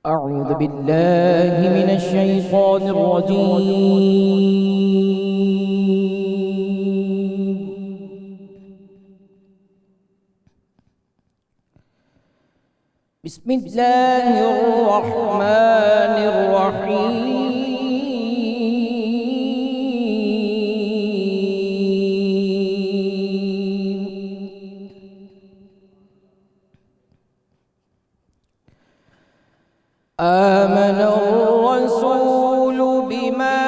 أعوذ بالله من الشيطان الرجيم. بسم الله الرحمن الرحيم. آمن الرسول بما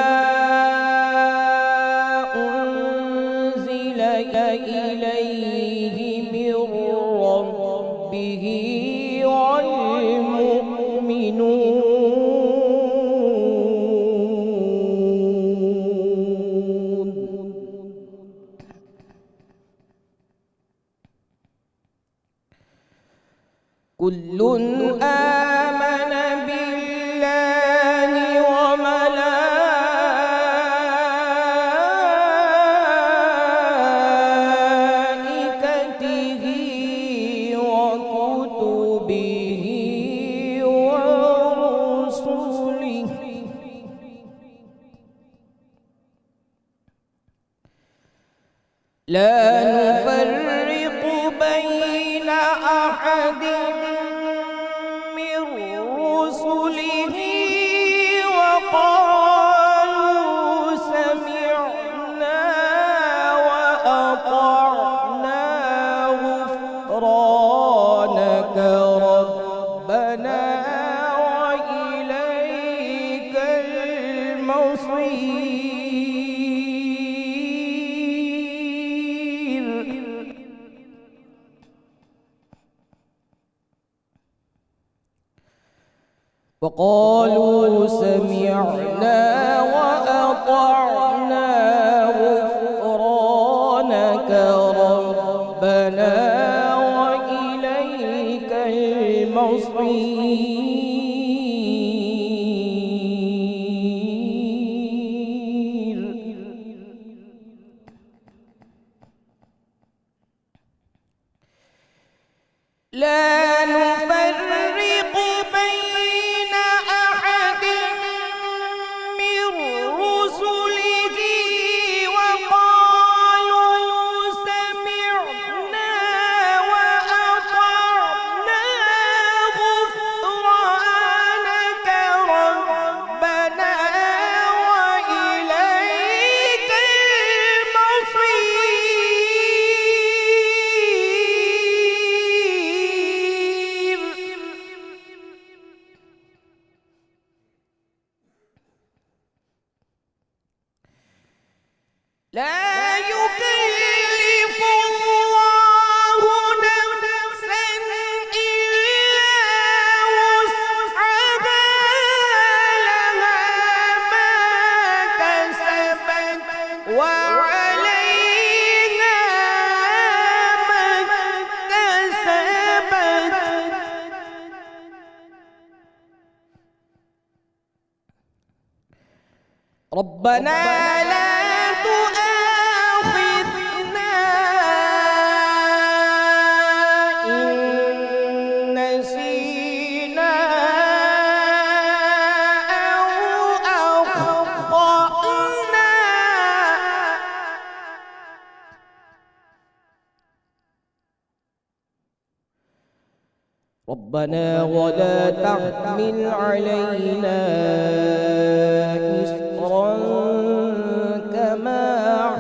أنزل إليه من ربه والمؤمنون كل آمن بالله وملائكته وكتبه ورسله لا نفرق بين أحد من رسله وقالوا سمعنا وأطعنا غفرانك ربنا وإليك المصير. وقالوا سمعنا وأطعنا غفرانك ربنا وإليك المصير. لا نفرق بين أحد من رسله وقالوا سمعنا وأطعنا غفرانك ربنا وإليك المصير. لا يكلف الله نفسا إلا وسعها لها ما كسبت وعليها ما اكتسبت. ربنا لا تؤاخذنا إن نسينا أو أخطأنا. ربنا ولا تحمل علينا إصرا كما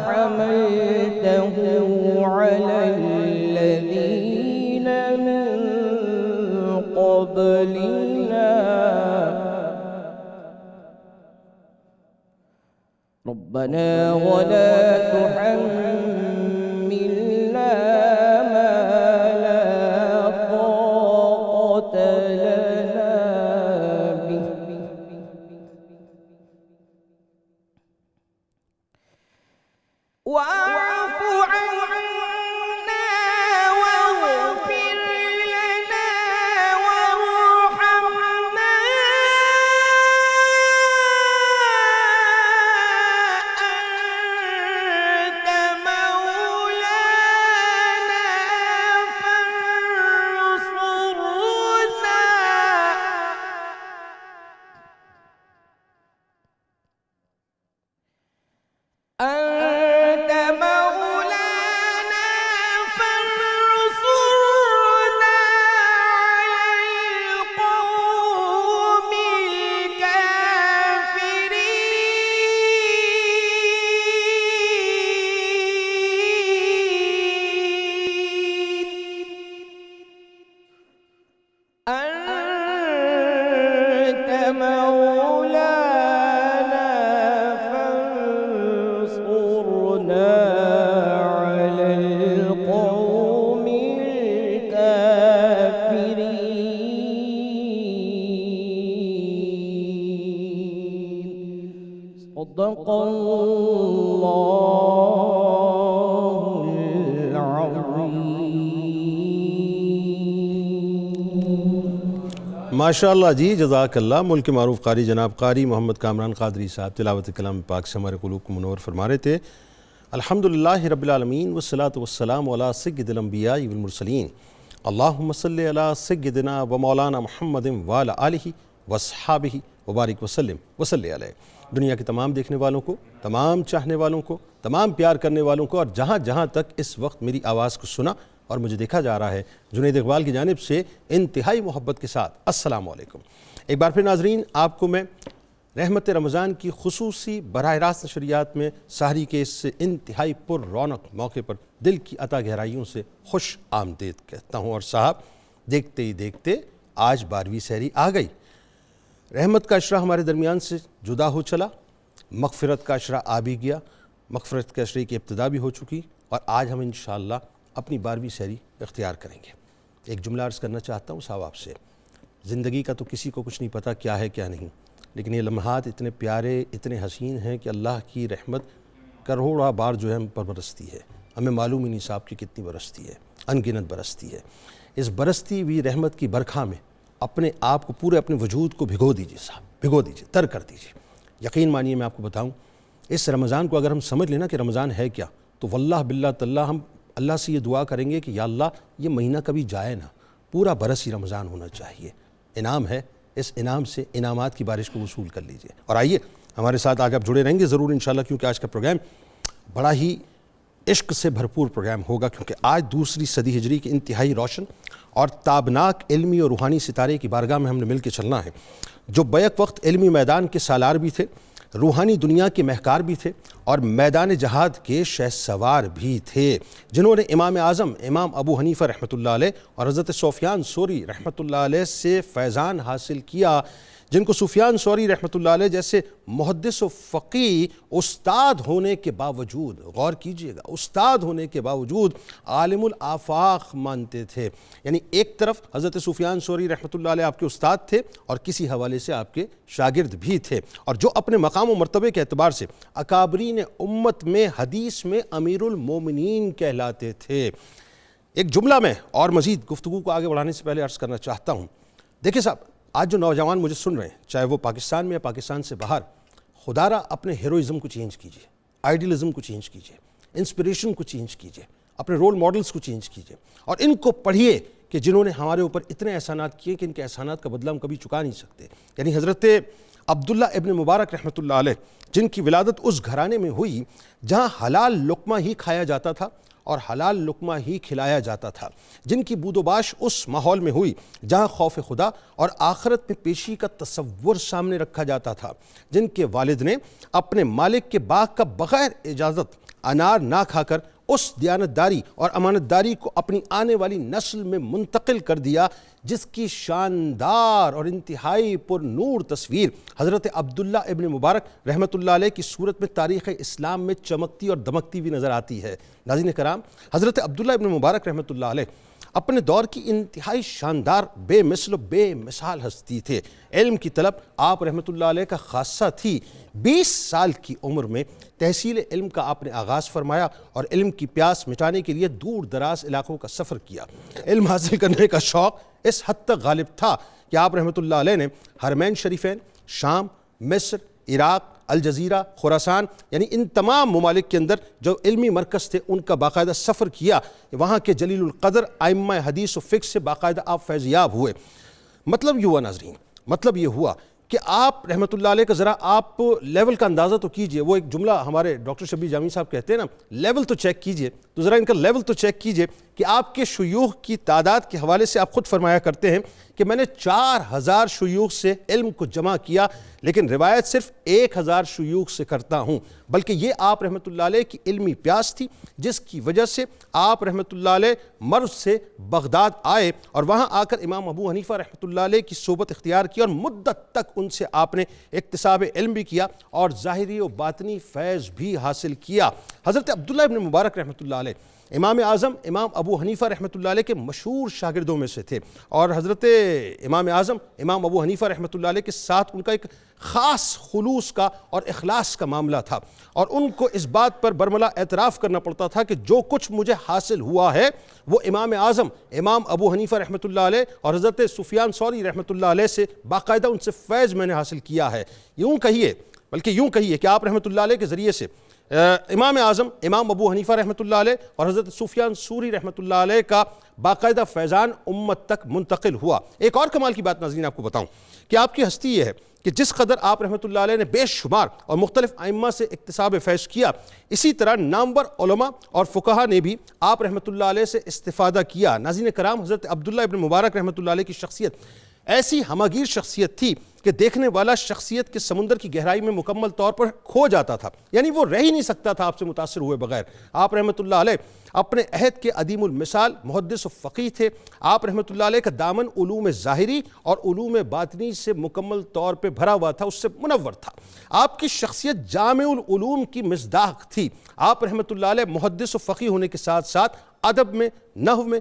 حملته على الذين من قبلنا. ربنا ولا تحملنا ما لا طاقة لنا به. واعف عنا واغفر على القوم الكافرين. صدق الله العظيم. ماشاءاللہ جی، جزاک اللہ. ملک معروف قاری جناب قاری محمد کامران قادری صاحب تلاوت کلام پاک سے ہمارے قلوب کو منور فرما رہے تھے. الحمدللہ رب العالمین والصلاة والسلام علی سید الانبیاء والمرسلین. اللہم صلی علی سیدنا و مولانا محمد وعلی آلہ واصحابہ وبارک وسلم وصلی علیہ. دنیا کے تمام دیکھنے والوں کو، تمام چاہنے والوں کو، تمام پیار کرنے والوں کو، اور جہاں جہاں تک اس وقت میری آواز کو سنا اور مجھے دیکھا جا رہا ہے، جنید اقبال کی جانب سے انتہائی محبت کے ساتھ السلام علیکم. ایک بار پھر ناظرین، آپ کو میں رحمت رمضان کی خصوصی براہ راست نشریات میں سحری کے اس انتہائی پر رونق موقع پر دل کی عطا گہرائیوں سے خوش آمدید کہتا ہوں. اور صاحب، دیکھتے ہی دیکھتے آج 12ویں سحری آ گئی. رحمت کا عشرہ ہمارے درمیان سے جدا ہو چلا، مغفرت کا عشرہ آ بھی گیا، مغفرت کے عشرے کی ابتدا بھی ہو چکی، اور آج ہم انشاءاللہ اپنی 12ویں سحری اختیار کریں گے. ایک جملہ عرض کرنا چاہتا ہوں صاحب آپ سے. زندگی کا تو کسی کو کچھ نہیں پتہ کیا ہے کیا نہیں، لیکن یہ لمحات اتنے پیارے، اتنے حسین ہیں کہ اللہ کی رحمت کروڑا بار جو ہے ہم پر برستی ہے. ہمیں معلوم ہی نہیں صاحب کی کتنی برستی ہے، ان گنت برستی ہے. اس برستی ہوئی رحمت کی برکھا میں اپنے آپ کو، پورے اپنے وجود کو بھگو دیجئے صاحب، بھگو دیجئے، تر کر دیجئے. یقین مانیے میں آپ کو بتاؤں، اس رمضان کو اگر ہم سمجھ لینا کہ رمضان ہے کیا، تو واللہ باللہ تاللہ ہم اللہ سے یہ دعا کریں گے کہ یا اللہ یہ مہینہ کبھی جائے نہ، پورا برس ہی رمضان ہونا چاہیے. انعام ہے، اس انعام سے انعامات کی بارش کو وصول کر لیجئے. اور آئیے ہمارے ساتھ آج آپ جڑے رہیں گے ضرور انشاءاللہ، کیونکہ آج کا پروگرام بڑا ہی عشق سے بھرپور پروگرام ہوگا، کیونکہ آج دوسری صدی ہجری کے انتہائی روشن اور تابناک علمی اور روحانی ستارے کی بارگاہ میں ہم نے مل کے چلنا ہے، جو بیک وقت علمی میدان کے سالار بھی تھے، روحانی دنیا کے مہکار بھی تھے، اور میدان جہاد کے شہسوار بھی تھے، جنہوں نے امام اعظم امام ابو حنیفہ رحمۃ اللہ علیہ اور حضرت سفیان ثوری رحمۃ اللہ علیہ سے فیضان حاصل کیا، جن کو سفیان ثوری رحمۃ اللہ علیہ جیسے محدث و فقیہ استاد ہونے کے باوجود، غور کیجئے گا، استاد ہونے کے باوجود عالم الآفاق مانتے تھے. یعنی ایک طرف حضرت سفیان ثوری رحمۃ اللہ علیہ آپ کے استاد تھے، اور کسی حوالے سے آپ کے شاگرد بھی تھے، اور جو اپنے مقام و مرتبے کے اعتبار سے اکابرین امت میں حدیث میں امیر المومنین کہلاتے تھے. ایک جملہ میں اور مزید گفتگو کو آگے بڑھانے سے پہلے عرض کرنا چاہتا ہوں. دیکھیں صاحب، آج جو نوجوان مجھے سن رہے ہیں، چاہے وہ پاکستان میں یا پاکستان سے باہر، خدا را اپنے ہیروئزم کو چینج کیجئے، آئیڈیلزم کو چینج کیجئے، انسپریشن کو چینج کیجئے، اپنے رول ماڈلز کو چینج کیجئے، اور ان کو پڑھیے کہ جنہوں نے ہمارے اوپر اتنے احسانات کیے کہ ان کے احسانات کا بدلہ ہم کبھی چکا نہیں سکتے. یعنی حضرت عبداللہ ابن مبارک رحمۃ اللہ علیہ، جن کی ولادت اس گھرانے میں ہوئی جہاں حلال لقمہ ہی کھایا جاتا تھا اور حلال لقمہ ہی کھلایا جاتا تھا، جن کی بود و باش اس ماحول میں ہوئی جہاں خوف خدا اور آخرت میں پیشی کا تصور سامنے رکھا جاتا تھا، جن کے والد نے اپنے مالک کے باغ کا بغیر اجازت انار نہ کھا کر اس دیانتداری اور امانتداری کو اپنی آنے والی نسل میں منتقل کر دیا، جس کی شاندار اور انتہائی پر نور تصویر حضرت عبداللہ ابن مبارک رحمۃ اللہ علیہ کی صورت میں تاریخ اسلام میں چمکتی اور دمکتی بھی نظر آتی ہے. ناظرین کرام، حضرت عبداللہ ابن مبارک رحمۃ اللہ علیہ اپنے دور کی انتہائی شاندار، بے مثل و بے مثال ہستی تھے. علم کی طلب آپ رحمۃ اللہ علیہ کا خاصہ تھی. 20 سال کی عمر میں تحصیل علم کا آپ نے آغاز فرمایا اور علم کی پیاس مٹانے کے لیے دور دراز علاقوں کا سفر کیا. علم حاصل کرنے کا شوق اس حد تک غالب تھا کہ آپ رحمۃ اللہ علیہ نے حرمین شریفین، شام، مصر، عراق، الجزیرہ، خراسان، یعنی ان تمام ممالک کے اندر جو علمی مرکز تھے ان کا باقاعدہ سفر کیا. وہاں کے جلیل القدر ائمہ حدیث و فقہ سے باقاعدہ آپ فیضیاب ہوئے. مطلب یہ ہوا ناظرین، مطلب یہ ہوا کہ آپ رحمۃ اللہ علیہ کا ذرا آپ لیول کا اندازہ تو کیجئے. وہ ایک جملہ ہمارے ڈاکٹر شبیر جامی صاحب کہتے ہیں نا، لیول تو چیک کیجئے، تو ذرا ان کا لیول تو چیک کیجئے کہ آپ کے شیوخ کی تعداد کے حوالے سے آپ خود فرمایا کرتے ہیں کہ میں نے 4000 شیوخ سے علم کو جمع کیا، لیکن روایت صرف 1000 شیوخ سے کرتا ہوں. بلکہ یہ آپ رحمۃ اللہ علیہ کی علمی پیاس تھی جس کی وجہ سے آپ رحمۃ اللہ علیہ مرو سے بغداد آئے اور وہاں آ کر امام ابو حنیفہ رحمۃ اللہ علیہ کی صحبت اختیار کی اور مدت تک ان سے آپ نے اکتساب علم بھی کیا اور ظاہری و باطنی فیض بھی حاصل کیا۔ حضرت عبداللہ ابن مبارک رحمۃ اللہ علیہ امام اعظم امام ابو حنیفہ رحمۃ اللہ علیہ کے مشہور شاگردوں میں سے تھے، اور حضرت امام اعظم امام ابو حنیفہ رحمۃ اللہ علیہ کے ساتھ ان کا ایک خاص خلوص کا اور اخلاص کا معاملہ تھا، اور ان کو اس بات پر برملا اعتراف کرنا پڑتا تھا کہ جو کچھ مجھے حاصل ہوا ہے وہ امام اعظم امام ابو حنیفہ رحمۃ اللہ علیہ اور حضرت سفیان ثوری رحمۃ اللہ علیہ سے باقاعدہ ان سے فیض میں نے حاصل کیا ہے۔ یوں کہیے کہ آپ رحمۃ اللہ علیہ کے ذریعے سے امام اعظم امام ابو حنیفہ رحمۃ اللہ علیہ اور حضرت سفیان ثوری رحمۃ اللہ علیہ کا باقاعدہ فیضان امت تک منتقل ہوا۔ ایک اور کمال کی بات ناظرین آپ کو بتاؤں کہ آپ کی ہستی یہ ہے کہ جس قدر آپ رحمۃ اللہ علیہ نے بے شمار اور مختلف ائمہ سے اکتساب فیض کیا، اسی طرح نامور علماء اور فقہا نے بھی آپ رحمۃ اللہ علیہ سے استفادہ کیا۔ ناظرین کرام، حضرت عبداللہ ابن مبارک رحمۃ اللہ علیہ کی شخصیت ایسی ہماگیر شخصیت تھی کہ دیکھنے والا شخصیت کے سمندر کی گہرائی میں مکمل طور پر کھو جاتا تھا، یعنی وہ رہ ہی نہیں سکتا تھا آپ سے متاثر ہوئے بغیر۔ آپ رحمۃ اللہ علیہ اپنے عہد کے عدیم المثال محدث و فقیہ تھے۔ آپ رحمۃ اللہ علیہ کا دامن علوم ظاہری اور علوم باطنی سے مکمل طور پہ بھرا ہوا تھا، اس سے منور تھا۔ آپ کی شخصیت جامع العلوم کی مصداق تھی۔ آپ رحمۃ اللہ علیہ محدث و فقیہ ہونے کے ساتھ ساتھ ادب میں، نحو میں،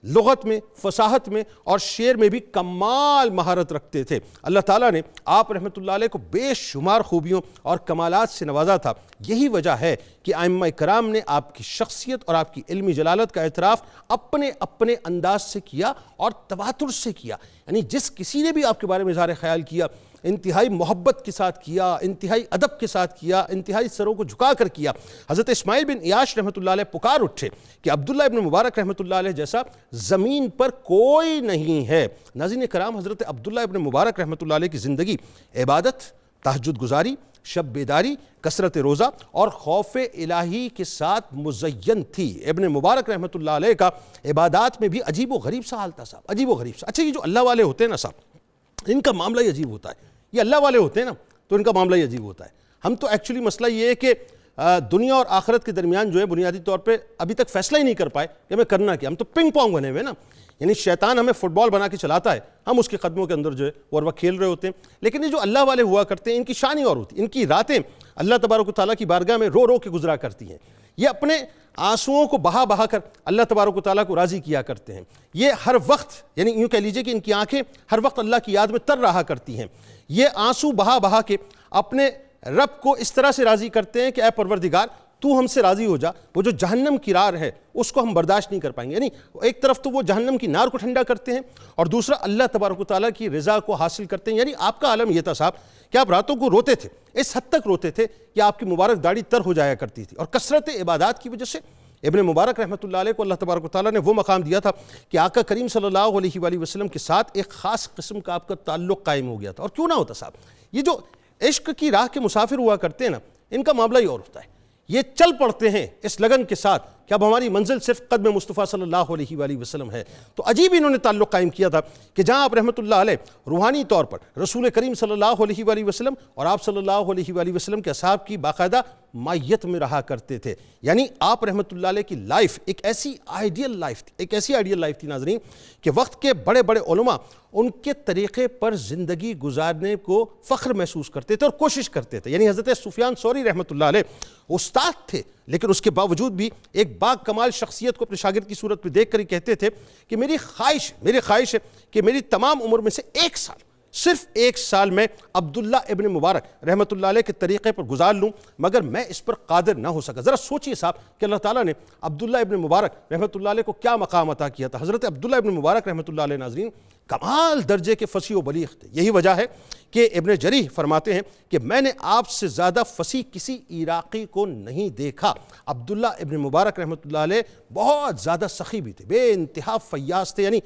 لغت میں، فصاحت میں اور شعر میں بھی کمال مہارت رکھتے تھے۔ اللہ تعالیٰ نے آپ رحمۃ اللہ علیہ کو بے شمار خوبیوں اور کمالات سے نوازا تھا۔ یہی وجہ ہے کہ ائمہ کرام نے آپ کی شخصیت اور آپ کی علمی جلالت کا اعتراف اپنے اپنے انداز سے کیا اور تواتر سے کیا، یعنی جس کسی نے بھی آپ کے بارے میں اظہار خیال کیا انتہائی محبت کے ساتھ کیا، انتہائی ادب کے ساتھ کیا، انتہائی سروں کو جھکا کر کیا۔ حضرت اسماعیل بن عیاش رحمۃ اللہ علیہ پکار اٹھے کہ عبداللہ ابن مبارک رحمۃ اللہ علیہ جیسا زمین پر کوئی نہیں ہے۔ ناظرین کرام، حضرت عبداللہ ابن مبارک رحمۃ اللہ علیہ کی زندگی عبادت، تہجد گزاری، شب بیداری، کثرت روزہ اور خوف الہی کے ساتھ مزین تھی۔ ابن مبارک رحمۃ اللہ علیہ کا عبادات میں بھی عجیب و غریب سا حال تھا صاحب، عجیب و غریب سا۔ اچھا، یہ جو اللہ والے ہوتے ہیں نا صاحب، ان کا معاملہ ہی عجیب ہوتا ہے۔ یہ اللہ والے ہوتے ہیں نا تو ان کا معاملہ ہی عجیب ہوتا ہے۔ ہم تو ایکچولی مسئلہ یہ ہے کہ دنیا اور آخرت کے درمیان جو ہے بنیادی طور پہ ابھی تک فیصلہ ہی نہیں کر پائے کہ ہمیں کرنا کیا۔ ہم تو پنگ پونگ بنے ہوئے نا، یعنی شیطان ہمیں فٹ بال بنا کے چلاتا ہے، ہم اس کے قدموں کے اندر جو ہے وہ وقت کھیل رہے ہوتے ہیں۔ لیکن یہ جو اللہ والے ہوا کرتے ہیں، ان کی شان ہی اور ہوتی ہے۔ ان کی راتیں اللہ تبارک و تعالیٰ کی بارگاہ میں رو رو کے گزرا کرتی ہیں۔ یہ اپنے آنسوؤں کو بہا بہا کر اللہ تبارک و تعالیٰ کو راضی کیا کرتے ہیں۔ یہ ہر وقت، یعنی یوں کہہ لیجئے کہ ان کی آنکھیں ہر وقت اللہ کی یاد میں تر رہا کرتی ہیں۔ یہ آنسو بہا بہا کے اپنے رب کو اس طرح سے راضی کرتے ہیں کہ اے پروردگار تو ہم سے راضی ہو جا، وہ جو جہنم کی رار ہے اس کو ہم برداشت نہیں کر پائیں گے۔ یعنی ایک طرف تو وہ جہنم کی نار کو ٹھنڈا کرتے ہیں اور دوسرا اللہ تبارک و تعالیٰ کی رضا کو حاصل کرتے ہیں۔ یعنی آپ کا عالم یہ تھا صاحب کہ آپ راتوں کو روتے تھے، اس حد تک روتے تھے کہ آپ کی مبارک داڑھی تر ہو جایا کرتی تھی، اور کثرت عبادات کی وجہ سے ابن مبارک رحمۃ اللہ علیہ کو اللہ تبارک و تعالیٰ نے وہ مقام دیا تھا کہ آقا کریم صلی اللہ علیہ وآلہ وسلم کے ساتھ ایک خاص قسم کا آپ کا تعلق قائم ہو گیا تھا۔ اور کیوں نہ ہوتا صاحب، یہ جو عشق کی راہ کے مسافر ہوا کرتے ہیں نا، ان کا معاملہ ہی اور ہوتا ہے۔ یہ چل پڑتے ہیں اس لگن کے ساتھ کہ اب ہماری منزل صرف قدم مصطفیٰ صلی اللہ علیہ وآلہ وسلم ہے۔ تو عجیب انہوں نے تعلق قائم کیا تھا کہ جہاں آپ رحمۃ اللہ علیہ روحانی طور پر رسول کریم صلی اللہ علیہ وآلہ وسلم اور آپ صلی اللہ علیہ وآلہ وسلم کے اصحاب کی باقاعدہ مائیت میں رہا کرتے تھے، یعنی آپ رحمۃ اللہ علیہ کی لائف ایک ایسی آئیڈیل لائف تھی ناظرین کہ وقت کے بڑے بڑے علماء ان کے طریقے پر زندگی گزارنے کو فخر محسوس کرتے تھے اور کوشش کرتے تھے۔ یعنی حضرت سفیان ثوری رحمۃ اللہ علیہ استاد تھے، لیکن اس کے باوجود بھی ایک با کمال شخصیت کو اپنے شاگرد کی صورت میں دیکھ کر ہی کہتے تھے کہ میری خواہش ہے کہ میری تمام عمر میں سے صرف ایک سال میں عبداللہ ابن مبارک رحمۃ اللہ علیہ کے طریقے پر گزار لوں، مگر میں اس پر قادر نہ ہو سکا۔ ذرا سوچئے صاحب کہ اللہ تعالیٰ نے عبداللہ ابن مبارک رحمۃ اللہ علیہ کو کیا مقام عطا کیا تھا۔ حضرت عبداللہ ابن مبارک رحمۃ اللہ علیہ ناظرین کمال درجے کے فصیح و بلیغ تھے۔ یہی وجہ ہے کہ ابن جریح فرماتے ہیں کہ میں نے آپ سے زیادہ فصیح کسی عراقی کو نہیں دیکھا۔ عبداللہ ابن مبارک رحمۃ اللہ علیہ بہت زیادہ سخی بھی تھے، بے انتہا فیاض تھے۔ یعنی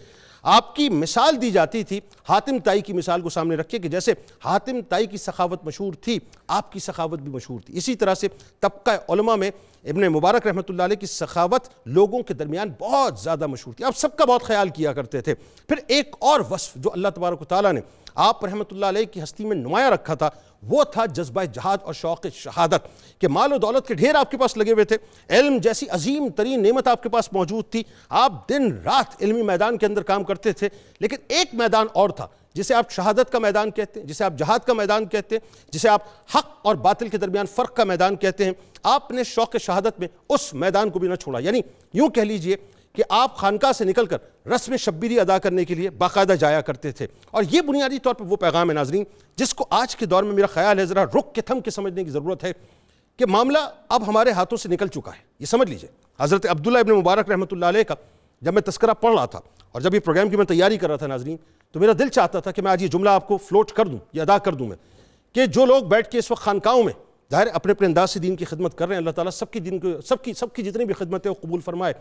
آپ کی مثال دی جاتی تھی حاتم طائی کی مثال کو سامنے رکھے کہ جیسے حاتم طائی کی سخاوت مشہور تھی، آپ کی سخاوت بھی مشہور تھی۔ اسی طرح سے طبقہ علماء میں ابن مبارک رحمۃ اللہ علیہ کی سخاوت لوگوں کے درمیان بہت زیادہ مشہور تھی، آپ سب کا بہت خیال کیا کرتے تھے۔ پھر ایک اور وصف جو اللہ تبارک و تعالیٰ نے آپ رحمۃ اللہ علیہ کی ہستی میں نمایاں رکھا تھا، وہ تھا جذبہ جہاد اور شوق شہادت، کہ مال و دولت کے ڈھیر آپ کے پاس لگے ہوئے تھے، علم جیسی عظیم ترین نعمت آپ کے پاس موجود تھی، آپ دن رات علمی میدان کے اندر کام کرتے تھے، لیکن ایک میدان اور تھا جسے آپ شہادت کا میدان کہتے ہیں، جسے آپ جہاد کا میدان کہتے ہیں، جسے آپ حق اور باطل کے درمیان فرق کا میدان کہتے ہیں۔ آپ نے شوق شہادت میں اس میدان کو بھی نہ چھوڑا، یعنی یوں کہہ لیجئے کہ آپ خانقاہ سے نکل کر رسم شبیری ادا کرنے کے لیے باقاعدہ جایا کرتے تھے، اور یہ بنیادی طور پر وہ پیغام ہے ناظرین جس کو آج کے دور میں میرا خیال ہے ذرا رک کے تھم کے سمجھنے کی ضرورت ہے، کہ معاملہ اب ہمارے ہاتھوں سے نکل چکا ہے۔ یہ سمجھ لیجئے حضرت عبداللہ ابن مبارک رحمۃ اللہ علیہ کا جب میں تذکرہ پڑھ رہا تھا اور جب یہ پروگرام کی میں تیاری کر رہا تھا ناظرین، تو میرا دل چاہتا تھا کہ میں آج یہ جملہ آپ کو فلوٹ کر دوں، یہ ادا کر دوں میں، کہ جو لوگ بیٹھ کے اس وقت خانقاہوں میں ظاہر اپنے اپنے انداز سے دین کی خدمت کر رہے ہیں، اللہ تعالیٰ سب کی دین کو سب کی جتنی بھی خدمت ہے وہ قبول فرمائے،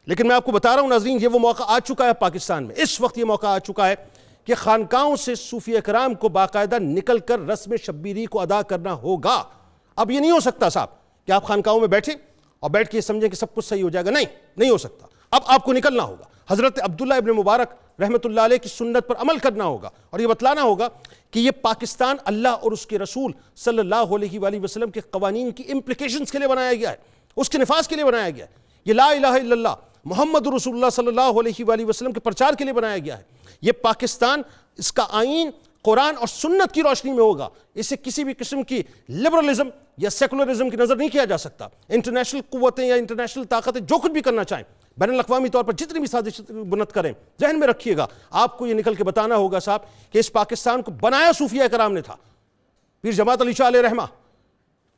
لیکن میں آپ کو بتا رہا ہوں ناظرین یہ وہ موقع آ چکا ہے پاکستان میں، اس وقت یہ موقع آ چکا ہے کہ خانقاہوں سے صوفیہ کرام کو باقاعدہ نکل کر رسم شبیری کو ادا کرنا ہوگا۔ اب یہ نہیں ہو سکتا صاحب کہ آپ خانقاہوں میں بیٹھیں اور بیٹھ کے یہ سمجھیں کہ سب کچھ صحیح ہو جائے گا، نہیں ہو سکتا، اب آپ کو نکلنا ہوگا، حضرت عبداللہ ابن مبارک رحمۃ اللہ علیہ کی سنت پر عمل کرنا ہوگا، اور یہ بتلانا ہوگا کہ یہ پاکستان اللہ اور اس کے رسول صلی اللہ علیہ وآلہ وسلم کے قوانین کی امپلیکیشنز کے لیے بنایا گیا ہے، اس کے نفاذ کے لیے بنایا گیا ہے، یہ لا الہ الا اللہ محمد رسول اللہ صلی اللہ علیہ وآلہ وسلم کے پرچار کے لیے بنایا گیا ہے۔ یہ پاکستان، اس کا آئین قرآن اور سنت کی روشنی میں ہوگا، اسے کسی بھی قسم کی لبرلزم یا سیکولرزم کی نظر نہیں کیا جا سکتا۔ انٹرنیشنل قوتیں یا انٹرنیشنل طاقتیں جو کچھ بھی کرنا چاہیں، بین الاقوامی طور پر جتنی بھی سازش بنت کریں، ذہن میں رکھیے گا آپ کو یہ نکل کے بتانا ہوگا صاحب کہ اس پاکستان کو بنایا صوفیہ کرام نے تھا، پیر جماعت علی شاہ علیہ رحمہ،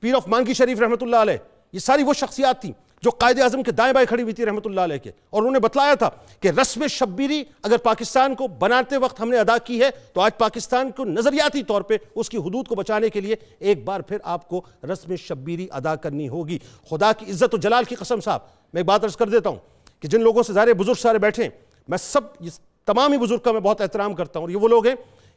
پیر آف مانکی شریف رحمۃ اللہ علیہ، یہ ساری وہ شخصیات تھیں جو قائد اعظم کے دائیں بائیں کھڑی ہوئی تھی رحمۃ اللہ علیہ کے، اور انہوں نے بتلایا تھا کہ رسم شبیری اگر پاکستان کو بناتے وقت ہم نے ادا کی ہے تو آج پاکستان کو نظریاتی طور پہ اس کی حدود کو بچانے کے لیے ایک بار پھر آپ کو رسم شبیری ادا کرنی ہوگی۔ خدا کی عزت و جلال کی قسم صاحب میں ایک بات عرض کر دیتا ہوں کہ جن لوگوں سے ظاہر بزرگ سارے بیٹھے ہیں، میں تمام ہی بزرگ کا میں بہت احترام کرتا ہوں، اور یہ وہ لوگ ہیں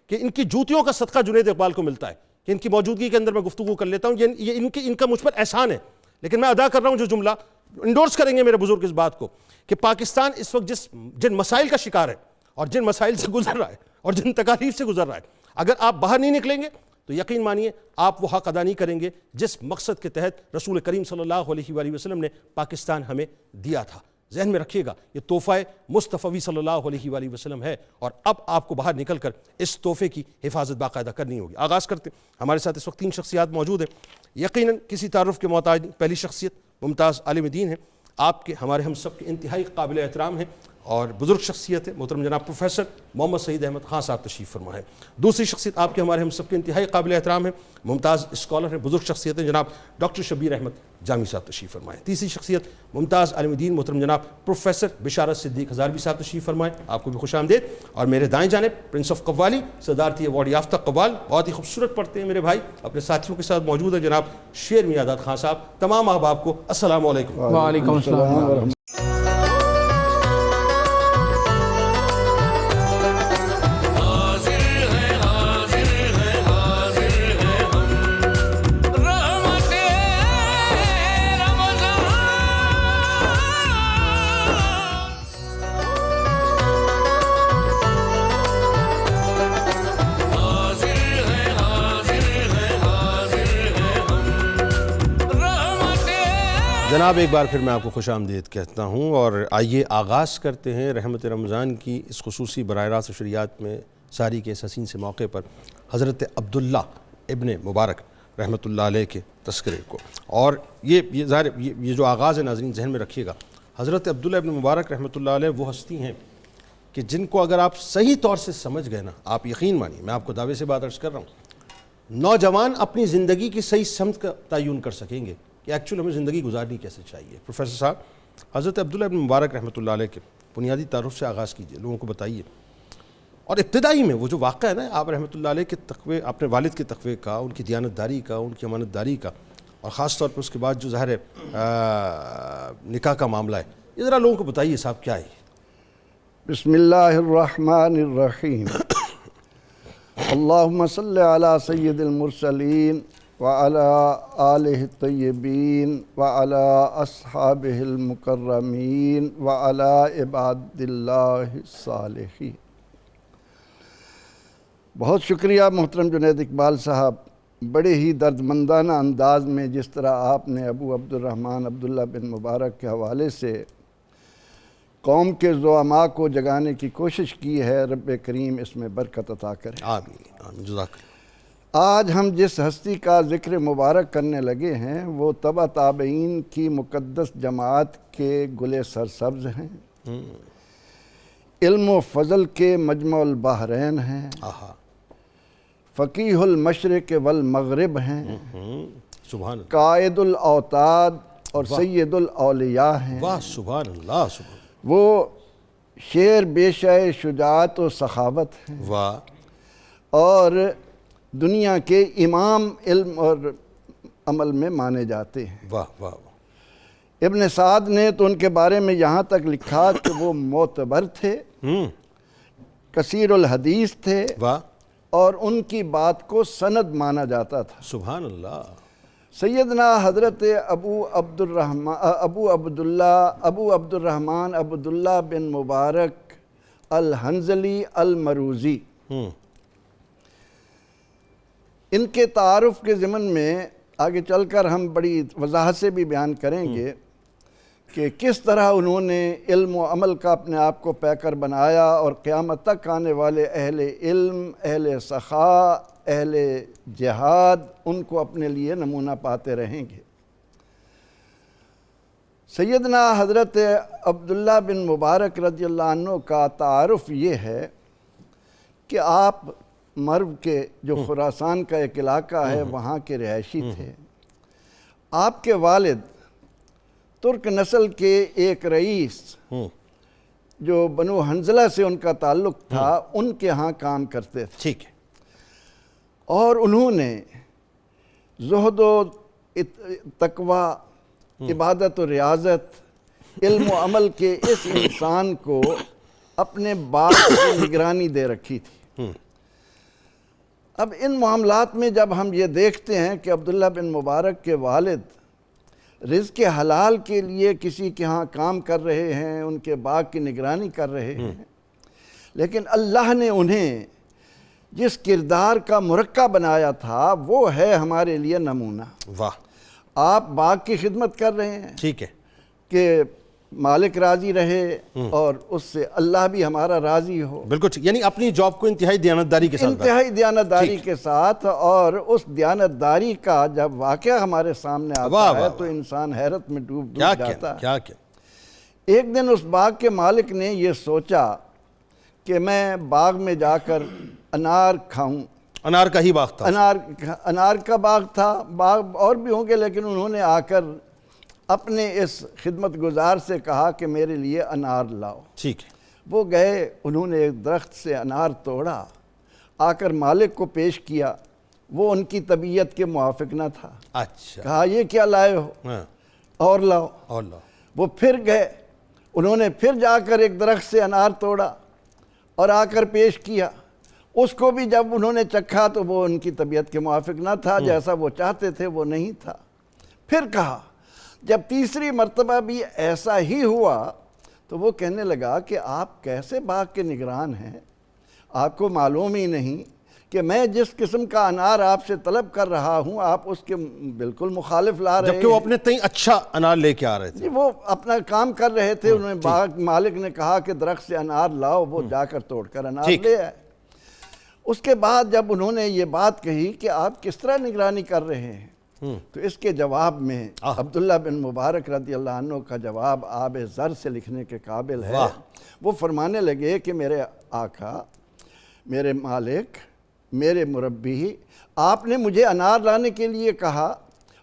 کہ ان کی جوتیوں کا صدقہ جنید اقبال کو ملتا ہے کہ ان کی موجودگی کے اندر میں گفتگو کر لیتا ہوں، یہ ان کا مجھ پر احسان ہے، لیکن میں ادا کر رہا ہوں جو جملہ انڈورس کریں گے میرے بزرگ اس بات کو کہ پاکستان اس وقت جن مسائل کا شکار ہے اور جن مسائل سے گزر رہا ہے اور جن تکالیف سے گزر رہا ہے، اگر آپ باہر نہیں نکلیں گے تو یقین مانیے آپ وہ حق ادا نہیں کریں گے جس مقصد کے تحت رسول کریم صلی اللہ علیہ وآلہ وسلم نے پاکستان ہمیں دیا تھا۔ ذہن میں رکھیے گا یہ تحفہ مصطفی صلی اللہ علیہ وآلہ وسلم ہے، اور اب آپ کو باہر نکل کر اس تحفے کی حفاظت باقاعدہ کرنی ہوگی۔ آغاز کرتے ہیں، ہمارے ساتھ اس وقت 3 شخصیات موجود ہیں، یقیناً کسی تعارف کے محتاج نہیں۔ پہلی شخصیت ممتاز عالم دین ہے، آپ کے ہمارے ہم سب کے انتہائی قابل احترام ہیں اور بزرگ شخصیت ہے، محترم جناب پروفیسر محمد سعید احمد خان صاحب تشریف فرما ہے۔ دوسری شخصیت آپ کے ہمارے ہم سب کے انتہائی قابل احترام ہے، ممتاز اسکالر ہیں، بزرگ شخصیت ہیں، جناب ڈاکٹر شبیر احمد جامی صاحب تشریف فرمائیں۔ تیسری شخصیت ممتاز عالم دین محترم جناب پروفیسر بشارت صدیق ہزاروی صاحب تشریف فرمائیں، آپ کو بھی خوش آمدید۔ اور میرے دائیں جانب پرنس آف قوالی، صدارتی ایوارڈ یافتہ قوال، بہت ہی خوبصورت پڑھتے ہیں میرے بھائی، اپنے ساتھیوں کے ساتھ موجود ہیں جناب شیر میاداد خان صاحب۔ تمام احباب کو السلام علیکم۔ وعلیکم السلام۔ جناب ایک بار پھر میں آپ کو خوش آمدید کہتا ہوں، اور آئیے آغاز کرتے ہیں رحمت رمضان کی اس خصوصی براہ راست شریعت میں ساری کے اس حسین سے موقع پر حضرت عبداللہ ابن مبارک رحمۃ اللہ علیہ کے تذکرے کو۔ اور یہ ظاہر یہ جو آغاز ہے ناظرین ذہن میں رکھیے گا، حضرت عبداللہ ابن مبارک رحمۃ اللہ علیہ وہ ہستی ہیں کہ جن کو اگر آپ صحیح طور سے سمجھ گئے نا، آپ یقین مانیے، میں آپ کو دعوے سے بات عرض کر رہا ہوں، نوجوان اپنی زندگی کی صحیح سمت کا تعین کر سکیں گے کہ ایکچوئل ہمیں زندگی گزارنی کیسے چاہیے۔ پروفیسر صاحب، حضرت عبداللہ ابن مبارک رحمۃ اللہ علیہ کے بنیادی تعارف سے آغاز کیجئے، لوگوں کو بتائیے، اور ابتدائی میں وہ جو واقعہ ہے نا آپ رحمۃ اللہ علیہ کے تقوی، اپنے والد کے تقوی کا، ان کی دیانت داری کا، ان کی امانت داری کا، اور خاص طور پر اس کے بعد جو ظاہر نکاح کا معاملہ ہے، یہ ذرا لوگوں کو بتائیے صاحب کیا ہے۔ بسم اللہ الرحمن الرحیم، اللہم صلی علی سید المرسلین وعلى آله الطيبين وعلى أصحابه المكرمين وعلى عباد الله الصالحين۔ بہت شکریہ محترم جنید اقبال صاحب، بڑے ہی دردمندانہ انداز میں جس طرح آپ نے ابو عبد الرحمن عبداللہ بن مبارک کے حوالے سے قوم کے زعماء کو جگانے کی کوشش کی ہے، رب کریم اس میں برکت عطا کرے۔ آمین آمین، جزاک اللہ۔ آج ہم جس ہستی کا ذکر مبارک کرنے لگے ہیں وہ تبع تابعین کی مقدس جماعت کے گل سرسبز ہیں، علم و فضل کے مجمع البحرین ہیں، فقیہ المشرق والمغرب ہیں، سبحان اللہ، قائد الاوتاد اور سید الاولیاء ہیں، واہ سبحان اللہ، سبحان وہ شعر بیشہ شجاعت و سخاوت ہیں، واہ اور دنیا کے امام علم اور عمل میں مانے جاتے ہیں۔ واہ واہ، ابن سعد نے تو ان کے بارے میں یہاں تک لکھا کہ وہ معتبر تھے، کثیر الحدیث تھے، واہ اور ان کی بات کو سند مانا جاتا تھا۔ سبحان اللہ۔ سیدنا حضرت ابو عبد الرحمن عبداللہ بن مبارک الحنظلی المروزی، ان کے تعارف کے ضمن میں آگے چل کر ہم بڑی وضاحت سے بھی بیان کریں گے کہ کس طرح انہوں نے علم و عمل کا اپنے آپ کو پیکر بنایا اور قیامت تک آنے والے اہل علم، اہل سخا، اہل جہاد ان کو اپنے لیے نمونہ پاتے رہیں گے۔ سیدنا حضرت عبداللہ بن مبارک رضی اللہ عنہ کا تعارف یہ ہے کہ آپ مرو کے جو خراسان کا ایک علاقہ ہے وہاں کے رہائشی تھے۔ آپ کے والد ترک نسل کے ایک رئیس جو بنو حنظلہ سے ان کا تعلق تھا ان کے ہاں کام کرتے تھے، ٹھیک ہے، اور انہوں نے زہد و تقوی، عبادت و ریاضت، علم و عمل کے اس انسان کو اپنے باپ کی نگرانی دے رکھی تھی۔ اب ان معاملات میں جب ہم یہ دیکھتے ہیں کہ عبداللہ بن مبارک کے والد رزق حلال کے لیے کسی کے ہاں کام کر رہے ہیں، ان کے باغ کی نگرانی کر رہے ہیں، لیکن اللہ نے انہیں جس کردار کا مرکب بنایا تھا وہ ہے ہمارے لیے نمونہ۔ واہ، آپ باغ کی خدمت کر رہے ہیں ٹھیک ہے، کہ مالک راضی رہے اور اس سے اللہ بھی ہمارا راضی ہو، بالکل ٹھیک، یعنی اپنی جاب کو انتہائی دیانتداری کے ساتھ، انتہائی دیانتداری کے ساتھ، اور اس دیانتداری کا جب واقعہ ہمارے سامنے آتا ہے تو انسان حیرت میں ڈوب جاتا ہے۔ کیا ایک دن اس باغ کے مالک نے یہ سوچا کہ میں باغ میں جا کر انار کھاؤں۔ انار کا ہی باغ تھا، انار کا باغ تھا، باغ اور بھی ہوں گے، لیکن انہوں نے آ کر اپنے اس خدمت گزار سے کہا کہ میرے لیے انار لاؤ۔ ٹھیک ہے، وہ گئے، انہوں نے ایک درخت سے انار توڑا، آ کر مالک کو پیش کیا، وہ ان کی طبیعت کے موافق نہ تھا۔ اچھا، کہا یہ کیا لائے ہو؟ اور لاؤ۔ وہ پھر گئے، انہوں نے پھر جا کر ایک درخت سے انار توڑا اور آ کر پیش کیا، اس کو بھی جب انہوں نے چکھا تو وہ ان کی طبیعت کے موافق نہ تھا، جیسا وہ چاہتے تھے وہ نہیں تھا۔ پھر کہا، جب تیسری مرتبہ بھی ایسا ہی ہوا تو وہ کہنے لگا کہ آپ کیسے باغ کے نگران ہیں، آپ کو معلوم ہی نہیں کہ میں جس قسم کا انار آپ سے طلب کر رہا ہوں آپ اس کے بالکل مخالف لا رہے ہیں، جبکہ وہ اپنے تئیں اچھا انار لے کے آ رہے تھے۔ وہ اپنا کام کر رہے تھے، انہوں نے باغ مالک نے کہا کہ درخت سے انار لاؤ، وہ جا کر توڑ کر انار لے آئے۔ اس کے بعد جب انہوں نے یہ بات کہی کہ آپ کس طرح نگرانی کر رہے ہیں، تو اس کے جواب میں عبداللہ بن مبارک رضی اللہ عنہ کا جواب آب زر سے لکھنے کے قابل ہے۔ وہ فرمانے لگے کہ میرے آقا، میرے مالک، میرے مربی، آپ نے مجھے انار لانے کے لیے کہا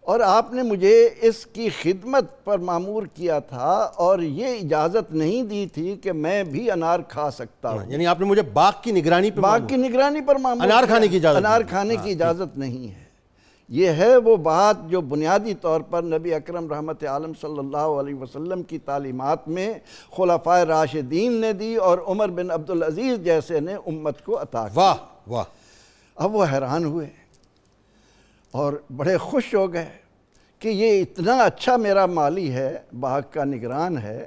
اور آپ نے مجھے اس کی خدمت پر مامور کیا تھا اور یہ اجازت نہیں دی تھی کہ میں بھی انار کھا سکتا ہوں۔ یعنی آپ نے مجھے باغ کی نگرانی پر مامور انار کھانے کی اجازت، انار کھانے کی اجازت نہیں ہے۔ یہ ہے وہ بات جو بنیادی طور پر نبی اکرم رحمت عالم صلی اللہ علیہ وسلم کی تعلیمات میں خلفائے راشدین نے دی اور عمر بن عبدالعزیز جیسے نے امت کو عطا کی۔ واہ واہ، اب وہ حیران ہوئے، اور بڑے خوش ہو گئے کہ یہ اتنا اچھا میرا مالی ہے، باغ کا نگران ہے،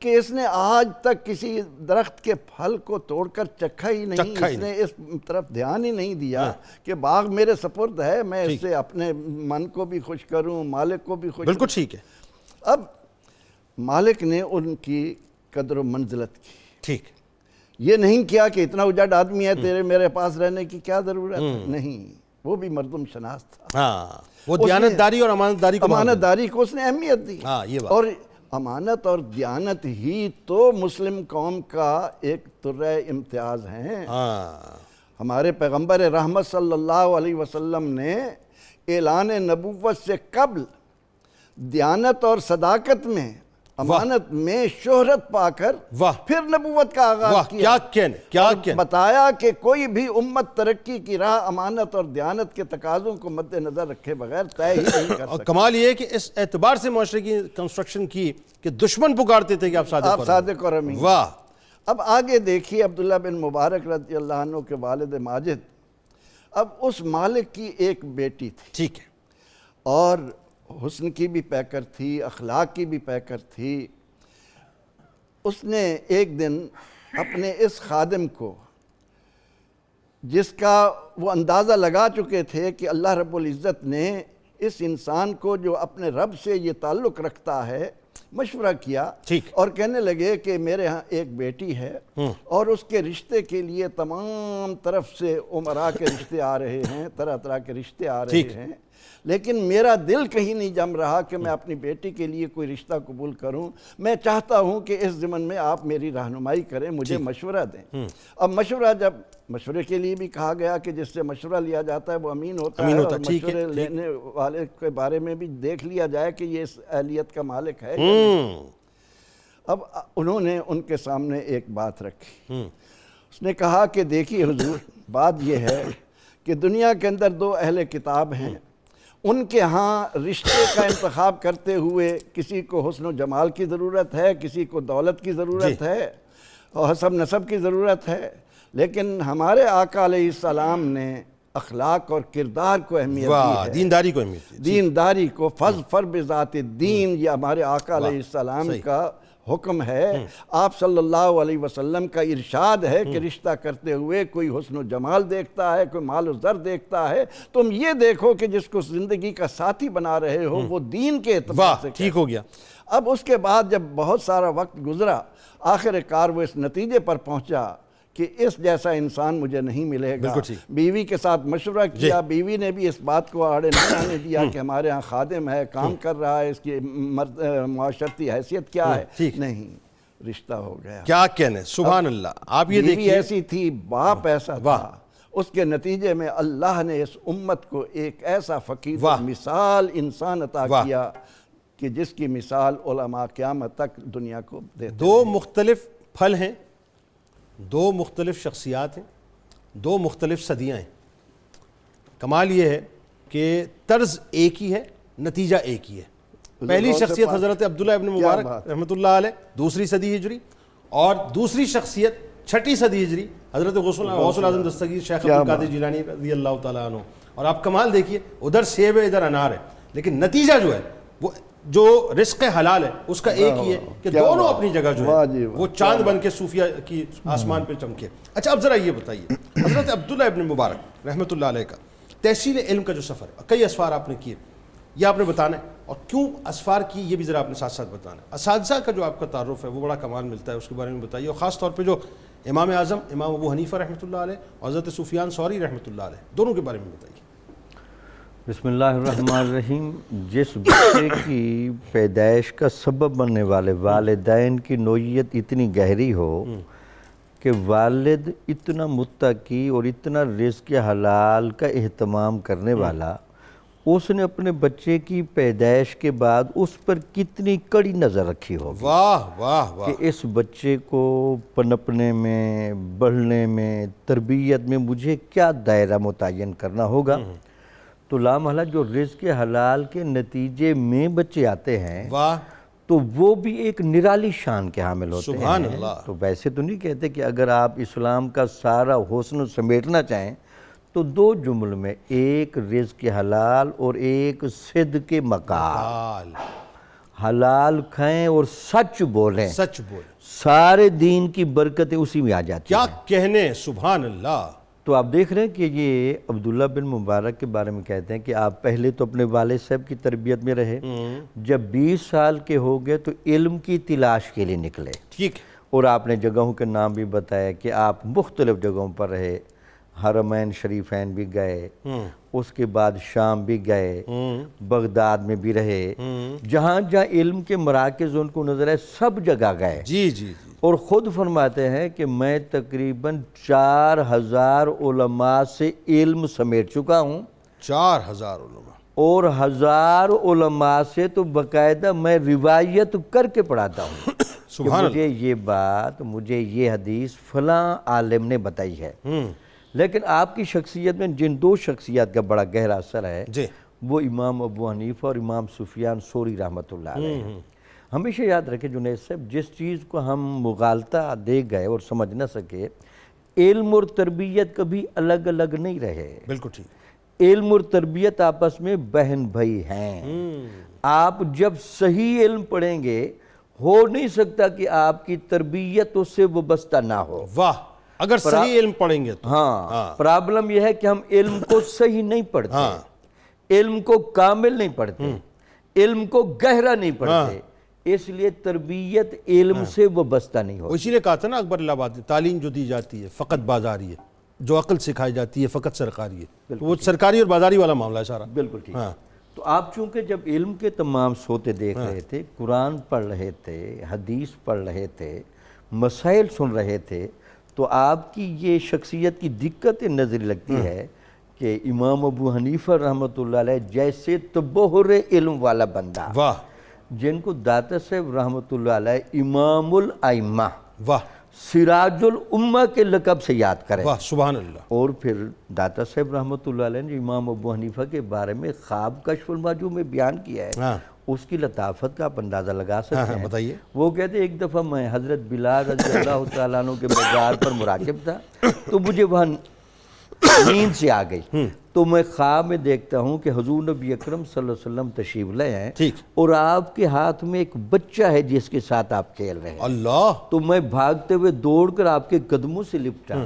کہ اس نے آج تک کسی درخت کے پھل کو توڑ کر چکھا ہی نہیں، اس نے اس طرف دھیان ہی نہیں دیا کہ باغ میرے سپرد ہے، میں اس سے اپنے من کو بھی خوش کروں، مالک کو بھی خوش کروں۔ بالکل ٹھیک ہے۔ اب مالک نے ان کی قدر و منزلت کی، ٹھیک، یہ نہیں کیا کہ اتنا اجڑ آدمی ہے، تیرے میرے پاس رہنے کی کیا ضرورت ہے، نہیں، وہ بھی مردم شناس تھا۔ ہاں، وہ دیانتداری اور امانتداری کو امانتداری کو اس نے اہمیت دی، یہ بات، اور امانت اور دیانت ہی تو مسلم قوم کا ایک طرح امتیاز ہیں۔ ہمارے پیغمبر رحمت صلی اللہ علیہ وسلم نے اعلان نبوت سے قبل دیانت اور صداقت میں، امانت میں شہرت پا کر پھر نبوت کا آغاز کیا، بتایا کہ کوئی بھی امت ترقی کی راہ امانت اور دیانت کے تقاضوں کو مد نظر رکھے بغیر طے ہی نہیں کر سکتے۔ کمال یہ ہے کہ اس اعتبار سے معاشرے کی کنسٹرکشن کی کہ دشمن پکارتے تھے کہ آپ صادق اور امین۔ واہ! اب آگے دیکھیے عبداللہ بن مبارک رضی اللہ عنہ کے والد ماجد، اب اس مالک کی ایک بیٹی تھی، ٹھیک ہے، اور حسن کی بھی پیکر تھی، اخلاق کی بھی پیکر تھی۔ اس نے ایک دن اپنے اس خادم کو، جس کا وہ اندازہ لگا چکے تھے کہ اللہ رب العزت نے اس انسان کو جو اپنے رب سے یہ تعلق رکھتا ہے، مشورہ کیا اور کہنے لگے کہ میرے ہاں ایک بیٹی ہے اور اس کے رشتے کے لیے تمام طرف سے عمراء کے رشتے آ رہے ہیں، طرح طرح کے رشتے آ رہے ہیں، لیکن میرا دل کہیں نہیں جم رہا کہ میں اپنی بیٹی کے لیے کوئی رشتہ قبول کروں۔ میں چاہتا ہوں کہ اس ضمن میں آپ میری رہنمائی کریں، مجھے مشورہ دیں۔ اب مشورہ، جب مشورے کے لیے بھی کہا گیا کہ جس سے مشورہ لیا جاتا ہے وہ امین ہوتا ہے، اور مشورے لینے والے کے بارے میں بھی دیکھ لیا جائے کہ یہ اس اہلیت کا مالک ہے۔ اب انہوں نے ان کے سامنے ایک بات رکھی، اس نے کہا کہ دیکھیے حضور، بات یہ ہے کہ دنیا کے اندر دو اہل کتاب ہیں، ان کے ہاں رشتے کا انتخاب کرتے ہوئے کسی کو حسن و جمال کی ضرورت ہے، کسی کو دولت کی ضرورت ہے اور حسب نسب کی ضرورت ہے، لیکن ہمارے آقا علیہ السلام نے اخلاق اور کردار کو اہمیت دی ہے، دینداری کو اہمیت دی، دینداری کو، فظفر بذات الدین، یہ ہمارے آقا علیہ السلام کا حکم ہے۔ آپ صلی اللہ علیہ وسلم کا ارشاد ہے کہ رشتہ کرتے ہوئے کوئی حسن و جمال دیکھتا ہے، کوئی مال و زر دیکھتا ہے، تم یہ دیکھو کہ جس کو زندگی کا ساتھی بنا رہے ہو وہ دین کے اعتبار سے ٹھیک ہو گیا۔ اب اس کے بعد جب بہت سارا وقت گزرا، آخر کار وہ اس نتیجے پر پہنچا کہ اس جیسا انسان مجھے نہیں ملے گا۔ بیوی کے ساتھ مشورہ کیا، بیوی نے بھی اس بات کو آڑے نہیں آنے دیا کہ ہمارے ہاں خادم ہے، کام کر رہا ہے، اس کی معاشرتی حیثیت کیا ہے، نہیں، رشتہ ہو گیا۔ کیا کہنے، سبحان اللہ۔ آپ یہ دیکھیے، بیوی ایسی تھی، باپ ایسا تھا، اس کے نتیجے میں اللہ نے اس امت کو ایک ایسا فقیر مثال انسان عطا کیا کہ جس کی مثال علماء قیامت تک دنیا کو دیتے ہیں۔ دو مختلف پھل ہیں، دو مختلف شخصیات ہیں، دو مختلف صدیاں ہیں۔ کمال یہ ہے کہ طرز ایک ہی ہے، نتیجہ ایک ہی ہے۔ پہلی شخصیت حضرت عبداللہ ابن مبارک رحمۃ اللہ علیہ، دوسری صدی ہجری، اور دوسری شخصیت چھٹی صدی ہجری حضرت غوث الاعظم دستگیر شیخ عبدالقادر جیلانی رضی اللہ تعالیٰ عنہ۔ اور آپ کمال دیکھیے، ادھر سیب ہے، ادھر انار ہے، لیکن نتیجہ جو ہے وہ جو رزق حلال ہے اس کا ایک ہی ہے کہ دونوں اپنی جگہ جو ہے وہ چاند بن کے صوفیہ کی آسمان پہ چمکے۔ اچھا، اب ذرا یہ بتائیے، حضرت عبداللہ ابن مبارک رحمۃ اللہ علیہ کا تحصیل علم کا جو سفر ہے، کئی اسفار آپ نے کیے، یہ آپ نے بتانا ہے، اور کیوں اسفار کی یہ بھی ذرا آپ نے ساتھ ساتھ بتانا ہے۔ اساتذہ کا جو آپ کا تعارف ہے وہ بڑا کمال ملتا ہے، اس کے بارے میں بتائیے، اور خاص طور پہ جو امام اعظم امام ابو حنیفہ رحمۃ اللہ علیہ اور حضرت سفیان ثوری رحمۃ اللہ علیہ، دونوں کے بارے میں بتائیے۔ بسم اللہ الرحمن الرحیم۔ جس بچے کی پیدائش کا سبب بننے والے والدین کی نوعیت اتنی گہری ہو کہ والد اتنا متقی اور اتنا رزق حلال کا اہتمام کرنے والا، اس نے اپنے بچے کی پیدائش کے بعد اس پر کتنی کڑی نظر رکھی ہوگی۔ واہ واہ واہ! کہ اس بچے کو پنپنے میں، بڑھنے میں، تربیت میں مجھے کیا دائرہ متعین کرنا ہوگا۔ تو لامحالہ جو رزق حلال کے نتیجے میں بچے آتے ہیں تو وہ بھی ایک نرالی شان کے حامل ہوتے ہیں۔ سبحان اللہ۔ تو ویسے تو نہیں کہتے کہ اگر آپ اسلام کا سارا حسن سمیٹنا چاہیں تو دو جمل میں، ایک رزق حلال اور ایک صدق مقال، حلال کھائیں اور سچ بولیں، سچ بولیں، سارے دین کی برکتیں اسی میں آ جاتی ہیں۔ کیا کہنے، سبحان اللہ۔ تو آپ دیکھ رہے ہیں کہ یہ عبداللہ بن مبارک کے بارے میں کہتے ہیں کہ آپ پہلے تو اپنے والد صاحب کی تربیت میں رہے، جب 20 سال کے ہو گئے تو علم کی تلاش کے لیے نکلے، ٹھیک، اور آپ نے جگہوں کے نام بھی بتایا کہ آپ مختلف جگہوں پر رہے، حرمین شریفین بھی گئے، اس کے بعد شام بھی گئے، بغداد میں بھی رہے، جہاں جہاں علم کے مراکز ان کو نظر آئے سب جگہ گئے، جی جی جی، اور خود فرماتے ہیں کہ میں تقریباً 4000 علماء سے علم سمیٹ چکا ہوں، 4000 علماء، اور 1000 علماء سے تو باقاعدہ میں روایت کر کے پڑھاتا ہوں کہ سبحان مجھے یہ بات، مجھے یہ حدیث فلاں عالم نے بتائی ہے۔ لیکن آپ کی شخصیت میں جن دو شخصیات کا بڑا گہرا اثر ہے جی، وہ امام ابو حنیفہ اور امام سفیان ثوری رحمۃ اللہ علیہ ہیں۔ ہمیشہ یاد رکھیں جنید صاحب، جس چیز کو ہم مغالطہ دے گئے اور سمجھ نہ سکے، علم اور تربیت کبھی الگ الگ نہیں رہے، بالکل ٹھیک، علم اور تربیت آپس میں بہن بھائی ہیں۔ آپ جب صحیح علم پڑھیں گے، ہو نہیں سکتا کہ آپ کی تربیت اس سے وابستہ نہ ہو۔ واہ، اگر صحیح علم پڑھیں گے تو ہاں، پرابلم یہ ہے کہ ہم علم کو صحیح نہیں پڑھتے، علم کو کامل نہیں پڑھتے، علم کو گہرا نہیں پڑھتے، اس لیے تربیت علم سے وابستہ نہیں ہوتی۔ اسی لیے کہا تھا نا اکبر الہ آبادی، تعلیم جو دی جاتی ہے فقط بازاری ہے، جو عقل سکھائی جاتی ہے فقط سرکاری ہے، وہ سرکاری اور بازاری والا معاملہ ہے سارا۔ بالکل ٹھیک۔ تو آپ چونکہ جب علم کے تمام سوتے دیکھ رہے تھے، قرآن پڑھ رہے تھے، حدیث پڑھ رہے تھے، مسائل سن رہے تھے، تو آپ کی یہ شخصیت کی دقت نظر لگتی ہے کہ امام ابو حنیفہ رحمۃ اللہ علیہ جیسے تبحر علم والا بندہ، واہ، جن کو داتا صاحب رحمۃ اللہ علیہ امام الائمہ، واہ، سراج الامہ کے لقب سے یاد کریں، واہ، سبحان اللہ، اور پھر داتا صاحب رحمۃ اللہ علیہ نے امام ابو حنیفہ کے بارے میں خواب کشف الماجوب میں بیان کیا ہے، اس کی لطافت کا آپ اندازہ لگا سکتے ہیں۔ بتائیے۔ وہ کہتے ہیں ایک دفعہ میں حضرت بلال رضی اللہ تعالیٰ عنہ کے بازار پر مراقب تھا، تو مجھے وہاں نیند سے آ گئی، تو میں خواب میں دیکھتا ہوں کہ حضور نبی اکرم صلی اللہ علیہ وسلم تشریف لے ہیں، اور آپ کے ہاتھ میں ایک بچہ ہے جس کے ساتھ آپ کھیل رہے ہیں۔ اللہ، تو میں بھاگتے ہوئے دوڑ کر آپ کے قدموں سے لپٹا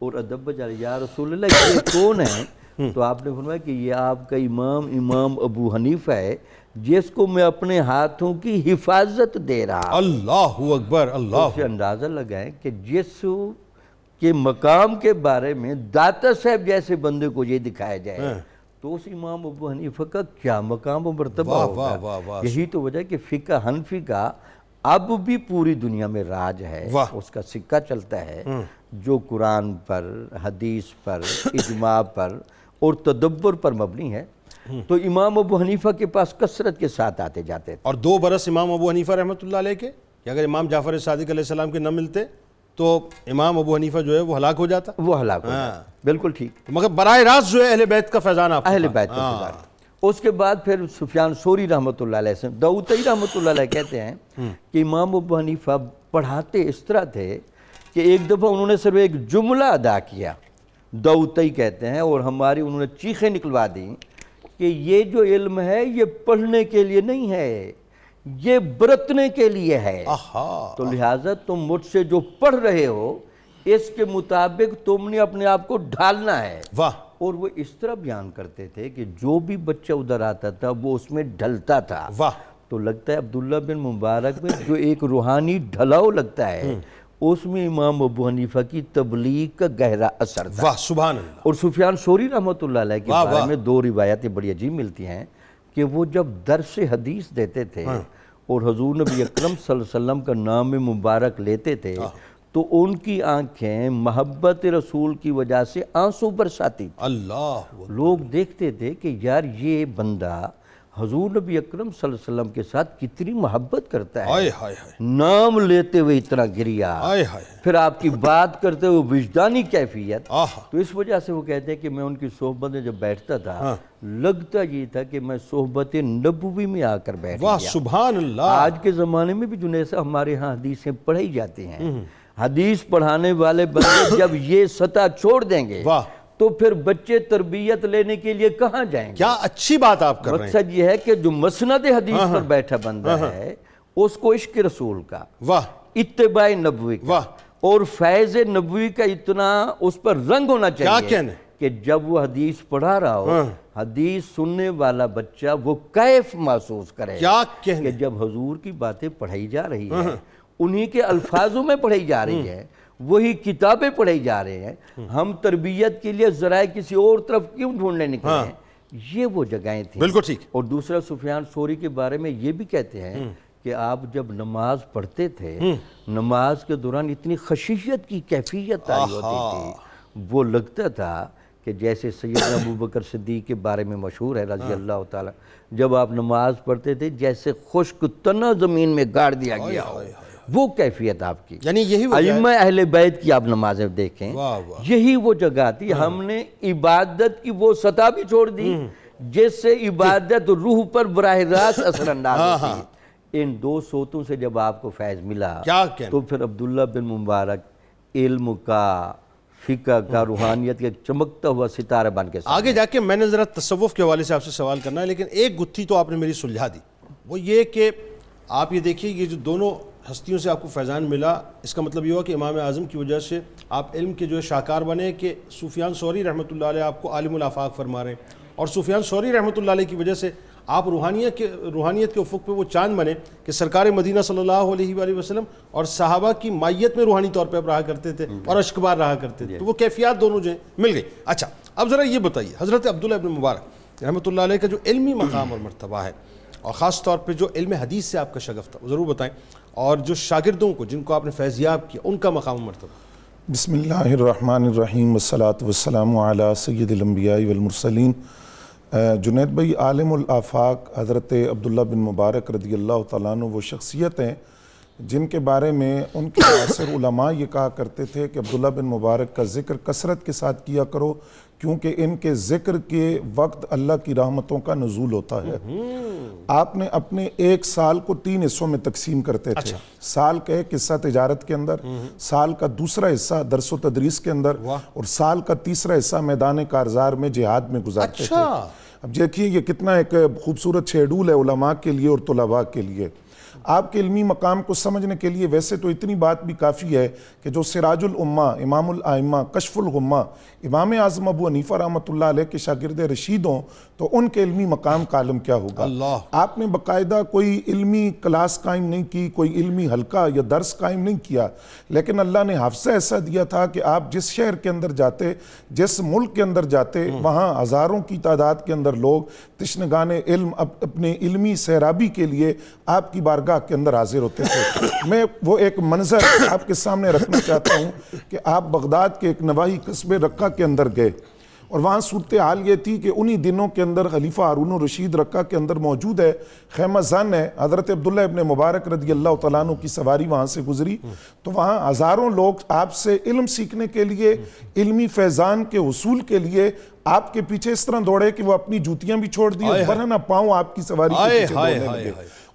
اور ادب بجا، یا رسول اللہ یہ کون ہے؟ تو آپ نے فرمایا کہ یہ آپ کا امام ابو حنیفہ ہے، جس کو میں اپنے ہاتھوں کی حفاظت دے رہا ہوں۔ اللہ اکبر، اللہ، اس سے اندازہ لگائیں کہ جس کے مقام کے بارے میں داتا صاحب جیسے بندے کو یہ دکھایا جائے تو اس امام ابو حنیفہ کا کیا مقام و مرتبہ ہوگا۔ یہی تو وجہ ہے کہ فقہ حنفی کا اب بھی پوری دنیا میں راج ہے، اس کا سکہ چلتا ہے جو قرآن پر، حدیث پر، اجماع پر اور تدبر پر مبنی ہے۔ تو امام ابو حنیفہ کے پاس کثرت کے ساتھ آتے جاتے تھے، اور 2 برس امام ابو حنیفہ رحمۃ اللہ علیہ کے، کہ اگر امام جعفر صادق علیہ السلام کے نہ ملتے تو امام ابو حنیفہ جو ہے وہ ہلاک ہو جاتا، وہ ہلاک ہو جاتا۔ بالکل ٹھیک، مگر براہ راست جو ہے اہل بیت کا فیضان آپ اہل بیت کا فیضان۔ اس کے بعد پھر سفیان ثوری رحمۃ اللہ علیہ سے داؤدی رحمۃ اللہ علیہ کہتے ہیں کہ امام ابو حنیفہ پڑھاتے اس طرح تھے کہ ایک دفعہ انہوں نے صرف ایک جملہ ادا کیا، داؤدی کہتے ہیں، اور ہماری انہوں نے چیخیں نکلوا دیں کہ یہ جو علم ہے یہ پڑھنے کے لیے نہیں ہے، یہ برتنے کے لیے ہے، تو لہٰذا تم مجھ سے جو پڑھ رہے ہو اس کے مطابق تم نے اپنے آپ کو ڈھالنا ہے۔ اور وہ اس طرح بیان کرتے تھے کہ جو بھی بچہ ادھر آتا تھا وہ اس میں ڈھلتا تھا۔ تو لگتا ہے عبداللہ بن مبارک میں جو ایک روحانی ڈھلاؤ لگتا ہے، اس میں امام ابو حنیفہ کی تبلیغ کا گہرا اثر تھا۔ سبحان اللہ۔ اور سفیان ثوری رحمۃ اللہ علیہ کے بارے میں 2 روایتیں بڑی عجیب ملتی ہیں کہ وہ جب درس حدیث دیتے تھے اور حضور نبی اکرم صلی اللہ علیہ وسلم کا نام مبارک لیتے تھے تو ان کی آنکھیں محبت رسول کی وجہ سے آنسو برساتی تھی۔ اللہ، لوگ دیکھتے تھے کہ یار یہ بندہ حضور نبی اکرم صلی اللہ علیہ وسلم کے ساتھ کتنی محبت کرتا ہے، نام لیتے ہوئے اتنا گریا، پھر آپ کی بات کرتے ہوئے وجدانی کیفیت۔ تو اس وجہ سے وہ کہتے ہیں کہ میں ان کی صحبت میں جب بیٹھتا تھا لگتا یہ تھا کہ میں صحبت نبوی میں آ کر بیٹھ گیا۔ سبحان اللہ۔ آج کے زمانے میں بھی جنید صاحب ہمارے ہاں حدیثیں پڑھائی جاتی ہیں، حدیث پڑھانے والے بندے جب یہ سطح چھوڑ دیں گے تو پھر بچے تربیت لینے کے لیے کہاں جائیں گے؟ کیا اچھی بات آپ کر رہے ہیں. مقصد یہ ہے کہ جو مسند حدیث پر بیٹھا بندہ ہے اس کو عشق رسول کا، واہ اتباع نبوی کا اور فیض نبوی کا اتنا اس پر رنگ ہونا چاہیے کہ جب وہ حدیث پڑھا رہا ہو، حدیث سننے والا بچہ وہ کیف محسوس کرے کہ جب حضور کی باتیں پڑھائی جا رہی ہیں، انہی کے الفاظوں میں پڑھائی جا رہی ہے، وہی کتابیں پڑھائی جا رہے ہیں، ہم تربیت کے لیے ذرائع کسی اور طرف کیوں ڈھونڈنے نکلے ہیں؟ یہ وہ جگہیں تھیں. بالکل ٹھیک. اور دوسرا سفیان ثوری کے بارے میں یہ بھی کہتے ہیں کہ آپ جب نماز پڑھتے تھے، نماز کے دوران اتنی خشیت کی کیفیت تاری ہوتی تھی، وہ لگتا تھا کہ جیسے سیدنا ابوبکر صدیق کے بارے میں مشہور ہے رضی اللہ تعالیٰ، جب آپ نماز پڑھتے تھے جیسے خشک تنہ زمین میں گاڑ دیا گیا ہو، وہ کیفیت آپ کی. یعنی یہی ائمہ اہل بیت کی آپ نمازیں دیکھیں، یہی وہ جگہ تھی. ہم نے عبادت کی وہ سطح بھی چھوڑ دی جس سے عبادت روح پر براہ راست اثر انداز ہوتی ہے. ان دو صوتوں سے جب آپ کو فیض ملا تو پھر عبداللہ بن مبارک علم کا، فقہ کا، روحانیت کا چمکتا ہوا ستارہ بن کے آگے جا کے میں نے ذرا تصوف کے حوالے سے آپ سے سوال کرنا ہے، لیکن ایک گتھی تو آپ نے میری سلجھا دی. وہ یہ کہ آپ یہ دیکھیے یہ جو دونوں ہستیوں سے آپ کو فیضان ملا، اس کا مطلب یہ ہوا کہ امام اعظم کی وجہ سے آپ علم کے جو شاہکار بنے کہ سفیان ثوری رحمۃ اللہ علیہ آپ کو عالم الافاق فرما رہے ہیں، اور سفیان ثوری رحمۃ اللہ علیہ کی وجہ سے آپ روحانیت کے افق پہ وہ چاند بنے کہ سرکار مدینہ صلی اللہ علیہ وآلہ وسلم اور صحابہ کی مائیت میں روحانی طور پہ رہا کرتے تھے اور اشکبار رہا کرتے تھے. تو وہ کیفیات دونوں جو ہیں مل گئی. اچھا اب ذرا یہ بتائیے حضرت عبداللہ ابن مبارک رحمۃ اللہ علیہ کا جو علمی مقام اور مرتبہ ہے، اور خاص طور پہ جو علم حدیث سے آپ کا شغف تھا، وہ ضرور بتائیں، اور جو شاگردوں کو جن کو آپ نے فیضیاب کیا ان کا مقام و مرتبہ. بسم اللہ الرحمن الرحیم والصلاة والسلام علی سید الانبیاء والمرسلین. جنید بھائی، عالم الافاق حضرت عبداللہ بن مبارک رضی اللہ تعالیٰ عنہ وہ شخصیت ہیں جن کے بارے میں ان کے معاصر علماء یہ کہا کرتے تھے کہ عبداللہ بن مبارک کا ذکر کثرت کے ساتھ کیا کرو، کیونکہ ان کے ذکر کے وقت اللہ کی رحمتوں کا نزول ہوتا ہے. آپ نے اپنے ایک سال کو 3 حصوں میں تقسیم کرتے تھے. سال کا ایک حصہ تجارت کے اندر، سال کا دوسرا حصہ درس و تدریس کے اندر، اور سال کا تیسرا حصہ میدان کارزار میں جہاد میں گزارتے تھے. اب دیکھیے یہ کتنا ایک خوبصورت شیڈول ہے علماء کے لیے اور طلباء کے لیے. آپ کے علمی مقام کو سمجھنے کے لیے ویسے تو اتنی بات بھی کافی ہے کہ جو سراج الامہ، امام الائمہ، کشف الغمہ، امام اعظم ابو حنیفہ رحمۃ اللہ علیہ کے شاگرد رشید ہوں تو ان کے علمی مقام کا عالم کیا ہوگا. آپ نے باقاعدہ کوئی علمی کلاس قائم نہیں کی، کوئی علمی حلقہ یا درس قائم نہیں کیا، لیکن اللہ نے حافظہ ایسا دیا تھا کہ آپ جس شہر کے اندر جاتے، جس ملک کے اندر جاتے، وہاں ہزاروں کی تعداد کے اندر لوگ تشنگان علم اپنے علمی سیرابی کے لیے آپ کی بارگاہ کے اندر حاضر ہوتے تھے. میں وہ ایک منظر آپ کے سامنے رکھنا چاہتا ہوں کہ آپ بغداد کے ایک نواحی قصبے رقہ کے اندر گئے، اور وہاں صورتحال یہ تھی کہ انہی دنوں کے اندر خلیفہ ہارون الرشید رقہ کے اندر موجود ہے، خیمہ زن ہے، حضرت عبداللہ ابن مبارک رضی اللہ تعالیٰ عنہ کی سواری وہاں سے گزری، تو وہاں ہزاروں لوگ آپ سے علم سیکھنے کے لیے، علمی فیضان کے حصول کے لیے آپ کے پیچھے اس طرح دوڑے کہ وہ اپنی جوتیاں بھی چھوڑ دی، برہنہ پاؤں آپ کی سواری کے پیچھے دوڑنے لگے.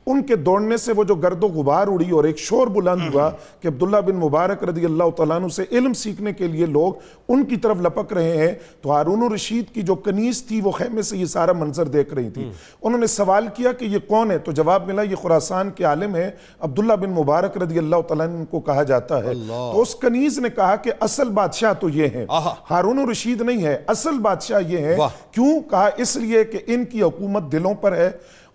ان کے دوڑنے سے وہ جو گرد و غبار اڑی اور ایک شور بلند ہوا کہ عبداللہ بن مبارک رضی اللہ تعالیٰ عنہ سے علم سیکھنے کے لیے لوگ ان کی طرف لپک رہے ہیں. تو ہارون الرشید کی جو کنیز تھی وہ خیمے سے یہ سارا منظر دیکھ رہی تھی. انہوں نے سوال کیا کہ یہ کون ہے؟ تو جواب ملا یہ خراسان کے عالم ہے، عبداللہ بن مبارک رضی اللہ تعالیٰ عنہ کو کہا جاتا ہے. تو اس کنیز نے کہا کہ اصل بادشاہ تو یہ ہے، ہارون الرشید نہیں ہے، اصل بادشاہ یہ ہے. کیوں کہا؟ اس لیے کہ ان کی حکومت دلوں پر ہے،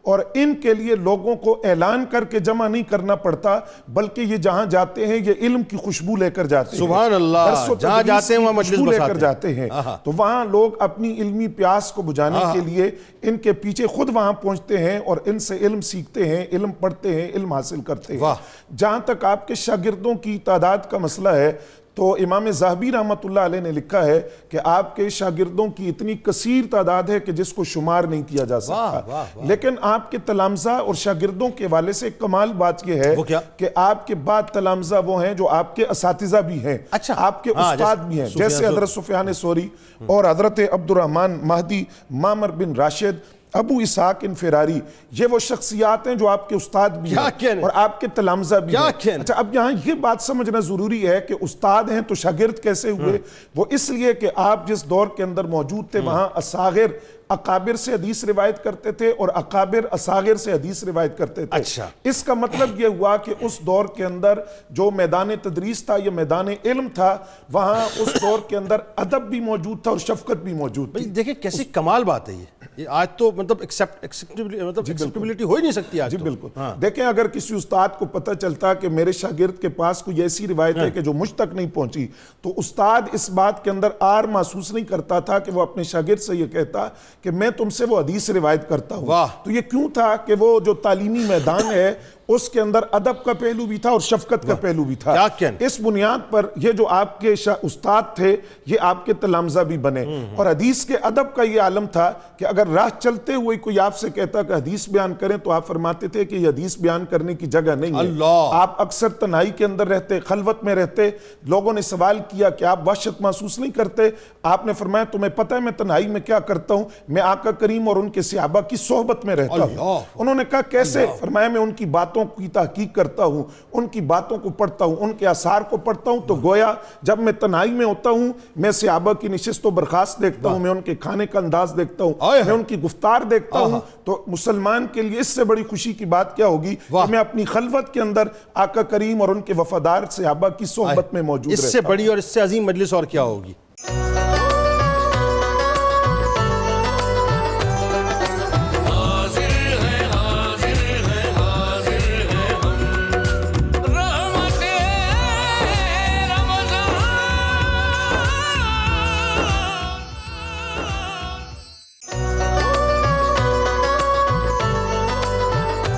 اور ان کے لیے لوگوں کو اعلان کر کے جمع نہیں کرنا پڑتا، بلکہ یہ جہاں جاتے ہیں یہ علم کی خوشبو لے کر جاتے ہیں. سبحان اللہ، جہاں جاتے ہیں وہاں مجلس لے کر جاتے ہیں. تو وہاں لوگ اپنی علمی پیاس کو بجھانے کے لیے ان کے پیچھے خود وہاں پہنچتے ہیں اور ان سے علم سیکھتے ہیں، علم پڑھتے ہیں، علم حاصل کرتے ہیں. جہاں تک آپ کے شاگردوں کی تعداد کا مسئلہ ہے تو امام ذہبی رحمۃ اللہ علیہ نے لکھا ہے کہ آپ کے شاگردوں کی اتنی کثیر تعداد ہے کہ جس کو شمار نہیں کیا جا سکتا. لیکن آپ کے تلامذہ اور شاگردوں کے حوالے سے کمال بات یہ ہے کہ آپ کے بعد تلامذہ وہ ہیں جو آپ کے اساتذہ بھی ہیں، آپ کے استاد بھی ہیں، جیسے حضرت سفیان ثوری اور حضرت عبد الرحمن مہدی، معمر بن راشد ابو اسحاق انفراری، یہ وہ شخصیات ہیں جو آپ کے استاد بھی ہیں اور آپ کے تلامذہ بھی ہیں۔ اچھا اب یہاں یہ بات سمجھنا ضروری ہے کہ استاد ہیں تو شاگرد کیسے ہوئے؟ وہ اس لیے کہ آپ جس دور کے اندر موجود تھے وہاں اصاغر اکابر سے حدیث روایت کرتے تھے اور اکابر اصاغر سے حدیث روایت کرتے تھے۔ اچھا، اس کا مطلب یہ ہوا کہ اس دور کے اندر جو میدان تدریس تھا یا میدان علم تھا، وہاں اس دور کے اندر ادب بھی موجود تھا اور شفقت بھی موجود تھی۔ دیکھیں کیسی کمال بات ہے یہ آج تو مطلب ایکسیپٹیبلٹی ہو ہی نہیں سکتی آج۔ جی بالکل، دیکھیں اگر کسی استاد کو پتہ چلتا کہ میرے شاگرد کے پاس کوئی ایسی روایت ہے کہ جو مجھ تک نہیں پہنچی، تو استاد اس بات کے اندر آر محسوس نہیں کرتا تھا کہ وہ اپنے شاگرد سے یہ کہتا کہ میں تم سے وہ حدیث روایت کرتا ہوں۔ تو یہ کیوں تھا کہ وہ جو تعلیمی میدان ہے اس کے اندر ادب کا پہلو بھی تھا اور شفقت کا پہلو بھی تھا۔ اس بنیاد پر یہ جو آپ کے استاد تھے یہ آپ کے تلامذہ بھی بنے، اور حدیث کے ادب کا یہ عالم تھا کہ اگر راہ چلتے ہوئے کوئی آپ سے کہتا کہ حدیث بیان کریں تو آپ فرماتے تھے کہ یہ حدیث بیان کرنے کی جگہ نہیں ہے۔ آپ اکثر تنہائی کے اندر رہتے، خلوت میں رہتے، لوگوں نے سوال کیا کہ آپ وحشت محسوس نہیں کرتے؟ آپ نے فرمایا تمہیں پتہ ہے میں تنہائی میں کیا کرتا ہوں؟ میں آقا کریم اور ان کے صحابہ کی صحبت میں رہتا ہوں۔ انہوں نے کہا کیسے؟ فرمایا میں ان کی باتوں کی تحقیق کرتا ہوں، ان کی باتوں کو پڑھتا ہوں، ان کے آثار کو پڑھتا ہوں، تو گویا جب میں تنہائی میں ہوتا ہوں میں صحابہ کی نشست و برخاست دیکھتا ہوں، میں ان کے کھانے کا انداز دیکھتا ہوں، میں ان کی گفتار دیکھتا ہوں، تو مسلمان کے لیے اس سے بڑی خوشی کی بات کیا ہوگی کہ میں اپنی خلوت کے اندر آقا کریم اور ان کے وفادار صحابہ کی صحبت میں موجود رہتا ہوں۔ اس سے بڑی اور اس سے عظیم مجلس اور کیا ہوگی؟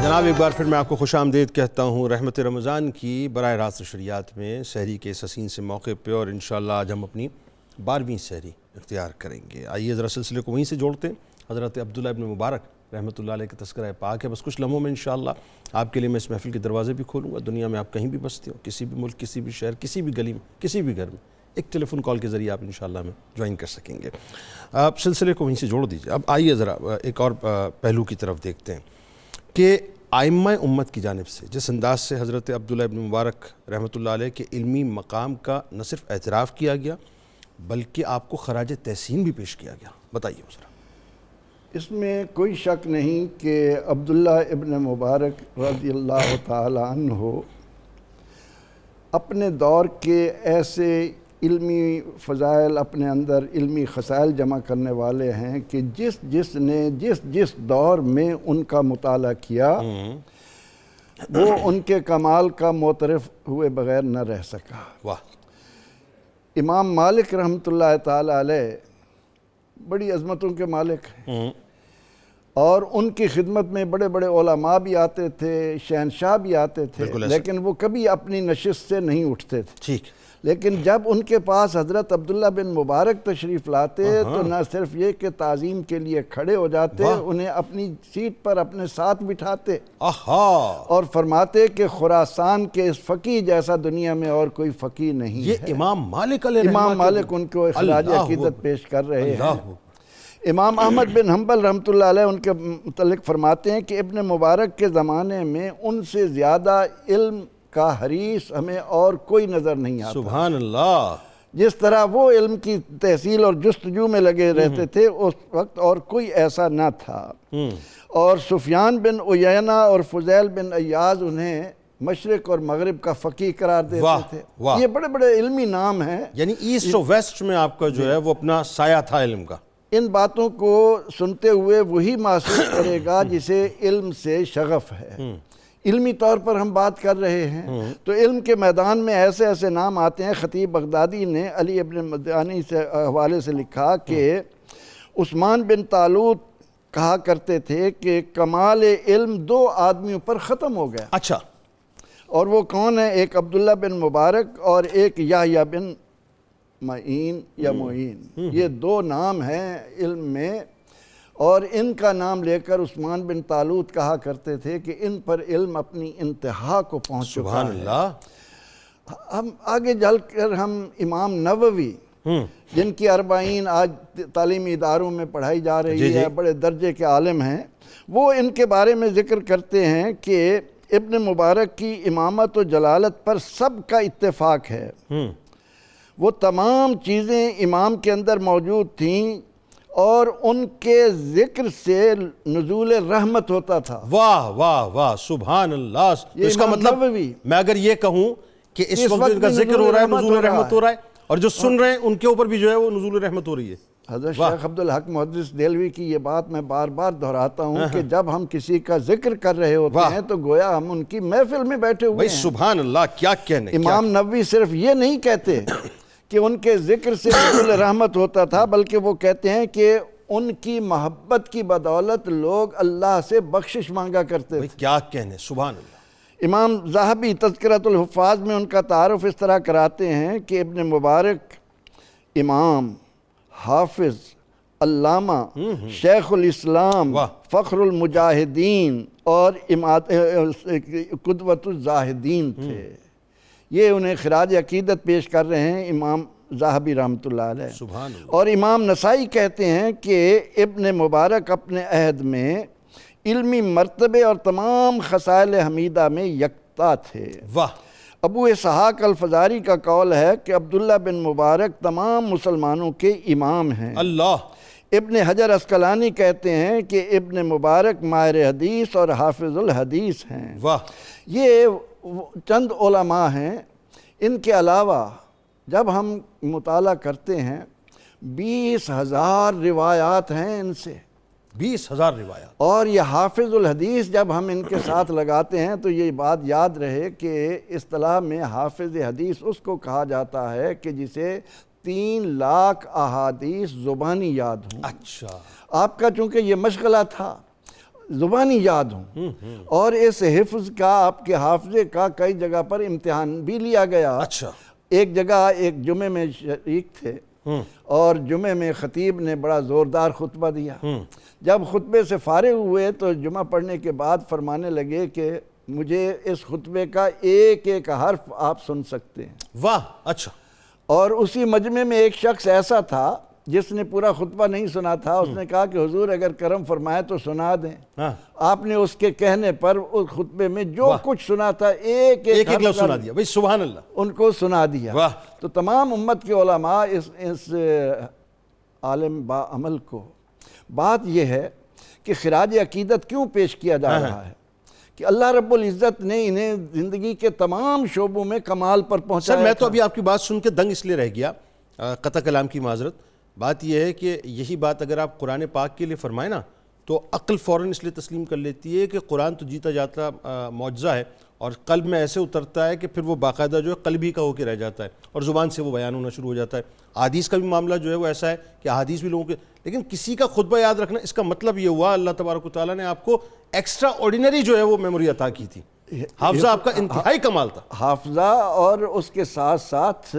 جناب ایک بار پھر میں آپ کو خوش آمدید کہتا ہوں رحمت رمضان کی براہ راست نشریات میں سحری کے اس حسین سے موقع پہ، اور انشاءاللہ آج ہم اپنی 12ویں سحری اختیار کریں گے۔ آئیے ذرا سلسلے کو وہیں سے جوڑتے ہیں۔ حضرت عبداللہ ابن مبارک رحمۃ اللہ علیہ کا تذکرہ پاک ہے۔ بس کچھ لمحوں میں انشاءاللہ آپ کے لیے میں اس محفل کے دروازے بھی کھولوں گا۔ دنیا میں آپ کہیں بھی بستے ہو، کسی بھی ملک، کسی بھی شہر، کسی بھی گلی میں، کسی بھی گھر میں، ایک ٹیلی فون کال کے ذریعے آپ انشاءاللہ میں جوائن کر سکیں گے۔ آپ سلسلے کو وہیں سے جوڑ دیجیے۔ اب آئیے ذرا ایک اور پہلو کی طرف دیکھتے ہیں کہ ائمہ امت کی جانب سے جس انداز سے حضرت عبداللہ ابن مبارک رحمۃ اللہ علیہ کے علمی مقام کا نہ صرف اعتراف کیا گیا بلکہ آپ کو خراج تحسین بھی پیش کیا گیا، بتائیے ذرا۔ اس میں کوئی شک نہیں کہ عبداللہ ابن مبارک رضی اللہ تعالی عنہ اپنے دور کے ایسے علمی فضائل، اپنے اندر علمی خصائل جمع کرنے والے ہیں کہ جس دور میں ان کا مطالعہ کیا وہ ان کے کمال کا معترف ہوئے بغیر نہ رہ سکا۔ واہ! امام مالک رحمۃ اللہ تعالی علیہ بڑی عظمتوں کے مالک ہیں، اور ان کی خدمت میں بڑے بڑے علماء بھی آتے تھے، شہنشاہ بھی آتے تھے، لیکن وہ کبھی اپنی نشست سے نہیں اٹھتے تھے۔ ٹھیک، لیکن جب ان کے پاس حضرت عبداللہ بن مبارک تشریف لاتے تو نہ صرف یہ کہ تعظیم کے لیے کھڑے ہو جاتے، انہیں اپنی سیٹ پر اپنے ساتھ بٹھاتے اور فرماتے کہ خراسان کے اس فقیہ جیسا دنیا میں اور کوئی فقیہ نہیں ہے۔ یہ امام مالک علیہ امام مالک ان کو خراج عقیدت پیش کر رہے ہیں۔ امام احمد بن حنبل رحمۃ اللہ علیہ ان کے متعلق فرماتے ہیں کہ ابن مبارک کے زمانے میں ان سے زیادہ علم کا حریص ہمیں اور کوئی نظر نہیں آتا۔ سبحان اللہ! جس طرح وہ علم کی تحصیل اور جستجو میں لگے رہتے تھے اس وقت اور کوئی ایسا نہ تھا۔ اور سفیان بن عیینہ اور فضیل بن عیاض انہیں مشرق اور مغرب کا فقیہ قرار دیتے تھے۔ یہ بڑے بڑے علمی نام ہیں، یعنی ایسٹ و ویسٹ میں آپ کا جو ہے وہ اپنا سایہ تھا علم کا۔ ان باتوں کو سنتے ہوئے وہی محسوس کرے گا جسے علم سے شغف ہے۔ علمی طور پر ہم بات کر رہے ہیں تو علم کے میدان میں ایسے ایسے نام آتے ہیں۔ خطیب بغدادی نے علی ابن مدانی سے حوالے سے لکھا کہ عثمان بن طالوت کہا کرتے تھے کہ کمال علم 2 آدمیوں پر ختم ہو گیا۔ اچھا، اور وہ کون ہے؟ ایک عبداللہ بن مبارک اور ایک یحییٰ بن معین یا معین۔ یہ 2 نام ہیں علم میں، اور ان کا نام لے کر عثمان بن طالوت کہا کرتے تھے کہ ان پر علم اپنی انتہا کو پہنچ چکا ہے۔ سبحان اللہ! ہم آگے چل کر ہم امام نووی جن کی 40 آج تعلیمی اداروں میں پڑھائی جا رہی ہے، بڑے درجے کے عالم ہیں، وہ ان کے بارے میں ذکر کرتے ہیں کہ ابن مبارک کی امامت و جلالت پر سب کا اتفاق ہے، وہ تمام چیزیں امام کے اندر موجود تھیں اور ان کے ذکر سے نزول رحمت ہوتا تھا۔ واہ واہ واہ، سبحان اللہ۔ اس کا مطلب میں اگر یہ کہوں کہ اس وقت ان کا ذکر ہو رہا ہے، نزول رحمت ہو رہا ہے، اور جو سن رہے ہیں ان کے اوپر بھی جو ہے وہ نزول رحمت ہو رہی ہے۔ حضرت شیخ عبدالحق محدث دہلوی کی یہ بات میں بار بار دہراتا ہوں کہ جب ہم کسی کا ذکر کر رہے ہوتے ہیں تو گویا ہم ان کی محفل میں بیٹھے ہوئے ہیں۔ سبحان اللہ، کیا کہنے۔ امام نووی صرف یہ نہیں کہتے کہ ان کے ذکر سے نزول رحمت ہوتا تھا، بلکہ وہ کہتے ہیں کہ ان کی محبت کی بدولت لوگ اللہ سے بخشش مانگا کرتے تھے۔ کیا کہنے، سبحان اللہ۔ امام ذہبی تذکرۃ الحفاظ میں ان کا تعارف اس طرح کراتے ہیں کہ ابن مبارک امام، حافظ، علامہ، شیخ الاسلام، فخر المجاہدین اور قدوۃ الزاہدین تھے۔ یہ انہیں خراج عقیدت پیش کر رہے ہیں امام ذہبی رحمۃ اللہ علیہ۔ سبحان اللہ۔ اور امام نسائی کہتے ہیں کہ ابن مبارک اپنے عہد میں علمی مرتبے اور تمام خصائل حمیدہ میں یکتا تھے۔ واہ۔ ابو اسحاق الفزاری کا قول ہے کہ عبداللہ بن مبارک تمام مسلمانوں کے امام ہیں۔ اللہ۔ ابن حجر عسقلانی کہتے ہیں کہ ابن مبارک ماہر حدیث اور حافظ الحدیث ہیں۔ واہ۔ یہ چند علماء ہیں۔ ان کے علاوہ جب ہم مطالعہ کرتے ہیں 20,000 روایات ہیں ان سے، 20,000 روایات۔ اور یہ حافظ الحدیث جب ہم ان کے ساتھ لگاتے ہیں تو یہ بات یاد رہے کہ اصطلاح میں حافظ حدیث اس کو کہا جاتا ہے کہ جسے 3 لاکھ احادیث زبانی یاد ہوں۔ اچھا۔ آپ کا چونکہ یہ مشغلہ تھا زبانی یاد ہوں، اور اس حفظ کا آپ کے حافظے کا کئی جگہ پر امتحان بھی لیا گیا۔ اچھا۔ ایک جگہ ایک جمعے میں شریک تھے اور جمعے میں خطیب نے بڑا زوردار خطبہ دیا۔ جب خطبے سے فارغ ہوئے تو جمعہ پڑھنے کے بعد فرمانے لگے کہ مجھے اس خطبے کا ایک ایک حرف آپ سن سکتے ہیں۔ واہ۔ اچھا۔ اور اسی مجمع میں ایک شخص ایسا تھا جس نے پورا خطبہ نہیں سنا تھا۔ اس نے کہا کہ حضور اگر کرم فرمائے تو سنا دیں۔ آپ نے اس کے کہنے پر اس خطبے میں جو کچھ سنا تھا ایک ایک لفظ سنا دیا۔ بھئی سبحان اللہ، ان کو سنا دیا۔ واہ۔ تو تمام امت کے علماء اس عالم با عمل کو، بات یہ ہے کہ خراج عقیدت کیوں پیش کیا جا رہا ہے کہ اللہ رب العزت نے انہیں زندگی کے تمام شعبوں میں کمال پر پہنچایا۔ سر میں تو ابھی آپ کی بات سن کے دنگ اس لیے رہ گیا، قطع کلام کی معذرت۔ بات یہ ہے کہ یہی بات اگر آپ قرآن پاک کے لیے فرمائیں نا تو عقل فوراً اس لیے تسلیم کر لیتی ہے کہ قرآن تو جیتا جاتا معجزہ ہے، اور قلب میں ایسے اترتا ہے کہ پھر وہ باقاعدہ جو ہے قلبی کا ہو کے رہ جاتا ہے اور زبان سے وہ بیان ہونا شروع ہو جاتا ہے۔ احادیث کا بھی معاملہ جو ہے وہ ایسا ہے کہ احادیث بھی لوگوں کے، لیکن کسی کا خطبہ یاد رکھنا، اس کا مطلب یہ ہوا اللہ تبارک و تعالیٰ نے آپ کو ایکسٹرا آرڈینری جو ہے وہ میموری عطا کی تھی۔ حافظہ آپ کا انتہائی کمال تھا۔ حافظہ اور اس کے ساتھ ساتھ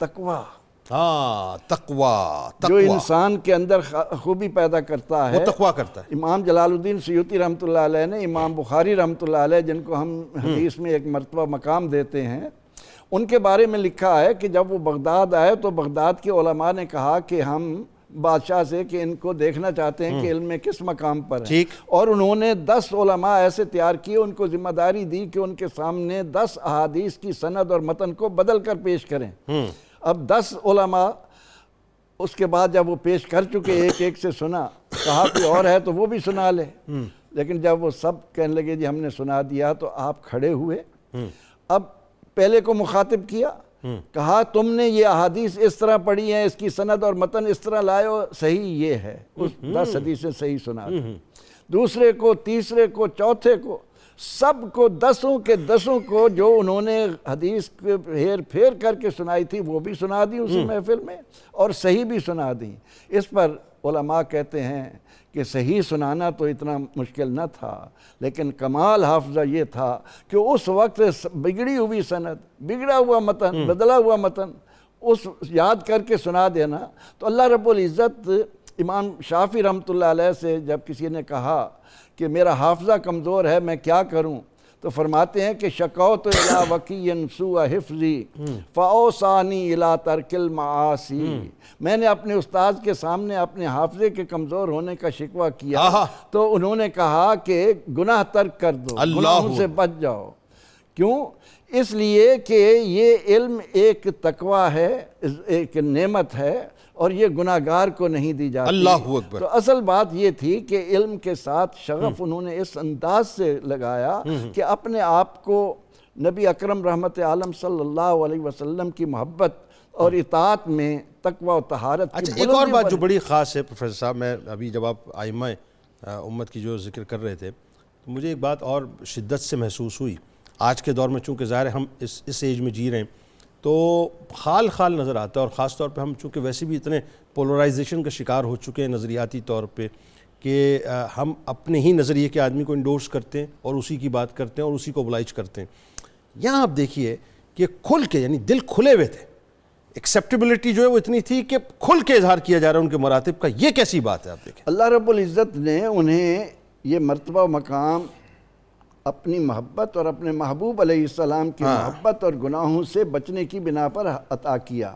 تقویٰ، تقویٰ جو انسان کے اندر خوبی پیدا کرتا ہے، وہ تقویٰ کرتا ہے۔ امام جلال الدین سیوطی رحمۃ اللہ علیہ نے، امام بخاری رحمۃ اللہ علیہ جن کو ہم حدیث میں ایک مرتبہ مقام دیتے ہیں، ان کے بارے میں لکھا ہے کہ جب وہ بغداد آئے تو بغداد کے علماء نے کہا کہ ہم بادشاہ سے کہ ان کو دیکھنا چاہتے ہیں کہ علم میں کس مقام پر ہے، اور انہوں نے 10 علماء ایسے تیار کیے، ان کو ذمہ داری دی کہ ان کے سامنے 10 احادیث کی سند اور متن کو بدل کر پیش کریں۔ اب 10 علماء اس کے بعد جب وہ پیش کر چکے، ایک ایک سے سنا، کہا کوئی اور ہے تو وہ بھی سنا لے، لیکن جب وہ سب کہنے لگے جی ہم نے سنا دیا تو آپ کھڑے ہوئے۔ اب پہلے کو مخاطب کیا، کہا تم نے یہ احادیث اس طرح پڑھی ہیں، اس کی سند اور متن اس طرح لائے ہو، صحیح یہ ہے، اس 10 حدیثیں صحیح سنا دیں۔ دوسرے کو، تیسرے کو، چوتھے کو، سب کو 10 کے 10 کو جو انہوں نے حدیث ہیر پھیر کر کے سنائی تھی وہ بھی سنا دی اسی محفل میں، اور صحیح بھی سنا دی۔ اس پر علماء کہتے ہیں کہ صحیح سنانا تو اتنا مشکل نہ تھا، لیکن کمال حافظہ یہ تھا کہ اس وقت بگڑی ہوئی سند، بگڑا ہوا متن، بدلا ہوا متن اس یاد کر کے سنا دینا۔ تو اللہ رب العزت امام شافعی رحمۃ اللہ علیہ سے جب کسی نے کہا کہ میرا حافظہ کمزور ہے میں کیا کروں، تو فرماتے ہیں کہ شکوت الی وکی سوء حفظی فاوصانی الی ترک المعاصی، میں نے اپنے استاذ کے سامنے اپنے حافظے کے کمزور ہونے کا شکوہ کیا تو انہوں نے کہا کہ گناہ ترک کر دو، گناہوں سے بچ جاؤ۔ کیوں؟ اس لیے کہ یہ علم ایک تقوی ہے، ایک نعمت ہے، اور یہ گناہگار کو نہیں دی جاتی۔ اللہ اکبر۔ تو اصل بات یہ تھی کہ علم کے ساتھ شغف انہوں نے اس انداز سے لگایا کہ اپنے آپ کو نبی اکرم رحمت عالم صلی اللہ علیہ وسلم کی محبت اور اطاعت میں تقوی و طہارت کی اچھا، ایک اور بات جو بڑی خاص ہے پروفیسر صاحب، میں ابھی جب آپ ائمہ امت کی جو ذکر کر رہے تھے تو مجھے ایک بات اور شدت سے محسوس ہوئی۔ آج کے دور میں چونکہ ظاہر ہے ہم اس ایج میں جی رہے ہیں تو خال خال نظر آتا ہے، اور خاص طور پہ ہم چونکہ ویسے بھی اتنے پولرائزیشن کا شکار ہو چکے ہیں نظریاتی طور پہ کہ ہم اپنے ہی نظریے کے آدمی کو انڈورس کرتے ہیں اور اسی کی بات کرتے ہیں اور اسی کو oblige کرتے ہیں۔ یہاں آپ دیکھیے کہ کھل کے، یعنی دل کھلے ہوئے تھے، ایکسیپٹیبلٹی جو ہے وہ اتنی تھی کہ کھل کے اظہار کیا جا رہا ہے ان کے مراتب کا۔ یہ کیسی بات ہے آپ دیکھیں؟ اللہ رب العزت نے انہیں یہ مرتبہ و مقام اپنی محبت اور اپنے محبوب علیہ السلام کی محبت اور گناہوں سے بچنے کی بنا پر عطا کیا۔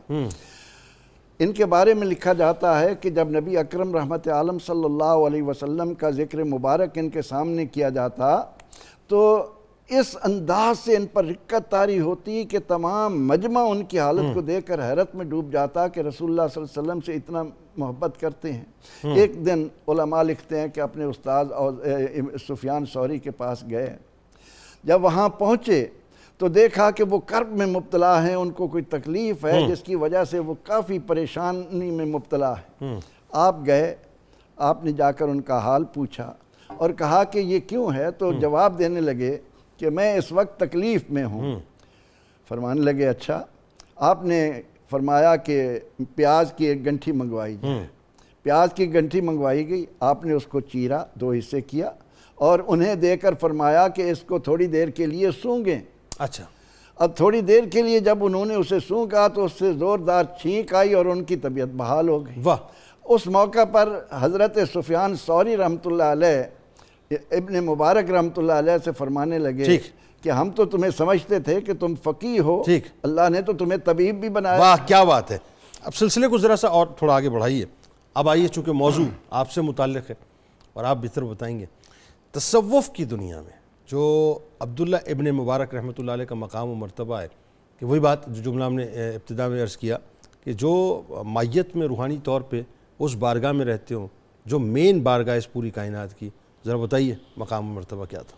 ان کے بارے میں لکھا جاتا ہے کہ جب نبی اکرم رحمت عالم صلی اللہ علیہ وسلم کا ذکر مبارک ان کے سامنے کیا جاتا تو اس انداز سے ان پر رقت طاری ہوتی کہ تمام مجمع ان کی حالت کو دیکھ کر حیرت میں ڈوب جاتا کہ رسول اللہ صلی اللہ علیہ وسلم سے اتنا محبت کرتے ہیں۔ ایک دن علماء لکھتے ہیں کہ اپنے استاذ سفیان ثوری کے پاس گئے، جب وہاں پہنچے تو دیکھا کہ وہ کرب میں مبتلا ہیں، ان کو کوئی تکلیف ہے جس کی وجہ سے وہ کافی پریشانی میں مبتلا ہے۔ آپ گئے، آپ نے جا کر ان کا حال پوچھا اور کہا کہ یہ کیوں ہے، تو جواب دینے لگے کہ میں اس وقت تکلیف میں ہوں۔ فرمانے لگے اچھا۔ آپ نے فرمایا کہ پیاز کی ایک گنٹھی منگوائی جائے۔ پیاز کی گنٹھی منگوائی گئی، آپ نے اس کو چیرا، 2 حصے کیا اور انہیں دے کر فرمایا کہ اس کو تھوڑی دیر کے لیے سونگیں۔ اچھا، اب تھوڑی دیر کے لیے جب انہوں نے اسے سونگا تو اس سے زوردار چھینک آئی اور ان کی طبیعت بحال ہو گئی۔ واہ! اس موقع پر حضرت سفیان ثوری رحمۃ اللہ علیہ ابن مبارک رحمۃ اللہ علیہ سے فرمانے لگے کہ ہم تو تمہیں سمجھتے تھے کہ تم فقیہ ہو، اللہ نے تو تمہیں طبیب بھی بنایا۔ واہ، کیا بات ہے! اب سلسلے کو ذرا سا اور تھوڑا آگے بڑھائیے۔ اب آئیے، چونکہ موضوع آپ سے متعلق ہے اور آپ بہتر بتائیں گے، تصوف کی دنیا میں جو عبداللہ ابن مبارک رحمۃ اللہ علیہ کا مقام و مرتبہ ہے، کہ وہی بات جو جملہ ہم نے ابتدا میں عرض کیا کہ جو مائیت میں روحانی طور پہ اس بارگاہ میں رہتے ہوں جو مین بارگاہ اس پوری کائنات کی، ذرا بتائیے مقام و مرتبہ کیا تھا؟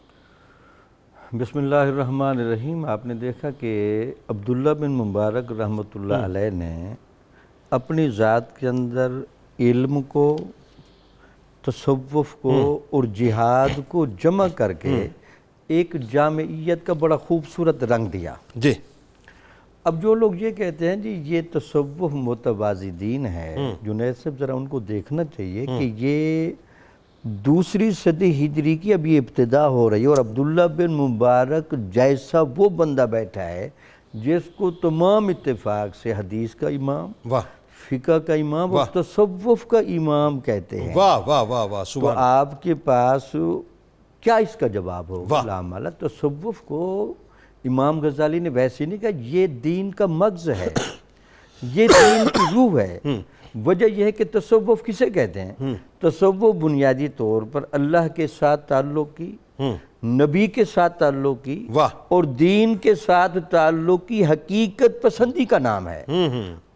بسم اللہ الرحمن الرحیم۔ آپ نے دیکھا کہ عبداللہ بن مبارک رحمۃ اللہ علیہ نے اپنی ذات کے اندر علم کو، تصوف کو اور جہاد کو جمع کر کے ایک جامعیت کا بڑا خوبصورت رنگ دیا۔ جی، اب جو لوگ یہ کہتے ہیں جی یہ تصوف متوازی دین ہے، جنید صاحب ذرا ان کو دیکھنا چاہیے کہ یہ 2 صدی ہجری کی ابھی ابتدا ہو رہی ہے، اور عبداللہ بن مبارک جیسا وہ بندہ بیٹھا ہے جس کو تمام اتفاق سے حدیث کا امام، فقہ کا امام اور تصوف کا امام کہتے ہیں۔ واہ واہ واہ واہ، تو آپ کے پاس کیا اس کا جواب ہوگا؟ علامہ تصوف کو امام غزالی نے ویسے نہیں کہا یہ دین کا مغز ہے، یہ دین کی روح ہے۔ وجہ یہ ہے کہ تصوف کسے کہتے ہیں؟ تصوف بنیادی طور پر اللہ کے ساتھ تعلق کی، نبی کے ساتھ تعلق کی اور دین کے ساتھ تعلق کی حقیقت پسندی کا نام ہے۔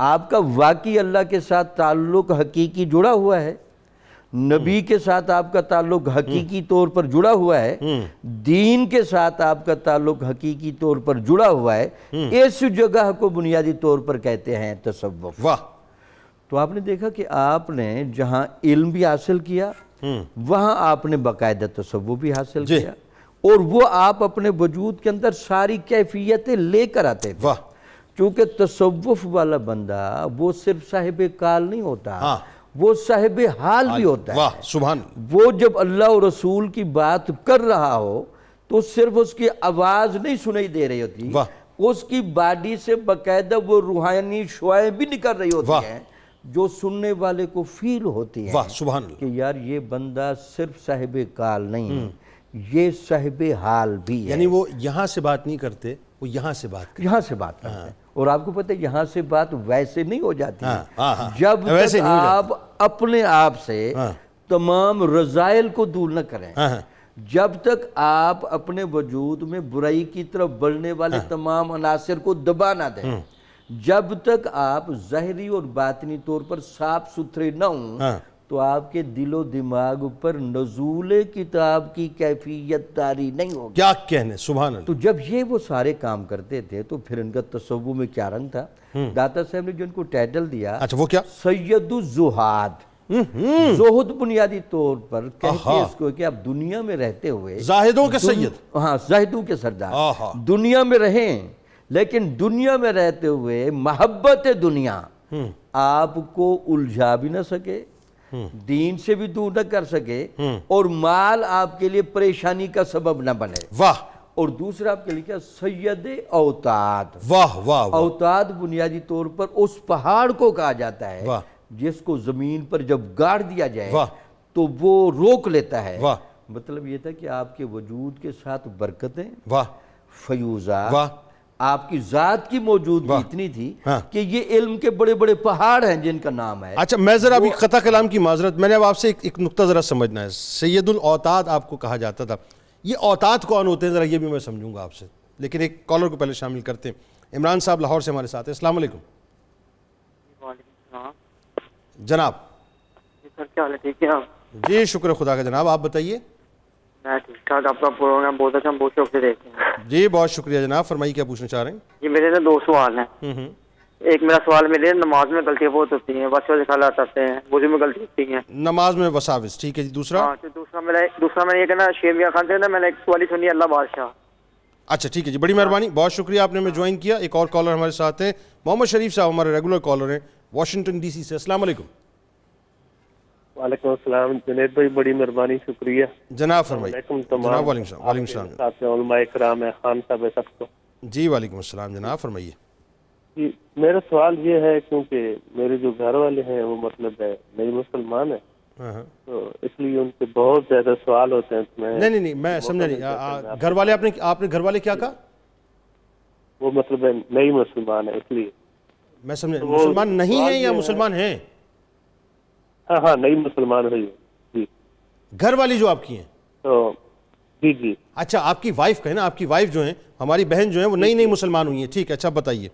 آپ کا واقعی اللہ کے ساتھ تعلق حقیقی جڑا ہوا ہے، نبی کے ساتھ آپ کا تعلق حقیقی طور پر جڑا ہوا ہے، دین کے ساتھ آپ کا تعلق حقیقی طور پر جڑا ہوا ہے، اس جگہ کو بنیادی طور پر کہتے ہیں تصوف۔ تو آپ نے دیکھا کہ آپ نے جہاں علم بھی حاصل کیا وہاں آپ نے باقاعدہ تصوف بھی حاصل کیا، اور وہ آپ اپنے وجود کے اندر ساری کیفیتیں لے کر آتے تھے۔ چونکہ تصوف والا بندہ وہ صرف صاحب کال نہیں ہوتا، وہ صاحب حال بھی ہوتا ہے۔ سبحان۔ وہ جب اللہ اور رسول کی بات کر رہا ہو تو صرف اس کی آواز نہیں سنائی دے رہی ہوتی، اس کی باڈی سے باقاعدہ وہ روحانی شعائیں بھی نکل رہی ہوتی ہیں جو سننے والے کو فیل ہوتی ہے کہ یار یہ بندہ صرف صاحب کال نہیں، یہ صاحب حال بھی ہے. یعنی وہ یہاں سے بات نہیں کرتے, وہ یہاں سے بات کرتے. یہاں سے بات کرتے ہیں. اور آپ کو پتہ ہے یہاں سے بات ویسے نہیں ہو جاتی جب ویسے تک نہیں ہو آپ اپنے آپ سے تمام رذائل کو دور نہ کریں, جب تک آپ اپنے وجود میں برائی کی طرف بڑھنے والے تمام عناصر کو دبا نہ دیں, جب تک آپ ظاہری اور باطنی طور پر صاف ستھرے نہ ہوں, تو آپ کے دل و دماغ پر نزول کتاب کی کیفیت طاری نہیں ہوگی. کیا کہنے, سبحان اللہ. تو جب یہ وہ سارے کام کرتے تھے تو پھر ان کا تصوف میں کیا رنگ تھا. داتا صاحب نے جو ان کو ٹائٹل دیا, اچھا وہ کیا؟ سید الزہاد. زہد بنیادی طور پر کہتے ہیں اس کو کہ آپ دنیا میں رہتے ہوئے زاہدوں کے سید, ہاں زاہدوں کے سردار, دنیا میں رہیں لیکن دنیا میں رہتے ہوئے محبت دنیا آپ کو الجھا بھی نہ سکے, دین سے بھی دور نہ کر سکے, اور مال آپ کے لیے پریشانی کا سبب نہ بنے. واہ. اور دوسرا آپ کے لیے کیا, سید اوتاد. واہ واہ. اوتاد بنیادی طور پر اس پہاڑ کو کہا جاتا ہے جس کو زمین پر جب گاڑ دیا جائے تو وہ روک لیتا ہے. مطلب یہ تھا کہ آپ کے وجود کے ساتھ برکتیں, فیوزات, آپ کی ذات کی موجودگی اتنی تھی کہ یہ علم کے بڑے بڑے پہاڑ ہیں جن کا نام ہے. اچھا میں ذرا ابھی قطع کلام کی معذرت, میں نے اب آپ سے ایک نقطہ ذرا سمجھنا ہے. سید الاوتاد آپ کو کہا جاتا تھا, یہ اوتاد کون ہوتے ہیں ذرا یہ بھی میں سمجھوں گا آپ سے, لیکن ایک کالر کو پہلے شامل کرتے ہیں. عمران صاحب لاہور سے ہمارے ساتھ ہیں. السلام علیکم. وعلیکم السلام جناب. جی سر, کیا حال ہے, ٹھیک ہے آپ؟ جی شکر خدا کا جناب, آپ بتائیے. میں ٹھیک ٹھاک, آپ کا پروگرام بہت اچھا, ہم بہت شوق سے دیکھتے ہیں. جی بہت شکریہ جناب, فرمائیے کیا پوچھنا چاہ رہے ہیں. جی میرے نا 2 سوال ہیں. ایک میرا سوال, میرے نماز میں غلطیاں بہت ہوتی ہیں, وسوسے خیالات آتے ہیں, وضو میں غلطی ہوتی ہیں. نماز میں وساوس, ٹھیک ہے جی. دوسرا دوسرا میں یہ کہنا, شیر میاں خان سے نا میں نے ایک سوالی سنی, اللہ بادشاہ. اچھا ٹھیک ہے جی, بڑی مہربانی, بہت شکریہ آپ نے ہمیں جوائن کیا. ایک اور کالر ہمارے ساتھ ہیں, محمد شریف صاحب ہمارے ریگولر کالر ہیں واشنگٹن ڈی سی سے. السلام علیکم. وعلیکم السلام جنید بھائی, بڑی مہربانی, شکریہ جناب. فرمائیے جناب. وعلیکم السلام. وعلیکم السلام. ساتھ میں علماء کرام ہیں, خان صاحب ہے, سب کو جی وعلیکم السلام جناب, فرمائیے. جی میرا سوال یہ ہے, کیونکہ میرے جو گھر والے ہیں وہ مطلب ہے نئی مسلمان ہیں, تو اس لیے ان کے بہت زیادہ سوال ہوتے ہیں. نہیں میں سمجھا نہیں, گھر والے آپ نے گھر والے کیا کہا؟ وہ مطلب ہے نئی مسلمان ہے, اس لیے میں سمجھا, مسلمان نہیں ہیں یا مسلمان ہیں؟ ہاں نئی مسلمان ہوئی ہے. جی گھر والی جو آپ کی ہیں, تو جی اچھا آپ کی وائف کا ہے نا, آپ کی وائف جو ہیں, ہماری بہن جو ہیں, وہ نئی مسلمان ہوئی ہیں, ٹھیک ہے. اچھا بتائیے.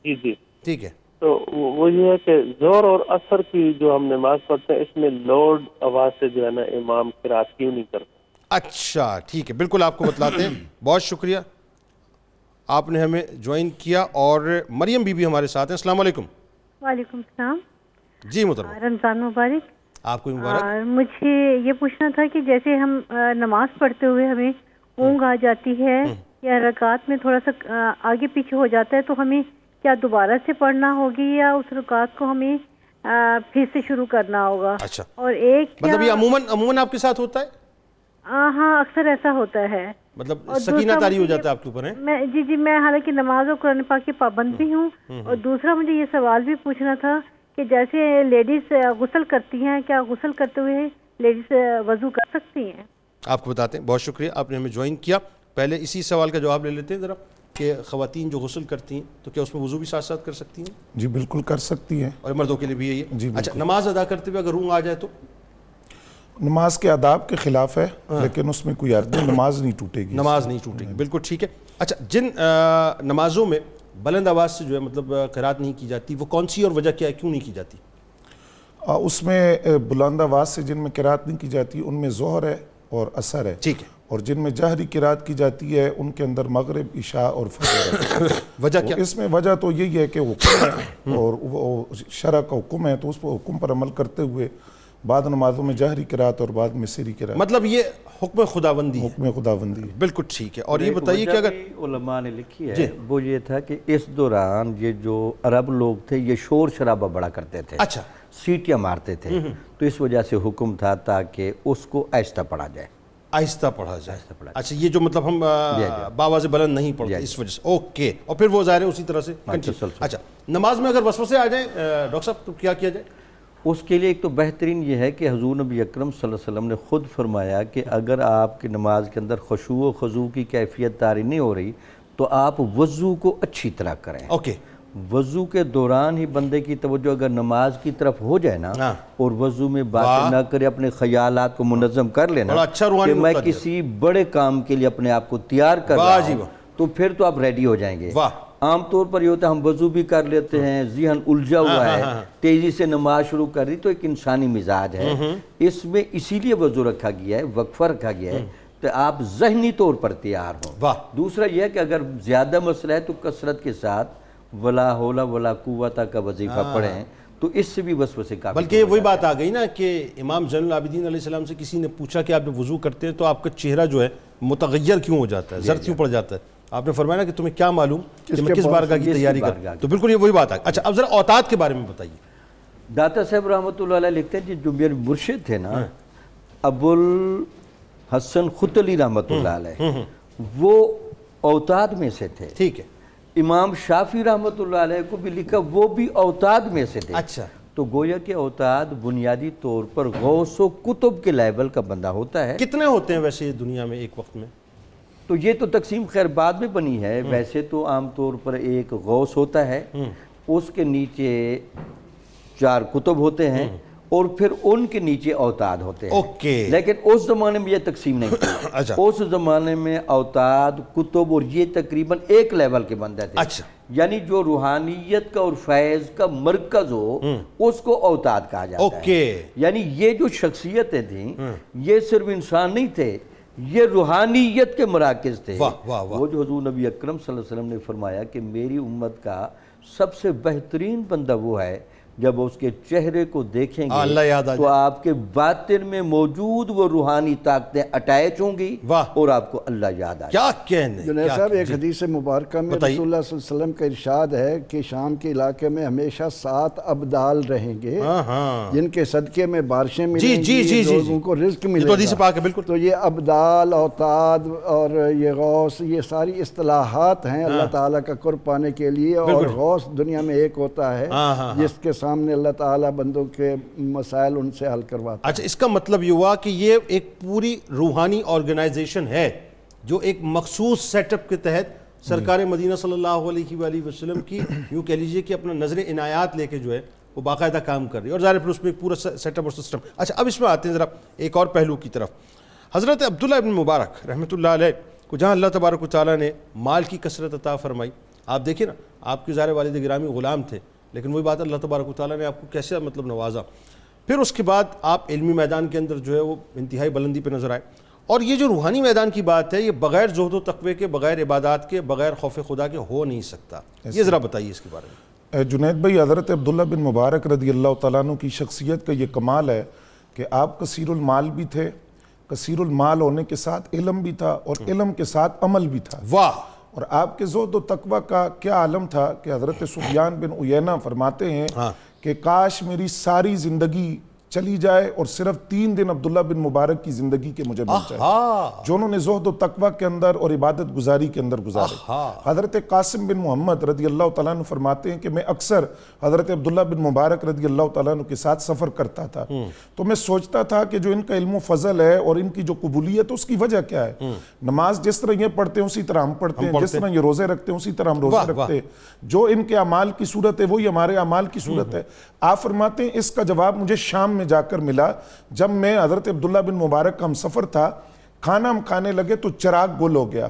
جی ٹھیک ہے. تو وہ یہ ہے کہ ظہر اور عصر کی جو ہم نماز پڑھتے ہیں, اس میں لاؤڈ آواز سے جو ہے نا امام قرات کیوں نہیں کرتا؟ اچھا ٹھیک ہے, بالکل آپ کو بتلاتے ہیں. بہت شکریہ, آپ نے ہمیں جوائن کیا. اور مریم بی بی ہمارے ساتھ ہیں. السلام علیکم. وعلیکم السلام. جی محترمہ, رمضان مبارک. آپ کو مبارک. مجھے یہ پوچھنا تھا کہ جیسے ہم نماز پڑھتے ہوئے ہمیں اونگ آ جاتی ہے یا رکعت میں تھوڑا سا آگے پیچھے ہو جاتا ہے, تو ہمیں کیا دوبارہ سے پڑھنا ہوگی یا اس رکعت کو ہمیں پھر سے شروع کرنا ہوگا؟ اچھا, اور ایک مطلب یہ عموماً آپ کے ساتھ ہوتا ہے؟ ہاں اکثر ایسا ہوتا ہے. مطلب سکینہ طاری ہو جاتا ہے آپ کے اوپر؟ جی میں حالانکہ نماز اور قرآن پاک کی پابند بھی ہوں. اور دوسرا مجھے یہ سوال بھی پوچھنا تھا کہ جیسے لیڈیز غسل کرتی ہیں, کیا غسل کرتے ہوئے لیڈیز وضو کر سکتی ہیں؟ آپ کو بتاتے ہیں. بہت شکریہ, آپ نے ہمیں جوائن کیا. پہلے اسی سوال کا جواب لے لیتے ہیں ذرا, کہ خواتین جو غسل کرتی ہیں تو کیا اس میں وضو بھی ساتھ ساتھ کر سکتی ہیں؟ جی بالکل کر سکتی ہیں, اور مردوں کے لیے بھی یہی ہے؟ جی اچھا, نماز ادا کرتے ہوئے اگر اونگ آ جائے تو؟ نماز کے آداب کے خلاف ہے, لیکن اس میں کوئی حرج نہیں, نماز نہیں ٹوٹے گی. نماز نہیں ٹوٹے گی, بالکل ٹھیک ہے. اچھا, جن نمازوں میں بلند آواز سے جو ہے مطلب قرات نہیں کی جاتی, وہ کون سی اور وجہ کیا ہے, کیوں نہیں کی جاتی؟ اس میں بلند آواز سے جن میں قرات نہیں کی جاتی ان میں ظہر ہے اور عصر ہے, ٹھیک ہے. اور جن میں جہری قرات کی جاتی ہے ان کے اندر مغرب, عشاء اور فجر ہے. وجہ کیا؟ اس میں وجہ تو یہی ہے کہ حکم ہے اور وہ شرع کا حکم ہے, تو اس پر حکم پر عمل کرتے ہوئے بعد نمازوں میں جہری قرات اور بعد میں سری قرات. مطلب یہ حکم خداوندی ہے. حکم خداوندی ہے, بالکل ٹھیک ہے. اور یہ بتائیے کہ اگر علماء نے لکھی ہے وہ یہ تھا کہ اس دوران یہ جو عرب لوگ تھے یہ شور شرابہ بڑا کرتے تھے, اچھا سیٹیاں مارتے تھے, تو اس وجہ سے حکم تھا تاکہ اس کو آہستہ پڑھا جائے, آہستہ پڑھا جائے. اچھا, یہ جو مطلب ہم باواز بلند نہیں پڑھتے اس وجہ سے, اوکے. اور پھر وہ ظاہر ہے اسی طرح سے. اچھا, نماز میں اگر وسوسے آ جائیں ڈاکٹر صاحب تو کیا کیا جائے؟ اس کے لیے ایک تو بہترین یہ ہے کہ حضور نبی اکرم صلی اللہ علیہ وسلم نے خود فرمایا کہ اگر آپ کی نماز کے اندر خشوع و خضوع کی کیفیت طاری نہیں ہو رہی تو آپ وضو کو اچھی طرح کریں. اوکے. وضو کے دوران ہی بندے کی توجہ اگر نماز کی طرف ہو جائے نا اور وضو میں باتیں نہ کرے، اپنے خیالات کو منظم کر لینا کہ میں کسی بڑے کام کے لیے اپنے آپ کو تیار کر رہا ہوں، تو پھر تو آپ ریڈی ہو جائیں گے. عام طور پر یہ ہوتا ہے ہم وضو بھی کر لیتے ہیں، ذہن الجھا ہوا ہے، تیزی سے نماز شروع کر دی، تو ایک انسانی مزاج ہے. اس میں اسی لیے وضو رکھا گیا ہے، وقفہ رکھا گیا ہے تو آپ ذہنی طور پر تیار ہوں. دوسرا یہ ہے کہ اگر زیادہ مسئلہ ہے تو کثرت کے ساتھ ولا حول ولا قوت کا وظیفہ پڑھیں تو اس سے بھی وسوسے کافی. بلکہ وہی بات آ گئی نا کہ امام زین العابدین علیہ السلام سے کسی نے پوچھا کہ آپ جب وضو کرتے ہیں تو آپ کا چہرہ جو ہے متغیر کیوں ہو جاتا ہے، زرد کیوں پڑ جاتا ہے؟ آپ نے فرمایا نا کہ تمہیں کیا معلوم کہ میں کس بارگاہ کی تیاری کروں. تو بالکل یہ وہی بات آ گئی. اچھا اب ذرا اوتاد کے بارے میں بتائیے. داتا صاحب رحمۃ اللہ علیہ لکھتے ہیں جو میرے مرشد تھے نا ابو الحسن ختلی رحمۃ اللہ علیہ، وہ اوتاد میں سے تھے. ٹھیک ہے. امام شافعی رحمۃ اللہ علیہ کو بھی لکھا وہ بھی اوتاد میں سے تھے. اچھا. تو گویا کہ اوتاد بنیادی طور پر غوث و کتب کے لیول کا بندہ ہوتا ہے. کتنے ہوتے ہیں ویسے دنیا میں ایک وقت میں؟ تو یہ تو تقسیم خیر بعد میں بنی ہے. ویسے تو عام طور پر ایک غوث ہوتا ہے، اس کے نیچے 4 کتب ہوتے ہیں اور پھر ان کے نیچے اوتاد ہوتے ہیں. لیکن اس زمانے میں یہ تقسیم نہیں تھی. اس زمانے میں اوتاد، کتب اور یہ تقریباً ایک لیول کے بندے تھے. یعنی جو روحانیت کا اور فیض کا مرکز ہو اس کو اوتاد کہا جاتا ہے. یعنی یہ جو شخصیتیں تھیں یہ صرف انسان نہیں تھے، یہ روحانیت کے مراکز تھے. وہ جو حضور نبی اکرم صلی اللہ علیہ وسلم نے فرمایا کہ میری امت کا سب سے بہترین بندہ وہ ہے جب اس کے چہرے کو دیکھیں گے تو آپ کے باطن میں موجود وہ روحانی طاقتیں اٹیچ ہوں گی اور آپ کو اللہ یاد آئے. کیا کہنے جنید صاحب، ایک حدیث مبارکہ میں رسول اللہ صلی اللہ علیہ وسلم کا ارشاد ہے کہ شام کے علاقے میں ہمیشہ 7 ابدال رہیں گے جن کے صدقے میں بارشیں ملیں گی، لوگوں کو رزق ملے گا. تو یہ ابدال، اوتاد اور یہ غوث، یہ ساری اصطلاحات ہیں اللہ تعالیٰ کا قرب پانے کے لیے. اور غوث دنیا میں ایک ہوتا ہے جس کے سامنے اللہ تعالیٰ بندوں کے مسائل ان سے حل کرواتا ہے. اچھا، اس کا مطلب یہ ہوا کہ یہ ایک پوری روحانی آرگنائزیشن ہے جو ایک مخصوص سیٹ اپ کے تحت سرکار مدینہ صلی اللہ علیہ وآلہ وسلم کی یوں کہہ لیجئے کہ اپنا نظر عنایات لے کے جو ہے وہ باقاعدہ کام کر رہی ہے، اور ظاہر پھر اس میں ایک پورا سیٹ اپ اور سسٹم. اچھا اب اس میں آتے ہیں ذرا ایک اور پہلو کی طرف. حضرت عبداللہ ابن مبارک رحمۃ اللہ علیہ کو جہاں اللہ تبارک و تعالیٰ نے مال کی کثرت عطا فرمائی، آپ دیکھیں نا آپ کے ظاہر والد گرامی غلام تھے، لیکن وہی بات اللہ تبارک و تعالیٰ نے آپ کو کیسے نوازا. پھر اس کے بعد آپ علمی میدان کے اندر جو ہے وہ انتہائی بلندی پہ نظر آئے. اور یہ جو روحانی میدان کی بات ہے یہ بغیر زہد و تقوی کے، بغیر عبادات کے، بغیر خوف خدا کے ہو نہیں سکتا. یہ ذرا بتائیے اس کے بارے میں. جنید بھائی، حضرت عبداللہ بن مبارک رضی اللہ تعالیٰ عنہ کی شخصیت کا یہ کمال ہے کہ آپ کثیر المال بھی تھے، کثیر المال ہونے کے ساتھ علم بھی تھا اور علم کے ساتھ عمل بھی تھا. واہ. اور آپ کے زہد و تقوی کا کیا عالم تھا کہ حضرت سفیان بن عیینہ فرماتے ہیں کہ کاش میری ساری زندگی چلی جائے اور صرف 3 دن عبداللہ بن مبارک کی زندگی کے مجھے مل جائے جو انہوں نے زہد و تقوی کے اندر اور عبادت گزاری کے اندر گزارے. حضرت قاسم بن محمد رضی اللہ تعالیٰ عنہ فرماتے ہیں کہ میں اکثر حضرت عبداللہ بن مبارک رضی اللہ تعالیٰ عنہ کے ساتھ سفر کرتا تھا تو میں سوچتا تھا کہ جو ان کا علم و فضل ہے اور ان کی جو قبولیت ہے اس کی وجہ کیا ہے. نماز جس طرح یہ پڑھتے ہیں اسی طرح ہم پڑھتے ہیں، جس طرح یہ روزے رکھتے ہیں اسی طرح ہم روزے رکھتے ہیں، جو ان کے اعمال کی صورت ہے وہی ہمارے اعمال کی صورت ہے. آپ فرماتے ہیں اس کا جواب مجھے شام میں جا کر ملا جب میں حضرت عبداللہ بن مبارک کا ہم سفر تھا، کھانا ہم کھانے لگے تو چراغ گل ہو گیا.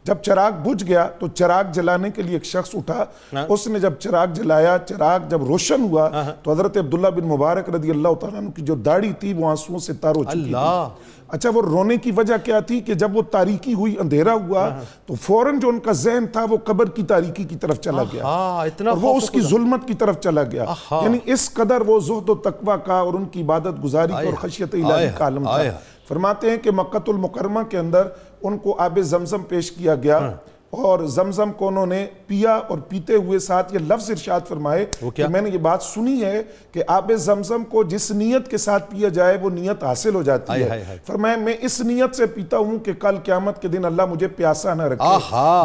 جب چراغ بجھ گیا تو چراغ جلانے کے لیے ایک شخص اٹھا، اس نے جب چراغ جلایا، چراغ جب روشن ہوا تو حضرت عبداللہ بن مبارک رضی اللہ تعالیٰ عنہ کی جو داڑھی تھی وہ آنسوؤں سے تار ہو چکی تھی. اچھا وہ رونے کی وجہ کیا تھی کہ جب وہ تاریکی ہوئی، اندھیرا ہوا تو فوراً جو ان کا ذہن تھا وہ قبر کی تاریکی کی طرف چلا گیا اور وہ اس کی ظلمت کی طرف چلا گیا. یعنی اس قدر وہ زہد و تقوی کا اور ان کی عبادت گزاری کا اور خشیت الہی کا عالم تھا. فرماتے ہیں کہ مکہ المکرمہ کے اندر ان کو آب زمزم پیش کیا گیا اور زمزم کو انہوں نے پیا اور پیتے ہوئے ساتھ یہ لفظ ارشاد فرمائے کہ میں نے یہ بات سنی ہے کہ آب زمزم کو جس نیت کے ساتھ پیا جائے وہ نیت حاصل ہو جاتی ہے. فرمایا میں اس نیت سے پیتا ہوں کہ کل قیامت کے دن اللہ مجھے پیاسا نہ رکھے.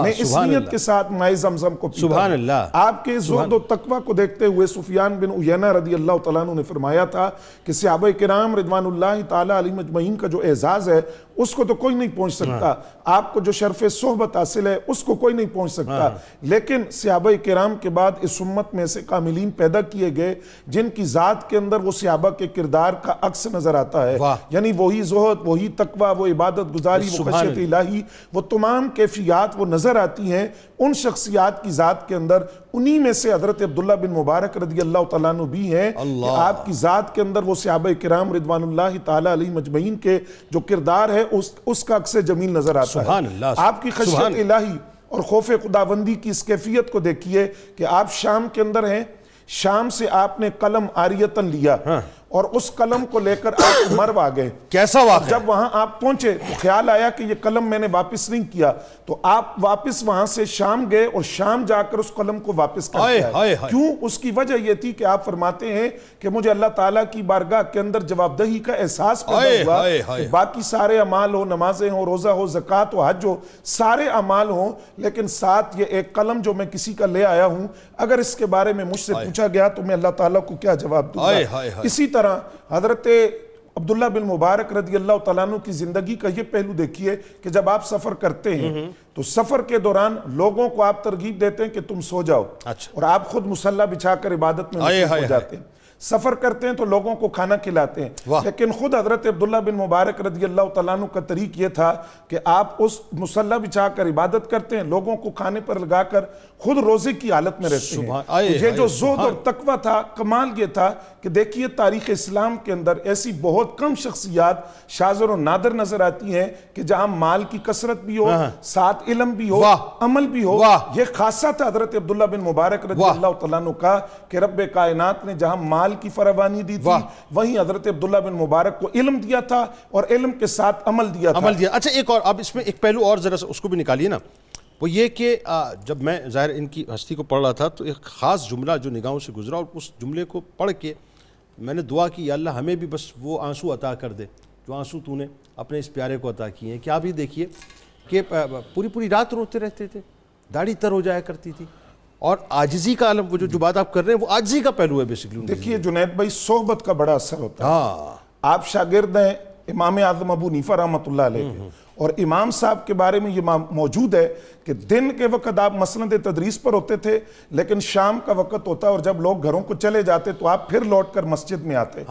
میں اس نیت کے ساتھ مائے زمزم کو پیتا ہوں. آپ کے زہد و تقوی کو دیکھتے ہوئے سفیان بن عیینہ رضی اللہ تعالیٰ عنہ نے فرمایا تھا کہ صحابہ کرام رضوان اللہ تعالیٰ علیہم اجمعین کا جو اعزاز ہے اس کو تو کوئی نہیں پہنچ سکتا. آپ کو جو شرف صحبت حاصل ہے اس کو کوئی نہیں پہنچ سکتا. لیکن صحابہ کرام کے بعد اس امت میں سے کاملین پیدا کیے گئے جن کی ذات کے اندر وہ صحابہ کے کردار کا عکس نظر آتا ہے. یعنی وہی زہد، وہی تقوی، وہ عبادت گزاری، وہ خشیت الہی، وہ تمام کیفیات وہ نظر آتی ہیں ان شخصیات کی ذات کے اندر. انہی میں سے حضرت عبداللہ بن مبارک رضی اللہ تعالیٰ عنہ بھی ہیں کہ آپ کی ذات کے اندر وہ صحابہ کرام رضوان اللہ تعالیٰ علیہم اجمعین کے جو کردار ہے اس کا عکس جمیل نظر آتا ہے. آپ کی خشیت الہی اور خوف خداوندی کی اس کیفیت کو دیکھیے کہ آپ شام کے اندر ہیں، شام سے آپ نے قلم عاریتاً لیا اور اس قلم کو لے کر آپ مرو آ گئے. کیسا واقعہ؟ جب وہاں آپ پہنچے تو خیال آیا کہ یہ قلم میں نے واپس نہیں کیا، تو آپ واپس وہاں سے شام گئے اور شام جا کر اس قلم کو واپس کر دیا. کیوں؟ اس کی وجہ یہ تھی کہ آپ فرماتے ہیں کہ مجھے اللہ تعالیٰ کی بارگاہ کے اندر جواب دہی کا احساس پیدا ہوا کہ باقی سارے اعمال ہو، نمازیں ہوں، روزہ ہو، زکوٰۃ ہو، حج ہو، سارے اعمال ہوں، لیکن ساتھ یہ ایک قلم جو میں کسی کا لے آیا ہوں اگر اس کے بارے میں مجھ سے پوچھا گیا تو میں اللہ تعالیٰ کو کیا جواب دوں گا. اسی طرح حضرت عبداللہ بن مبارک رضی اللہ تعالیٰ عنہ کی زندگی کا یہ پہلو دیکھیے کہ جب آپ سفر کرتے ہیں تو سفر کے دوران لوگوں کو آپ ترغیب دیتے ہیں کہ تم سو جاؤ اور آپ خود مصلی بچھا کر عبادت میں مصروف ہو جاتے ہیں. سفر کرتے ہیں تو لوگوں کو کھانا کھلاتے ہیں، لیکن خود حضرت عبداللہ بن مبارک رضی اللہ تعالیٰ عنہ کا طریق یہ تھا کہ آپ اس مصلی بچھا کر عبادت کرتے ہیں، لوگوں کو کھانے پر لگا کر خود روزے کی حالت میں رہتے ہیں. یہ جو زہد اور تقوی تھا، کمال یہ تھا کہ دیکھیے تاریخ اسلام کے اندر ایسی بہت کم شخصیات شاذ و نادر نظر آتی ہیں کہ جہاں مال کی کثرت بھی ہو، ساتھ علم بھی ہو، عمل بھی ہو. یہ خاصہ تھا حضرت عبداللہ بن مبارک رضی اللہ تعالیٰ عنہ کا کہ رب کائنات نے جہاں مال کی فراوانی دی تھی وہیں حضرت عبداللہ بن مبارک کو علم دیا تھا اور علم کے ساتھ عمل دیا تھا. اچھا ایک اور اب اس میں ایک پہلو اور ذرا اس کو بھی نکالیے نا، وہ یہ کہ جب میں ظاہر ان کی ہستی کو پڑھ رہا تھا تو ایک خاص جملہ جو نگاہوں سے گزرا اور اس جملے کو پڑھ کے میں نے دعا کی یا اللہ ہمیں بھی بس وہ آنسو عطا کر دے جو آنسو تو نے اپنے اس پیارے کو عطا کیے ہیں. کہ آپ یہ دیکھیے کہ پوری رات روتے رہتے تھے، داڑھی تر ہو جایا کرتی تھی اور عاجزی کا عالم، وہ جو بات آپ کر رہے ہیں وہ عاجزی کا پہلو ہے بیسیکلی. دیکھیے جنید بھائی صحبت کا بڑا اثر ہوتا ہے. آپ شاگرد ہیں امام اعظم ابو حنیفہ رحمۃ اللہ علیہ اور امام صاحب کے بارے میں یہ موجود ہے کہ دن کے وقت آپ مسند تدریس پر ہوتے تھے لیکن شام کا وقت ہوتا اور جب لوگ گھروں کو چلے جاتے تو آپ پھر لوٹ کر مسجد میں آتے.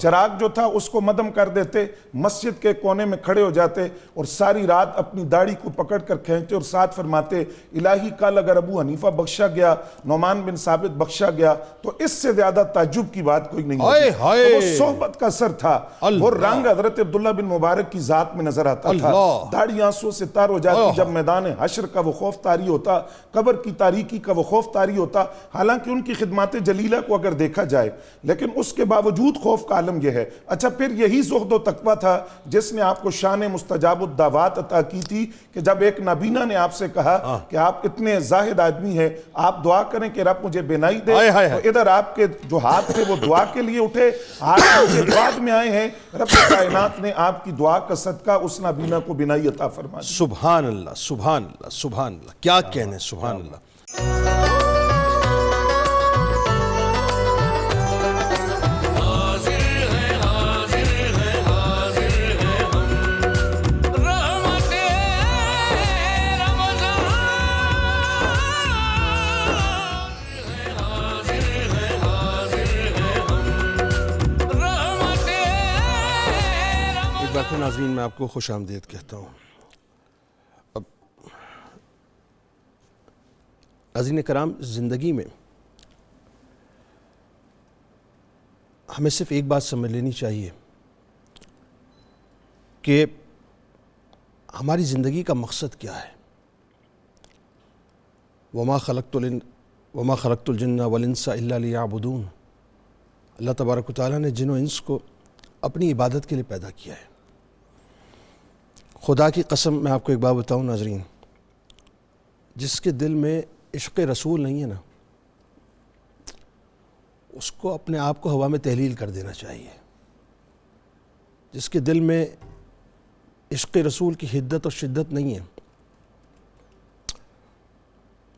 چراغ جو تھا اس کو مدم کر دیتے، مسجد کے کونے میں کھڑے ہو جاتے اور ساری رات اپنی داڑھی کو پکڑ کر کھینچتے اور ساتھ فرماتے الہی کل اگر ابو حنیفہ بخشا گیا، نعمان بن ثابت بخشا گیا تو اس سے زیادہ تعجب کی بات کوئی نہیں ہوتی. وہ صحبت کا اثر تھا، وہ رنگ حضرت عبداللہ بن مبارک کی ذات میں نظر آتا تھا. داڑھی آنسوں سے تار ہو جاتی جب میدان حشر کا وہ خوف طاری ہوتا، قبر کی تاریکی کا وہ خوف طاری ہوتا. حالانکہ ان کی خدمات جلیلہ کو اگر دیکھا جائے لیکن اس کے باوجود خوف کا عالم یہ ہے. اچھا پھر یہی زہد و تقوی تھا جس نے آپ کو شان مستجاب الدعوات عطا کی تھی کہ جب ایک نابینا نے آپ سے کہا کہ آپ اتنے زاہد آدمی ہیں، آپ دعا کریں کہ رب مجھے بینائی دے، تو ادھر آپ کے جو ہاتھ تھے وہ دعا کے لیے اٹھے، ہاتھ مجھے بعد میں آئے ہیں. رب کائنات نے آپ کی دعا کا صدقہ اس نابینا کو بینائی عطا فرما دی. سبحان اللہ، سبحان اللہ، سبحان اللہ، کیا کہنے، سبحان اللہ. ایک بار پھر ناظرین میں آپ کو خوش آمدید کہتا ہوں. ناظرین کرام، زندگی میں ہمیں صرف ایک بات سمجھ لینی چاہیے کہ ہماری زندگی کا مقصد کیا ہے. وما خلقت الجن والانس الا لیعبدون. اللہ تبارک و تعالیٰ نے جن و انس کو اپنی عبادت کے لیے پیدا کیا ہے. خدا کی قسم میں آپ کو ایک بات بتاؤں ناظرین، جس کے دل میں عشق رسول نہیں ہے نا، اس کو اپنے آپ کو ہوا میں تحلیل کر دینا چاہیے۔ جس کے دل میں عشق رسول کی حدت اور شدت نہیں ہے،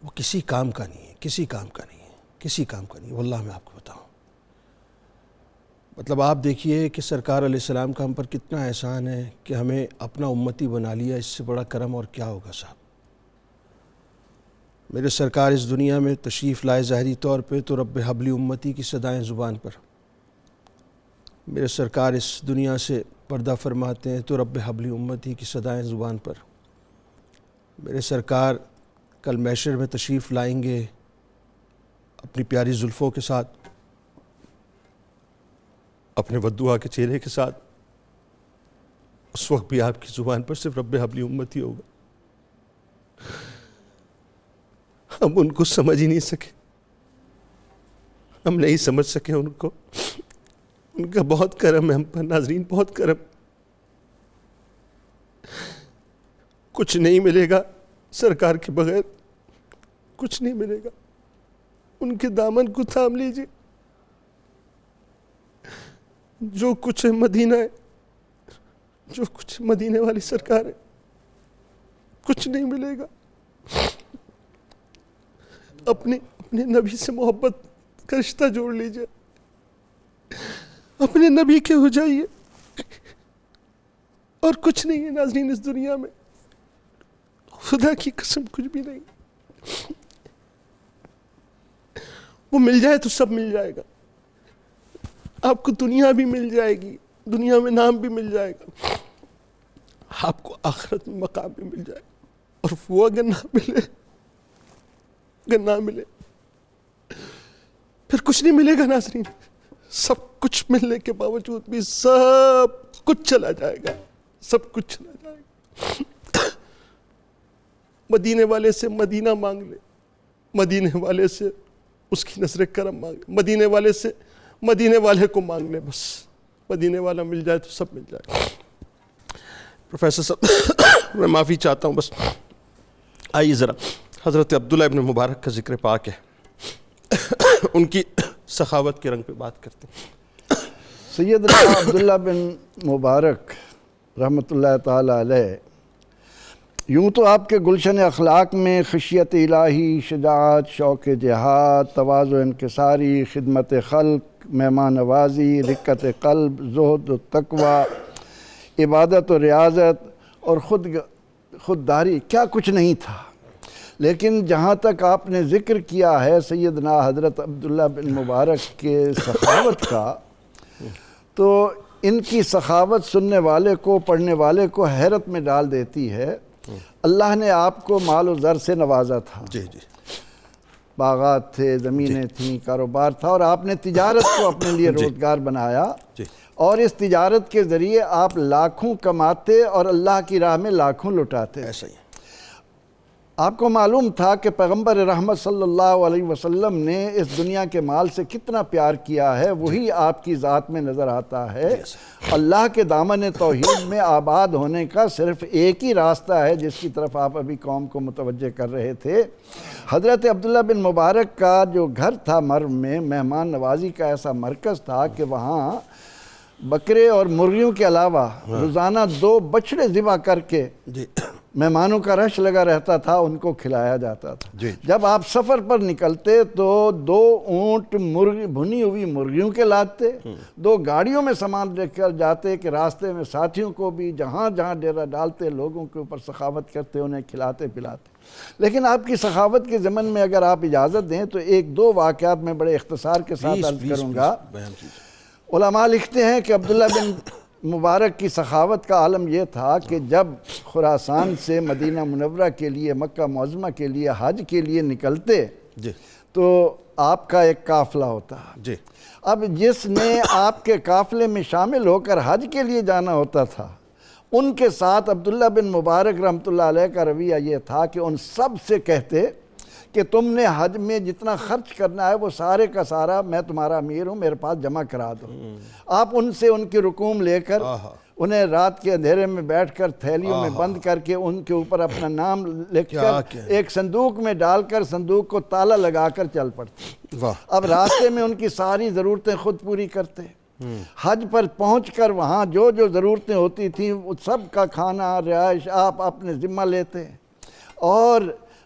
وہ کسی کام کا نہیں ہے، کسی کام کا نہیں ہے، کسی کام کا نہیں ہے، واللہ میں آپ کو بتاؤں۔ مطلب آپ دیکھیے کہ سرکار علیہ السلام کا ہم پر کتنا احسان ہے کہ ہمیں اپنا امتی بنا لیا، اس سے بڑا کرم اور کیا ہوگا صاحب۔ میرے سرکار اس دنیا میں تشریف لائے ظاہری طور پہ تو رب حبلی امتی کی صدائیں زبان پر، میرے سرکار اس دنیا سے پردہ فرماتے ہیں تو رب حبلی امتی کی صدائیں زبان پر، میرے سرکار کل محشر میں تشریف لائیں گے اپنی پیاری زلفوں کے ساتھ، اپنے ودعا کے چہرے کے ساتھ، اس وقت بھی آپ کی زبان پر صرف رب حبلی امتی ہوگا۔ ہم ان کو سمجھ ہی نہیں سکے، ہم نہیں سمجھ سکے ان کو، ان کا بہت کرم ہے ہم پر ناظرین، بہت کرم۔ کچھ نہیں ملے گا سرکار کے بغیر، کچھ نہیں ملے گا، ان کے دامن کو تھام لیجیے، جو کچھ ہے مدینہ ہے، جو کچھ مدینے والی سرکار ہے، کچھ نہیں ملے گا۔ اپنے نبی سے محبت کا رشتہ جوڑ لیجیے، اپنے نبی کے ہو جائیے، اور کچھ نہیں ہے ناظرین اس دنیا میں، خدا کی قسم کچھ بھی نہیں۔ وہ مل جائے تو سب مل جائے گا، آپ کو دنیا بھی مل جائے گی، دنیا میں نام بھی مل جائے گا، آپ کو آخرت میں مقام بھی مل جائے گا، اور وہ اگر نہ ملے پھر کچھ نہیں ملے گا ناظرین۔ سب کچھ ملنے کے باوجود بھی سب کچھ چلا جائے گا، سب کچھ چلا جائے گا۔ مدینے والے سے مدینہ مانگ لے، مدینے والے سے اس کی نظر کرم مانگ لے، مدینے والے سے مدینے والے کو مانگ لے، بس مدینے والا مل جائے تو سب مل جائے گا۔ پروفیسر صاحب میں معافی چاہتا ہوں، بس آئیے ذرا حضرت عبداللہ ابن مبارک کا ذکر پاک ہے، ان کی سخاوت کے رنگ پہ بات کرتے ہیں۔ سیدنا عبداللہ بن مبارک رحمۃ اللہ تعالی علیہ، یوں تو آپ کے گلشن اخلاق میں خشیت الہی، شجاعت، شوق جہاد، تواضع انکساری، خدمت خلق، مہمان نوازی، رقت قلب، زہد و تقوی، عبادت و ریاضت اور خودداری کیا کچھ نہیں تھا۔ لیکن جہاں تک آپ نے ذکر کیا ہے سیدنا حضرت عبداللہ بن مبارک کے سخاوت کا، تو ان کی سخاوت سننے والے کو، پڑھنے والے کو حیرت میں ڈال دیتی ہے۔ اللہ نے آپ کو مال و زر سے نوازا تھا، جی جی، باغات تھے، زمینیں تھیں، کاروبار تھا، اور آپ نے تجارت کو اپنے لیے روزگار بنایا، اور اس تجارت کے ذریعے آپ لاکھوں کماتے اور اللہ کی راہ میں لاکھوں لٹاتے۔ ایسا ہی۔ آپ کو معلوم تھا کہ پیغمبر رحمت صلی اللہ علیہ وسلم نے اس دنیا کے مال سے کتنا پیار کیا ہے، وہی آپ کی ذات میں نظر آتا ہے۔ اللہ کے دامن توحید میں آباد ہونے کا صرف ایک ہی راستہ ہے، جس کی طرف آپ ابھی قوم کو متوجہ کر رہے تھے۔ حضرت عبداللہ بن مبارک کا جو گھر تھا مرو میں، مہمان نوازی کا ایسا مرکز تھا کہ وہاں بکرے اور مرغیوں کے علاوہ روزانہ 2 بچڑے ذبح کر کے مہمانوں کا رش لگا رہتا تھا، ان کو کھلایا جاتا تھا۔ جب آپ سفر پر نکلتے تو 2 اونٹ بھنی ہوئی مرغیوں کے لاتے، 2 گاڑیوں میں سامان لے کر جاتے کہ راستے میں ساتھیوں کو بھی جہاں جہاں ڈیرا ڈالتے لوگوں کے اوپر سخاوت کرتے، انہیں کھلاتے پلاتے۔ لیکن آپ کی سخاوت کے ضمن میں اگر آپ اجازت دیں تو 1-2 واقعات میں بڑے اختصار کے ساتھ عرض کروں گا۔ علماء لکھتے ہیں کہ عبداللہ بن مبارک کی سخاوت کا عالم یہ تھا کہ جب خراسان سے مدینہ منورہ کے لیے، مکہ معظمہ کے لیے، حج کے لیے نکلتے تو آپ کا ایک قافلہ ہوتا۔ اب جس نے آپ کے قافلے میں شامل ہو کر حج کے لیے جانا ہوتا تھا، ان کے ساتھ عبداللہ بن مبارک رحمۃ اللہ علیہ کا رویہ یہ تھا کہ ان سب سے کہتے کہ تم نے حج میں جتنا خرچ کرنا ہے وہ سارے کا سارا میں تمہارا امیر ہوں، میرے پاس جمع کرا دو۔ آپ ان سے ان کی رقوم لے کر انہیں رات کے اندھیرے میں بیٹھ کر تھیلیوں میں بند کر کے ان کے اوپر اپنا نام لکھ کر ایک صندوق میں ڈال کر صندوق کو تالا لگا کر چل پڑتے. اب راستے میں ان کی ساری ضرورتیں خود پوری کرتے. حج پر پہنچ کر وہاں جو جو ضرورتیں ہوتی تھیں سب کا کھانا رہائش آپ اپنے ذمہ لیتے اور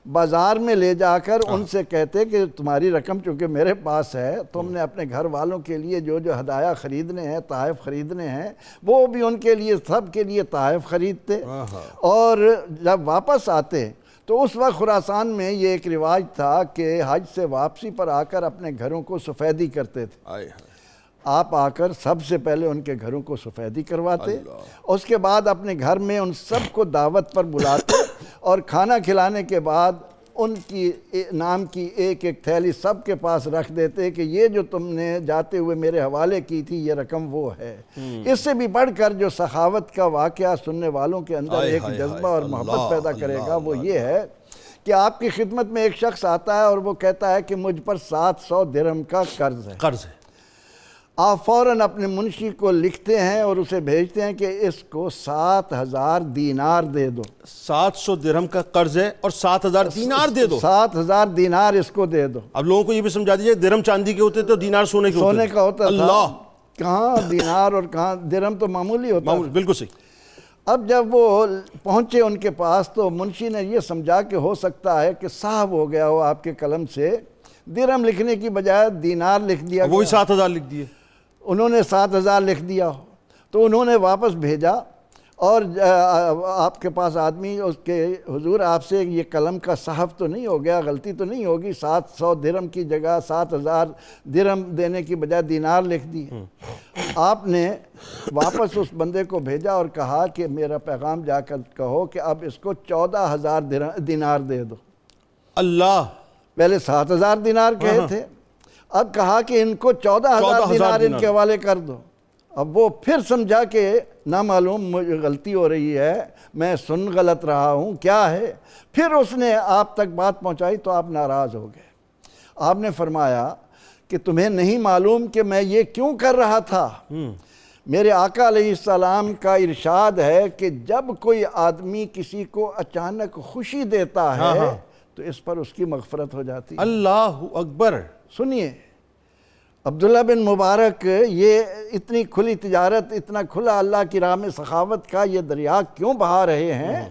بازار میں لے جا کر ان سے کہتے کہ تمہاری رقم چونکہ میرے پاس ہے، تم نے اپنے گھر والوں کے لیے جو جو ہدایہ خریدنے ہیں، تحائف خریدنے ہیں، وہ بھی ان کے لیے سب کے لیے تحائف خریدتے. اور جب واپس آتے تو اس وقت خراسان میں یہ ایک رواج تھا کہ حج سے واپسی پر آ کر اپنے گھروں کو سفیدی کرتے تھے. آپ آ کر سب سے پہلے ان کے گھروں کو سفیدی کرواتے، اس کے بعد اپنے گھر میں ان سب کو دعوت پر بلاتے اور کھانا کھلانے کے بعد ان کی نام کی ایک ایک تھیلی سب کے پاس رکھ دیتے کہ یہ جو تم نے جاتے ہوئے میرے حوالے کی تھی یہ رقم وہ ہے. اس سے بھی بڑھ کر جو سخاوت کا واقعہ سننے والوں کے اندر ایک جذبہ اور محبت پیدا کرے گا وہ یہ ہے کہ آپ کی خدمت میں ایک شخص آتا ہے اور وہ کہتا ہے کہ مجھ پر 700 درہم کا قرض ہے. آپ فوراً اپنے منشی کو لکھتے ہیں اور اسے بھیجتے ہیں کہ اس کو 7000 دینار دے دو. 700 درہم کا قرض ہے اور 7000 دینار دے دو. 7000 دینار اس کو دے دو. اب لوگوں کو یہ بھی سمجھا دیجئے درہم چاندی کے ہوتے تو دینار سونے کے ہوتے. سونے کا ہوتا تھا. کہاں دینار اور کہاں درہم تو معمولی ہوتا. بالکل صحیح. اب جب وہ پہنچے ان کے پاس تو منشی نے یہ سمجھا کہ ہو سکتا ہے کہ صاحب ہو گیا ہو آپ کے قلم سے، درہم لکھنے کی بجائے دینار لکھ دیا. وہی 7000 لکھ دیے. انہوں نے 7000 لکھ دیا تو انہوں نے واپس بھیجا اور آپ کے پاس آدمی اس کے حضور آپ سے یہ قلم کا صحف تو نہیں ہو گیا، غلطی تو نہیں ہوگی، 700 درہم کی جگہ 7000 درہم دینے کی بجائے دینار لکھ دیے. آپ نے واپس اس بندے کو بھیجا اور کہا کہ میرا پیغام جا کر کہو کہ اب اس کو 14000 دینار دے دو. اللہ. پہلے 7000 دینار کہے تھے، اب کہا کہ ان کو 14000 دینار ان کے حوالے کر دو. اب وہ پھر سمجھا کہ نامعلوم مجھے غلطی ہو رہی ہے، میں سن غلط رہا ہوں، کیا ہے. پھر اس نے آپ تک بات پہنچائی تو آپ ناراض ہو گئے. آپ نے فرمایا کہ تمہیں نہیں معلوم کہ میں یہ کیوں کر رہا تھا. میرے آقا علیہ السلام کا ارشاد ہے کہ جب کوئی آدمی کسی کو اچانک خوشی دیتا ہے تو اس پر اس کی مغفرت ہو جاتی ہے. اللہ اکبر. سنیے عبداللہ بن مبارک یہ اتنی کھلی تجارت، اتنا کھلا اللہ کی راہ میں سخاوت کا یہ دریا کیوں بہا رہے ہیں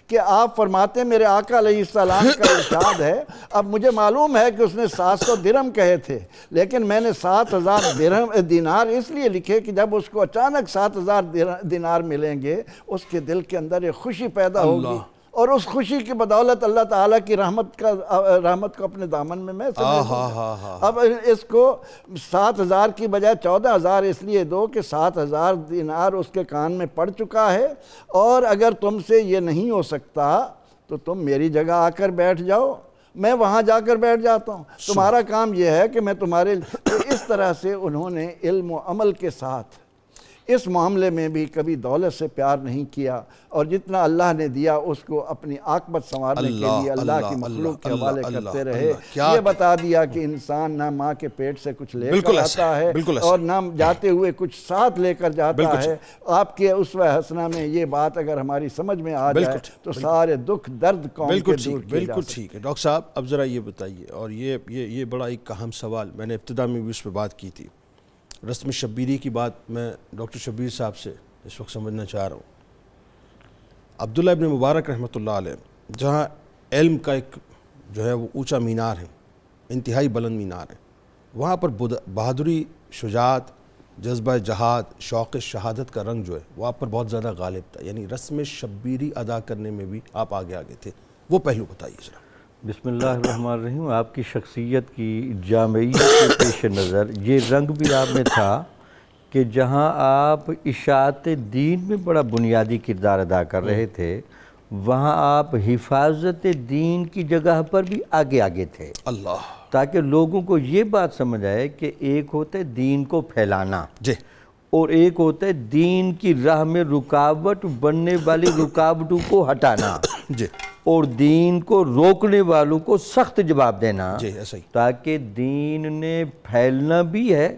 کہ آپ فرماتے ہیں میرے آقا علیہ السلام کا ارشاد ہے. اب مجھے معلوم ہے کہ اس نے 700 درہم کہے تھے لیکن میں نے 7000 دینار اس لیے لکھے کہ جب اس کو اچانک 7000 دینار ملیں گے اس کے دل کے اندر ایک خوشی پیدا ہوگی اور اس خوشی کی بدولت اللہ تعالیٰ کی رحمت کو اپنے دامن میں سمیٹ لوں. اب اس کو 7000 کی بجائے 14000 اس لیے دو کہ 7000 دینار اس کے کان میں پڑ چکا ہے اور اگر تم سے یہ نہیں ہو سکتا تو تم میری جگہ آ کر بیٹھ جاؤ، میں وہاں جا کر بیٹھ جاتا ہوں، تمہارا کام یہ ہے کہ میں تمہارے. اس طرح سے انہوں نے علم و عمل کے ساتھ اس معاملے میں بھی کبھی دولت سے پیار نہیں کیا اور جتنا اللہ نے دیا اس کو اپنی عاقبت سنوارنے کے لیے اللہ کی مخلوق کے حوالے کرتے رہے. یہ بتا دیا کہ انسان نہ ماں کے پیٹ سے کچھ لے کر آتا ہے اور نہ جاتے ہوئے کچھ ساتھ لے کر جاتا ہے. آپ کے اسوہ حسنہ میں یہ بات اگر ہماری سمجھ میں آ جائے تو سارے دکھ درد قوم کے دور کیے جا سکتے. بالکل ٹھیک ہے. ڈاکٹر صاحب اب ذرا یہ بتائیے، اور یہ بڑا ایک اہم سوال، میں نے ابتدا میں بھی اس پہ بات کی تھی، رسم شبیری کی بات میں ڈاکٹر شبیر صاحب سے اس وقت سمجھنا چاہ رہا ہوں. عبداللہ ابن مبارک رحمۃ اللہ علیہ جہاں علم کا ایک جو ہے وہ اونچا مینار ہے، انتہائی بلند مینار ہے، وہاں پر بہادری، شجاعت، جذبہ جہاد، شوق شہادت کا رنگ جو ہے وہ آپ پر بہت زیادہ غالب تھا. یعنی رسم شبیری ادا کرنے میں بھی آپ آگے تھے، وہ پہلو بتائیے ذرا. بسم اللہ الرحمن الرحیم. آپ کی شخصیت کی جامعیت کے پیش نظر یہ رنگ بھی آپ میں تھا کہ جہاں آپ اشاعت دین میں بڑا بنیادی کردار ادا کر رہے تھے وہاں آپ حفاظت دین کی جگہ پر بھی آگے تھے. اللہ. تاکہ لوگوں کو یہ بات سمجھ آئے کہ ایک ہوتا ہے دین کو پھیلانا اور ایک ہوتا ہے دین کی راہ میں رکاوٹ بننے والی رکاوٹوں کو ہٹانا اور دین کو روکنے والوں کو سخت جواب دینا، تاکہ دین نے پھیلنا بھی ہے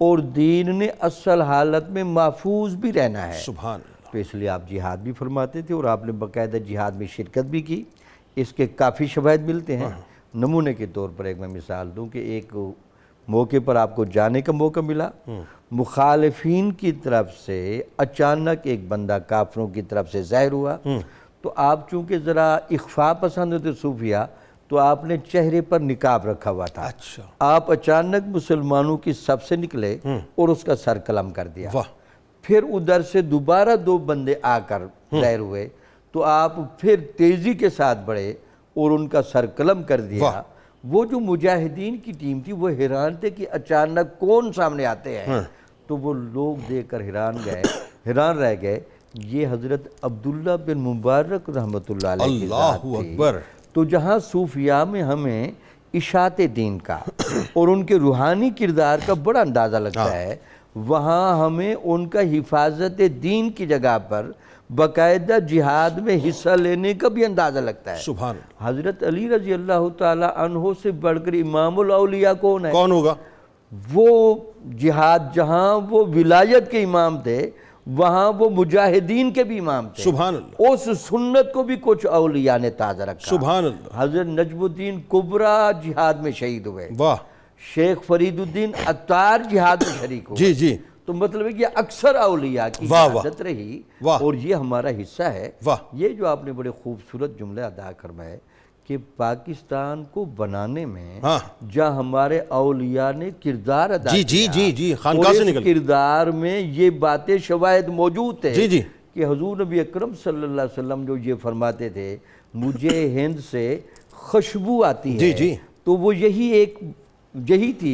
اور دین نے اصل حالت میں محفوظ بھی رہنا ہے. سبحان اللہ. تو اس لیے آپ جہاد بھی فرماتے تھے اور آپ نے باقاعدہ جہاد میں شرکت بھی کی. اس کے کافی شواہد ملتے ہیں. نمونے کے طور پر ایک میں مثال دوں کہ ایک موقع پر آپ کو جانے کا موقع ملا, مخالفین کی طرف سے اچانک ایک بندہ کافروں کی طرف سے ظاہر ہوا, تو آپ چونکہ ذرا اخفاء پسند تھے صوفیہ, تو آپ نے چہرے پر نقاب رکھا ہوا تھا. اچھا. آپ اچانک مسلمانوں کی صف سے نکلے اور اس کا سر قلم کر دیا. واہ. پھر ادھر سے دوبارہ 2 بندے آ کر ظاہر ہوئے, تو آپ پھر تیزی کے ساتھ بڑھے اور ان کا سر قلم کر دیا. وہ جو مجاہدین کی ٹیم تھی وہ حیران تھے کہ اچانک کون سامنے آتے ہیں. تو وہ لوگ دیکھ کر حیران رہ گئے. یہ حضرت عبداللہ بن مبارک رحمۃ اللہ علیہ کی ذات اللہ تھی. اکبر. تو جہاں صوفیاء میں ہمیں اشاعت دین کا اور ان کے روحانی کردار کا بڑا اندازہ لگتا ہے, وہاں ہمیں ان کا حفاظت دین کی جگہ پر باقاعدہ جہاد میں حصہ لینے کا بھی اندازہ لگتا ہے. سبحان اللہ. حضرت علی رضی اللہ تعالی عنہ سے بڑھ کر امام الاولیاء کون ہے؟ کون ہوگا؟ وہ جہاد جہاں وہ ولایت کے امام تھے, وہاں وہ مجاہدین کے بھی امام تھے. سبحان اللہ. اس سنت کو بھی کچھ اولیاء نے تازہ رکھا. سبحان اللہ. حضرت نجم الدین کبرا جہاد میں شہید ہوئے. واہ. شیخ فرید الدین عطار جہاد میں شریک ہوئے. جی جی. تو مطلب ہے کہ اکثر اولیاء کی عادت رہی اور یہ ہمارا حصہ ہے. یہ جو آپ نے بڑے خوبصورت جملے ادا فرمائے کہ پاکستان کو بنانے میں جہاں ہمارے اولیاء نے کردار ادا کیا, خانقاہ سے نکل کردار میں یہ باتیں شواہد موجود تھے جی کہ حضور نبی اکرم صلی اللہ علیہ وسلم جو یہ فرماتے تھے مجھے ہند سے خوشبو آتی ہے, تو وہ یہی تھی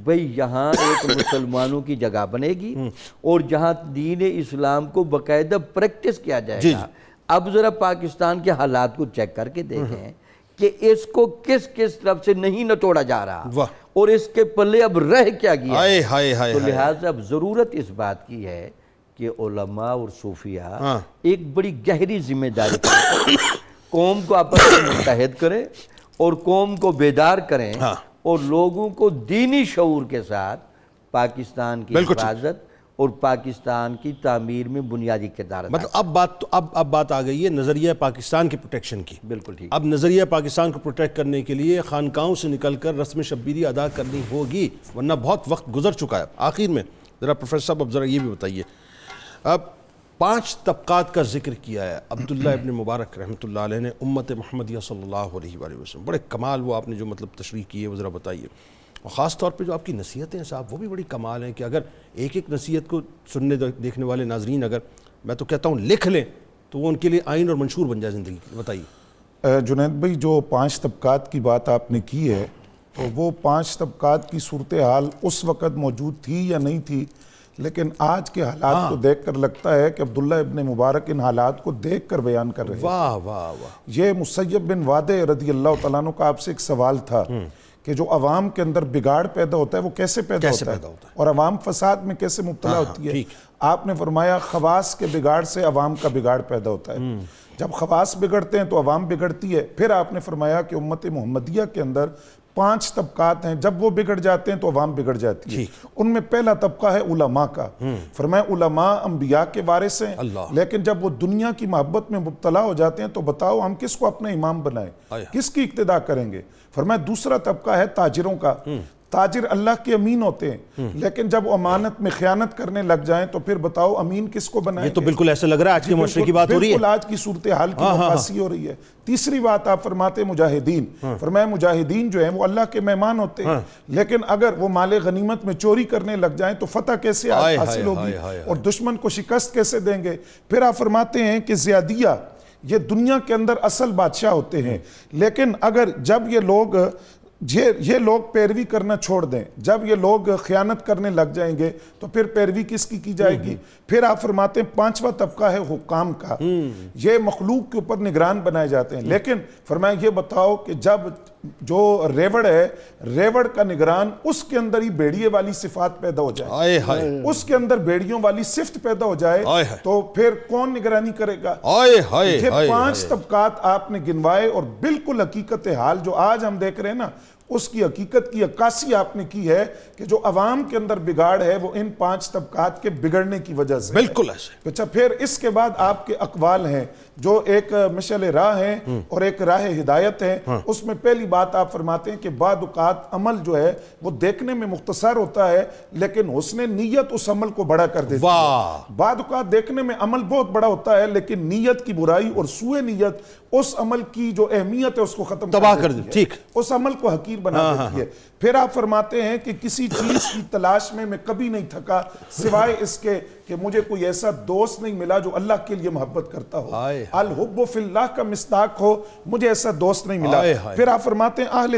بھئی یہاں ایک مسلمانوں کی جگہ بنے گی اور جہاں دین اسلام کو باقاعدہ پریکٹس کیا جائے گا. اب ذرا پاکستان کے حالات کو چیک کر کے دیکھیں کہ اس کو کس طرف سے نہیں نٹوڑا جا رہا اور اس کے پلے اب رہ کیا گیا ہے. تو لہٰذا اب ضرورت اس بات کی ہے کہ علماء اور صوفیاء ایک بڑی گہری ذمہ داری کریں, قوم کو آپس میں متحد کریں اور قوم کو بیدار کریں اور لوگوں کو دینی شعور کے ساتھ پاکستان کی حفاظت اور پاکستان کی تعمیر میں بنیادی کردار ادا. مطلب اب بات آ گئی ہے نظریہ پاکستان کی پروٹیکشن کی. بالکل ٹھیک. اب نظریہ پاکستان کو پروٹیکٹ کرنے کے لیے خانقاہوں سے نکل کر رسم شبیری ادا کرنی ہوگی, ورنہ بہت وقت گزر چکا ہے. آخر میں ذرا پروفیسر صاحب اب ذرا یہ بھی بتائیے, اب 5 طبقات کا ذکر کیا ہے عبداللہ ابن مبارک رحمۃ اللہ علیہ نے امت محمدیہ صلی اللہ علیہ وآلہ وسلم. بڑے کمال وہ آپ نے جو مطلب تشریح کی ہے وہ ذرا بتائیے, اور خاص طور پہ جو آپ کی نصیحتیں ہیں صاحب وہ بھی بڑی کمال ہیں کہ اگر ایک نصیحت کو سننے دیکھنے والے ناظرین اگر میں تو کہتا ہوں لکھ لیں تو وہ ان کے لیے آئین اور منشور بن جائے زندگی. بتائیے. جنید بھائی جو 5 طبقات کی بات آپ نے کی ہے تو وہ 5 طبقات کی صورتحال اس وقت موجود تھی یا نہیں تھی, لیکن آج کے حالات کو دیکھ کر لگتا ہے کہ عبداللہ ابن مبارک ان حالات کو دیکھ کر بیان کر رہے ہیں. واہ واہ واہ. یہ مسیب بن وادع رضی اللہ تعالیٰ عنہ کا آپ سے ایک سوال تھا کہ جو عوام کے اندر بگاڑ پیدا ہوتا ہے وہ کیسے پیدا ہوتا ہے اور عوام فساد میں کیسے مبتلا ہوتی ہے. آپ نے فرمایا خواص کے بگاڑ سے عوام کا بگاڑ پیدا ہوتا ہے. جب خواص بگڑتے ہیں تو عوام بگڑتی ہے. پھر آپ نے فرمایا کہ امت محمدیہ کے اندر 5 طبقات ہیں, جب وہ بگڑ جاتے ہیں تو عوام بگڑ جاتی ہے. ان میں پہلا طبقہ ہے علماء کا. فرمایا علماء انبیاء کے وارث ہیں, لیکن جب وہ دنیا کی محبت میں مبتلا ہو جاتے ہیں تو بتاؤ ہم کس کو اپنا امام بنائیں, کس کی اقتداء کریں گے. فرمایا دوسرا طبقہ ہے تاجروں کا. تاجر اللہ کے امین ہوتے ہیں, لیکن جب امانت میں خیانت کرنے لگ جائیں تو پھر بتاؤ امین کس کو بنائیں. یہ تو بالکل ایسے لگ رہا ہے آج کے معاشرے کی بات ہو رہی ہے, بالکل آج کی صورتحال کی مقاسی ہو رہی ہے. تیسری بات آپ فرماتے مجاہدین. فرمایا مجاہدین جو ہیں وہ اللہ کے مہمان ہوتے ہیں, لیکن اگر وہ مال غنیمت میں چوری کرنے لگ جائیں تو فتح کیسے حاصل ہوگی اور دشمن کو شکست کیسے دیں گے. پھر آپ فرماتے ہیں کہ زیادیہ یہ دنیا کے اندر اصل بادشاہ ہوتے ہیں, لیکن اگر جب یہ لوگ پیروی کرنا چھوڑ دیں, جب یہ لوگ خیانت کرنے لگ جائیں گے تو پھر پیروی کس کی جائے گی. پھر آپ فرماتے ہیں 5واں طبقہ ہے حکام کا. یہ مخلوق کے اوپر نگران بنائے جاتے ہیں, لیکن فرمایا یہ بتاؤ کہ جب جو ریوڑ ہے, ریوڑ کا نگران اس کے اندر ہی بیڑیے والی صفات پیدا ہو جائے, اس کے اندر بیڑیوں والی صفت پیدا ہو جائے تو پھر کون نگرانی کرے گا. یہ 5 طبقات آپ نے گنوائے اور بالکل حقیقت حال جو آج ہم دیکھ رہے ہیں نا, اس کی حقیقت کی عکاسی آپ نے کی ہے کہ جو عوام کے اندر بگاڑ ہے وہ ان 5 طبقات کے بگڑنے کی وجہ سے بالکل ایسے. اچھا پھر اس کے بعد آپ کے اقوال ہیں جو ایک مشعل راہ ہیں اور ایک راہ ہدایت ہے. اس میں پہلی بات آپ فرماتے ہیں کہ بعض اوقات عمل جو ہے وہ دیکھنے میں مختصر ہوتا ہے لیکن حسن نیت اس عمل کو بڑا کر دیتی ہے. بعض اوقات دیکھنے میں عمل بہت بڑا ہوتا ہے لیکن نیت کی برائی اور سوء نیت اس عمل کی جو اہمیت ہے اس کو ختم تباہ کر دیتی ہے. ٹھیک. اس عمل کو حقیر بنا دیتی ہے. پھر آپ فرماتے ہیں کہ کسی چیز کی تلاش میں کبھی نہیں تھکا سوائے اس کے کہ مجھے کوئی ایسا دوست نہیں ملا جو اللہ کے لیے محبت کرتا ہو. الحب فی اللہ کا مصداق ہو, مجھے ایسا دوست نہیں ملا. پھر آپ فرماتے ہیں اہل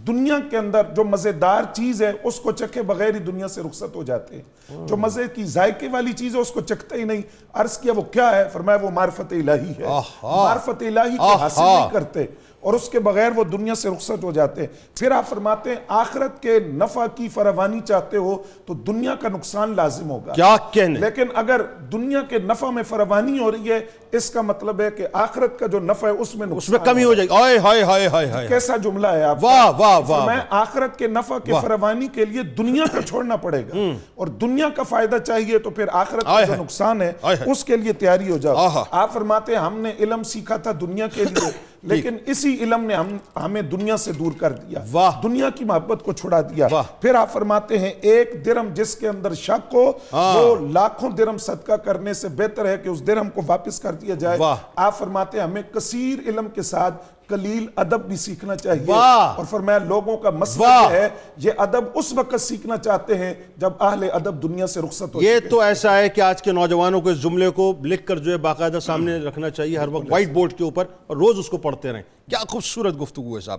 دنیا کے اندر جو مزیدار چیز ہے اس کو چکھے بغیر ہی دنیا سے رخصت ہو جاتے ہیں. جو مزے کی ذائقے والی چیز ہے اس کو چکھتے ہی نہیں. عرض کیا وہ کیا ہے؟ فرمایا وہ معرفت الہی ہے. معرفت الہی کو حاصل نہیں کرتے اور اس کے بغیر وہ دنیا سے رخصت ہو جاتے ہیں. پھر آپ فرماتے ہیں آخرت کے نفع کی فراوانی چاہتے ہو تو دنیا کا نقصان لازم ہوگا. کیا کہنے. لیکن اگر دنیا کے نفع میں فراوانی ہو رہی ہے اس کا مطلب ہے کہ آخرت کا جو نفع ہے اس میں کمی ہو جائے گی. آئے ہائے ہائے ہائے. کیسا جملہ ہے آپ. واہ واہ واہ. میں آخرت کے نفع کے فراوانی کے لیے دنیا کا چھوڑنا پڑے گا اور دنیا کا فائدہ چاہیے تو پھر آخرت کا جو نقصان ہے اس کے لیے تیاری ہو جاؤ. آپ فرماتے ہیں ہم نے علم سیکھا تھا دنیا کے لیے لیکن اسی علم نے ہمیں دنیا سے دور کر دیا. دنیا کی محبت کو چھڑا دیا. پھر آپ فرماتے ہیں 1 درہم جس کے اندر شک ہو وہ لاکھوں درہم صدقہ کرنے سے بہتر ہے کہ اس درہم کو واپس کر دیا جائے. آپ فرماتے ہیں ہمیں کثیر علم کے ساتھ قلیل ادب بھی سیکھنا چاہیے. اور فرمایا لوگوں کا مسئلہ یہ ہے یہ ادب اس وقت سیکھنا چاہتے ہیں جب اہل ادب دنیا سے رخصت ہو. یہ تو ایسا ہے کہ آج کے نوجوانوں کو اس جملے کو لکھ کر جو ہے باقاعدہ سامنے رکھنا چاہیے ہر وقت وائٹ بورڈ کے اوپر اور روز اس کو پڑھتے رہیں. کیا خوبصورت گفتگو ہے صاحب.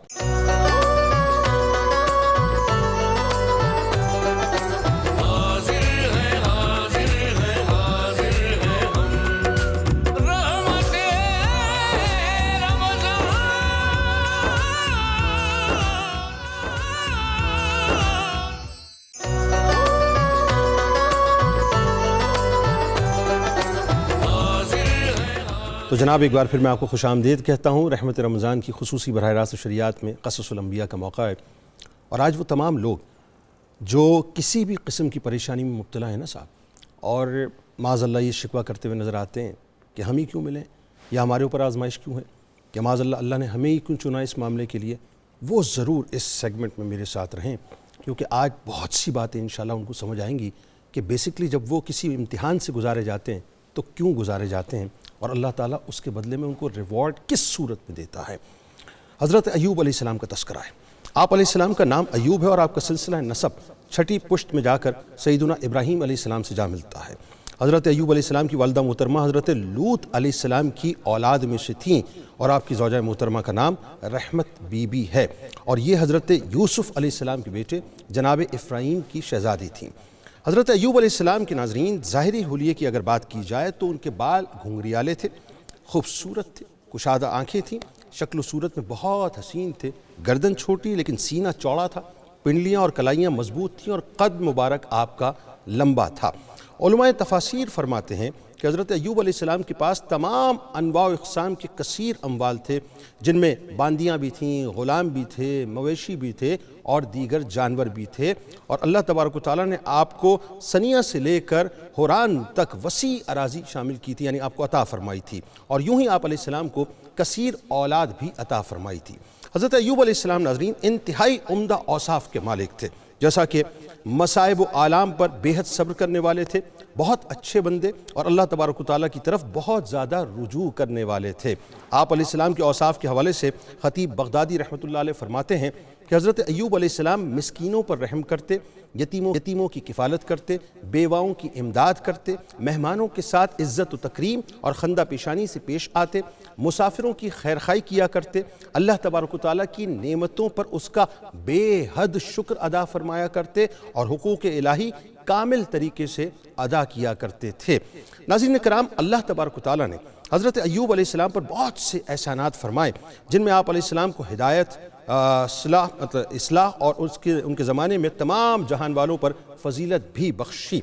تو جناب ایک بار پھر میں آپ کو خوش آمدید کہتا ہوں. رحمت رمضان کی خصوصی براہ راست شریعت میں قصص الانبیاء کا موقع ہے اور آج وہ تمام لوگ جو کسی بھی قسم کی پریشانی میں مبتلا ہیں نا صاحب اور معاذ اللہ یہ شکوہ کرتے ہوئے نظر آتے ہیں کہ ہم ہی کیوں ملیں یا ہمارے اوپر آزمائش کیوں ہے کہ معاذ اللہ نے ہمیں ہی کیوں چنا اس معاملے کے لیے, وہ ضرور اس سیگمنٹ میں میرے ساتھ رہیں کیونکہ آج بہت سی باتیں انشاءاللہ ان کو سمجھ آئیں گی کہ بیسکلی جب وہ کسی امتحان سے گزارے جاتے ہیں تو کیوں گزارے جاتے ہیں اور اللہ تعالیٰ اس کے بدلے میں ان کو ریوارڈ کس صورت میں دیتا ہے. حضرت ایوب علیہ السلام کا تذکرہ ہے. آپ علیہ السلام کا نام ایوب ہے اور آپ کا سلسلہ نسب 6ٹھی پشت میں جا کر سیدنا ابراہیم علیہ السلام سے جا ملتا ہے. حضرت ایوب علیہ السلام کی والدہ محترمہ حضرت لوط علیہ السلام کی اولاد میں سے تھیں اور آپ کی زوجہ محترمہ کا نام رحمت بی بی ہے اور یہ حضرت یوسف علیہ السلام کے بیٹے جناب افرایم کی شہزادی تھیں. حضرت ایوب علیہ السلام کے ناظرین ظاہری حلیے کی اگر بات کی جائے تو ان کے بال گھنگریالے تھے, خوبصورت تھے, کشادہ آنکھیں تھیں, شکل و صورت میں بہت حسین تھے, گردن چھوٹی لیکن سینہ چوڑا تھا, پنڈلیاں اور کلائیاں مضبوط تھیں اور قد مبارک آپ کا لمبا تھا. علماء تفاسیر فرماتے ہیں کہ حضرت ایوب علیہ السلام کے پاس تمام انواع و اقسام کے کثیر اموال تھے جن میں باندیاں بھی تھیں, غلام بھی تھے, مویشی بھی تھے اور دیگر جانور بھی تھے اور اللہ تبارک و تعالیٰ نے آپ کو سنیہ سے لے کر حوران تک وسیع اراضی شامل کی تھی, یعنی آپ کو عطا فرمائی تھی اور یوں ہی آپ علیہ السلام کو کثیر اولاد بھی عطا فرمائی تھی. حضرت ایوب علیہ السلام ناظرین انتہائی عمدہ اوصاف کے مالک تھے, جیسا کہ مصائب و آلام پر بے حد صبر کرنے والے تھے, بہت اچھے بندے اور اللہ تبارک و تعالیٰ کی طرف بہت زیادہ رجوع کرنے والے تھے. آپ علیہ السلام کے اوصاف کے حوالے سے خطیب بغدادی رحمۃ اللہ علیہ فرماتے ہیں کہ حضرت ایوب علیہ السلام مسکینوں پر رحم کرتے, یتیموں کی کفالت کرتے, بیواؤں کی امداد کرتے, مہمانوں کے ساتھ عزت و تکریم اور خندہ پیشانی سے پیش آتے, مسافروں کی خیرخواہی کیا کرتے, اللہ تبارک و تعالیٰ کی نعمتوں پر اس کا بے حد شکر ادا فرمایا کرتے اور حقوق الہی کامل طریقے سے ادا کیا کرتے تھے. ناظرین کرام, اللہ تبارک و تعالیٰ نے حضرت ایوب علیہ السلام پر بہت سے احسانات فرمائے جن میں آپ علیہ السلام کو ہدایت, اصلاح اور ان کے زمانے میں تمام جہان والوں پر فضیلت بھی بخشی.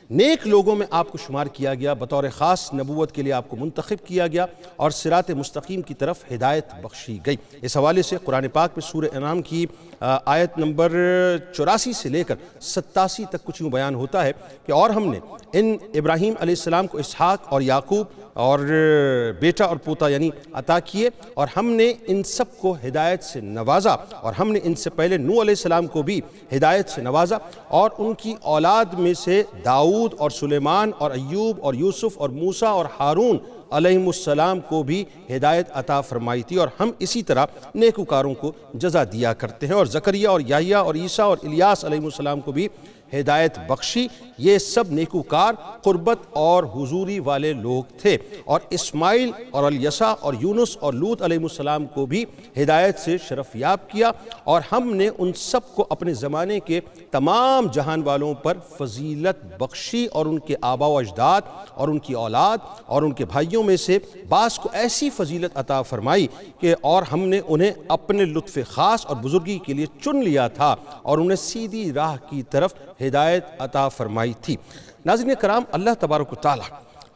نیک لوگوں میں آپ کو شمار کیا گیا، بطور خاص نبوت کے لیے آپ کو منتخب کیا گیا اور صراط مستقیم کی طرف ہدایت بخشی گئی۔ اس حوالے سے قرآن پاک میں سورہ انعام کی آیت نمبر 84 سے لے کر 87 تک کچھ یوں بیان ہوتا ہے کہ اور ہم نے ان ابراہیم علیہ السلام کو اسحاق اور یعقوب اور بیٹا اور پوتا یعنی عطا کیے، اور ہم نے ان سب کو ہدایت سے نوازا، اور ہم نے ان سے پہلے نوح علیہ السلام کو بھی ہدایت سے نوازا، اور ان کی اولاد میں سے داؤد اور سلیمان اور ایوب اور یوسف اور موسیٰ اور ہارون علیہم السلام کو بھی ہدایت عطا فرمائی تھی، اور ہم اسی طرح نیکوکاروں کو جزا دیا کرتے ہیں۔ اور زکریا اور یحییٰ اور عیسیٰ اور الیاس علیہم السلام کو بھی ہدایت بخشی۔ یہ سب نیکوکار، قربت اور حضوری والے لوگ تھے، اور اسماعیل اور الیسع اور یونس اور لوط علیہ السلام کو بھی ہدایت سے شرف یاب کیا، اور ہم نے ان سب کو اپنے زمانے کے تمام جہان والوں پر فضیلت بخشی، اور ان کے آباء و اجداد اور ان کی اولاد اور ان کے بھائیوں میں سے بعض کو ایسی فضیلت عطا فرمائی کہ اور ہم نے انہیں اپنے لطف خاص اور بزرگی کے لیے چن لیا تھا، اور انہیں سیدھی راہ کی طرف ہدایت عطا فرمائی تھی۔ ناظرین کرام، اللہ تبارک و تعالیٰ،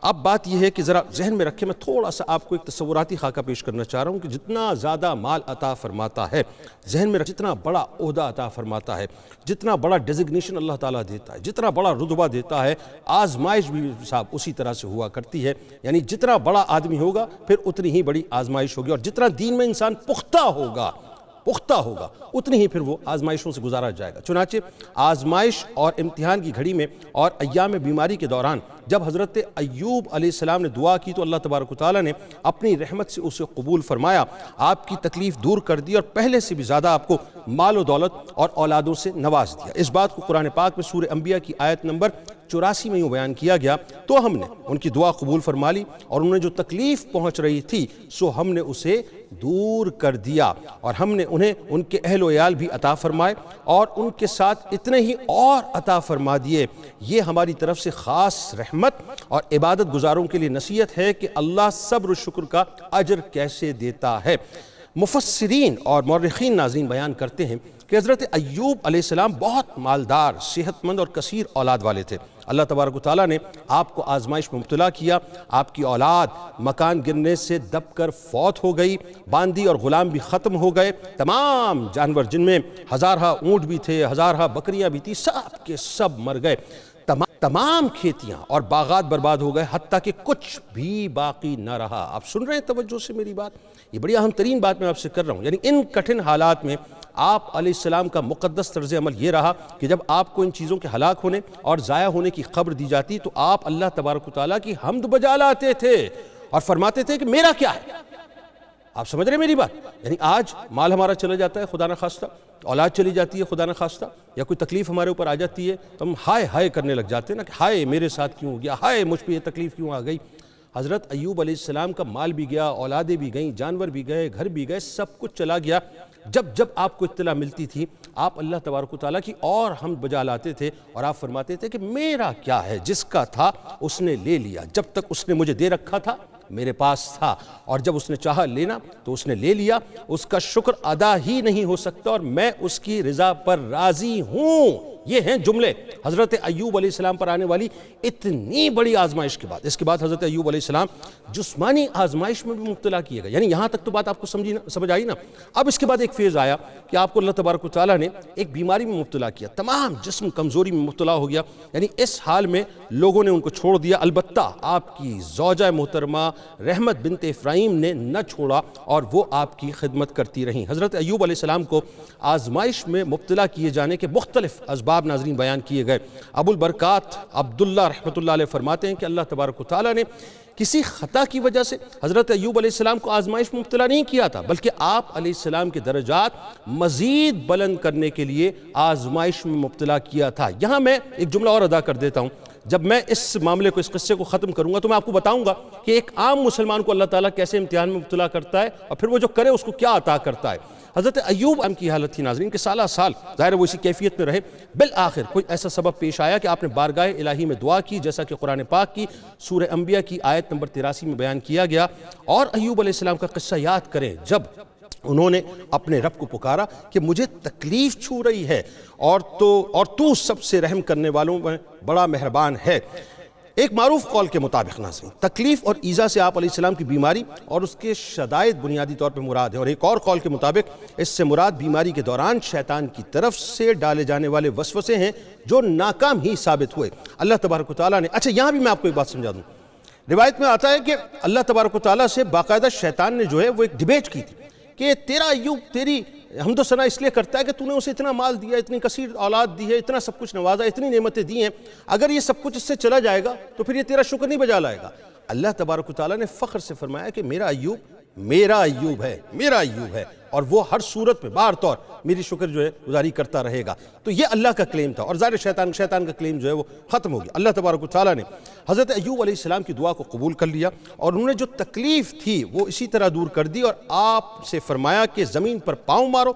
اب بات یہ ہے کہ ذرا ذہن میں رکھیں، میں تھوڑا سا آپ کو ایک تصوراتی خاکہ پیش کرنا چاہ رہا ہوں کہ جتنا زیادہ مال عطا فرماتا ہے، ذہن میں جتنا بڑا عہدہ عطا فرماتا ہے، جتنا بڑا ڈیزگنیشن اللہ تعالیٰ دیتا ہے، جتنا بڑا رتبہ دیتا ہے، آزمائش بھی صاحب اسی طرح سے ہوا کرتی ہے۔ یعنی جتنا بڑا آدمی ہوگا پھر اتنی ہی بڑی آزمائش ہوگی، اور جتنا دین میں انسان پختہ ہوگا اتنی ہی پھر وہ آزمائشوں سے گزارا جائے گا۔ چنانچہ آزمائش اور امتحان کی گھڑی میں اور ایام بیماری کے دوران جب حضرت ایوب علیہ السلام نے دعا کی تو اللہ تبارک و تعالیٰ نے اپنی رحمت سے اسے قبول فرمایا، آپ کی تکلیف دور کر دی، اور پہلے سے بھی زیادہ آپ کو مال و دولت اور اولادوں سے نواز دیا۔ اس بات کو قرآن پاک میں سورہ انبیاء کی آیت نمبر 84 میں یوں بیان کیا گیا، تو ہم نے ان کی دعا قبول فرما لی، اور انہیں جو تکلیف پہنچ رہی تھی سو ہم نے اسے دور کر دیا، اور ہم نے انہیں ان کے اہل و عیال بھی عطا فرمائے، اور ان کے ساتھ اتنے ہی اور عطا فرما دیے۔ یہ ہماری طرف سے خاص رحمت اور عبادت گزاروں کے لیے نصیحت ہے کہ اللہ صبر و شکر کا اجر کیسے دیتا ہے۔ مفسرین اور مورخین ناظرین بیان کرتے ہیں کہ حضرت ایوب علیہ السلام بہت مالدار، صحت مند اور کثیر اولاد والے تھے۔ اللہ تبارک و تعالیٰ نے آپ کو آزمائش میں مبتلا کیا، آپ کی اولاد مکان گرنے سے دب کر فوت ہو گئی، باندی اور غلام بھی ختم ہو گئے، تمام جانور جن میں ہزارہ اونٹ بھی تھے، ہزارہ بکریاں بھی تھی، سب کے سب مر گئے، تمام کھیتیاں اور باغات برباد ہو گئے، حتیٰ کہ کچھ بھی باقی نہ رہا۔ آپ سن رہے ہیں توجہ سے میری بات؟ یہ بڑی اہم ترین بات میں آپ سے کر رہا ہوں۔ یعنی ان کٹھن حالات میں آپ علیہ السلام کا مقدس طرز عمل یہ رہا کہ جب آپ کو ان چیزوں کے ہلاک ہونے اور ضائع ہونے کی خبر دی جاتی تو آپ اللہ تبارک و تعالیٰ کی حمد بجا لاتے تھے اور فرماتے تھے کہ میرا کیا ہے۔ آپ سمجھ رہے ہیں میری بات؟ یعنی آج مال ہمارا چلا جاتا ہے خدا نخواستہ، اولاد چلی جاتی ہے خدا نخواستہ، یا کوئی تکلیف ہمارے اوپر آ جاتی ہے تو ہم ہائے ہائے کرنے لگ جاتے ہیں نا کہ ہائے میرے ساتھ کیوں ہو گیا، ہائے مجھ پہ یہ تکلیف کیوں آ گئی۔ حضرت ایوب علیہ السلام کا مال بھی گیا، اولادیں بھی گئیں، جانور بھی گئے، گھر بھی گئے، سب کچھ چلا گیا۔ جب آپ کو اطلاع ملتی تھی آپ اللہ تبارک و تعالیٰ کی اور حمد بجا لاتے تھے، اور آپ فرماتے تھے کہ میرا کیا ہے، جس کا تھا اس نے لے لیا، جب تک اس نے مجھے دے رکھا تھا میرے پاس تھا، اور جب اس نے چاہا لینا تو اس نے لے لیا، اس کا شکر ادا ہی نہیں ہو سکتا، اور میں اس کی رضا پر راضی ہوں۔ یہ ہیں جملے حضرت ایوب علیہ السلام پر آنے والی اتنی بڑی آزمائش کے بعد۔ اس کے بعد حضرت ایوب علیہ السلام جسمانی آزمائش میں بھی مبتلا کیے گئے، یعنی یہاں تک تو بات آپ کو سمجھ آئی نا۔ اب اس کے بعد ایک فیز آیا کہ آپ کو اللہ تبارک و تعالیٰ نے ایک بیماری میں مبتلا کیا، تمام جسم کمزوری میں مبتلا ہو گیا، یعنی اس حال میں لوگوں نے ان کو چھوڑ دیا، البتہ آپ کی زوجہ محترمہ رحمت بنت افراہیم نے نہ چھوڑا اور وہ آپ کی خدمت کرتی رہیں۔ حضرت ایوب علیہ السلام کو آزمائش میں مبتلا کیے جانے کے مختلف اسباب ناظرین بیان کیے گئے۔ ابو البرکات عبداللہ رحمۃ اللہ علیہ فرماتے ہیں کہ اللہ تبارک و تعالیٰ نے کسی خطا کی وجہ سے حضرت ایوب علیہ السلام کو آزمائش میں مبتلا نہیں کیا تھا، بلکہ آپ علیہ السلام کے درجات مزید بلند کرنے کے لیے آزمائش میں مبتلا کیا تھا۔ یہاں میں ایک جملہ اور ادا کر دیتا ہوں، جب میں اس معاملے کو، اس قصے کو ختم کروں گا تو میں آپ کو بتاؤں گا کہ ایک عام مسلمان کو اللہ تعالیٰ کیسے امتحان میں مبتلا کرتا ہے اور پھر وہ جو کرے اس کو کیا عطا کرتا ہے۔ حضرت ایوب کی حالت تھی ناظرین کہ سالہ سال ظاہر وہ اسی کیفیت میں رہے، بالآخر کوئی ایسا سبب پیش آیا کہ آپ نے بارگاہ الہی میں دعا کی، جیسا کہ قرآن پاک کی سورہ انبیاء کی آیت نمبر 83 میں بیان کیا گیا۔ اور ایوب علیہ السلام کا قصہ یاد کریں، جب انہوں نے اپنے رب کو پکارا کہ مجھے تکلیف چھو رہی ہے اور تو سب سے رحم کرنے والوں میں بڑا مہربان ہے۔ ایک معروف قول کے مطابق ناظرین تکلیف اور ایذا سے آپ علیہ السلام کی بیماری اور اس کے شدائد بنیادی طور پہ مراد ہے، اور ایک اور قول کے مطابق اس سے مراد بیماری کے دوران شیطان کی طرف سے ڈالے جانے والے وسوسے ہیں جو ناکام ہی ثابت ہوئے۔ اللہ تبارک و تعالیٰ نے اچھا یہاں بھی میں آپ کو ایک بات سمجھا دوں، روایت میں آتا ہے کہ اللہ تبارک و تعالیٰ سے باقاعدہ شیطان نے جو ہے وہ ایک ڈیبیٹ کی تھی کہ تیرا ایوب تیری حمد و ثنا اس لیے کرتا ہے کہ تو نے اسے اتنا مال دیا، اتنی کثیر اولاد دی ہے، اتنا سب کچھ نوازا، اتنی نعمتیں دی ہیں، اگر یہ سب کچھ اس سے چلا جائے گا تو پھر یہ تیرا شکر نہیں بجا لائے گا۔ اللہ تبارک و تعالیٰ نے فخر سے فرمایا کہ میرا ایوب ہے اور وہ ہر صورت میں بار طور میری شکر جو ہے گزاری کرتا رہے گا۔ تو یہ اللہ کا کلیم تھا، اور ظاہر شیطان کا کلیم جو ہے وہ ختم ہو گیا۔ اللہ تبارک و تعالیٰ نے حضرت ایوب علیہ السلام کی دعا کو قبول کر لیا اور انہوں نے جو تکلیف تھی وہ اسی طرح دور کر دی، اور آپ سے فرمایا کہ زمین پر پاؤں مارو۔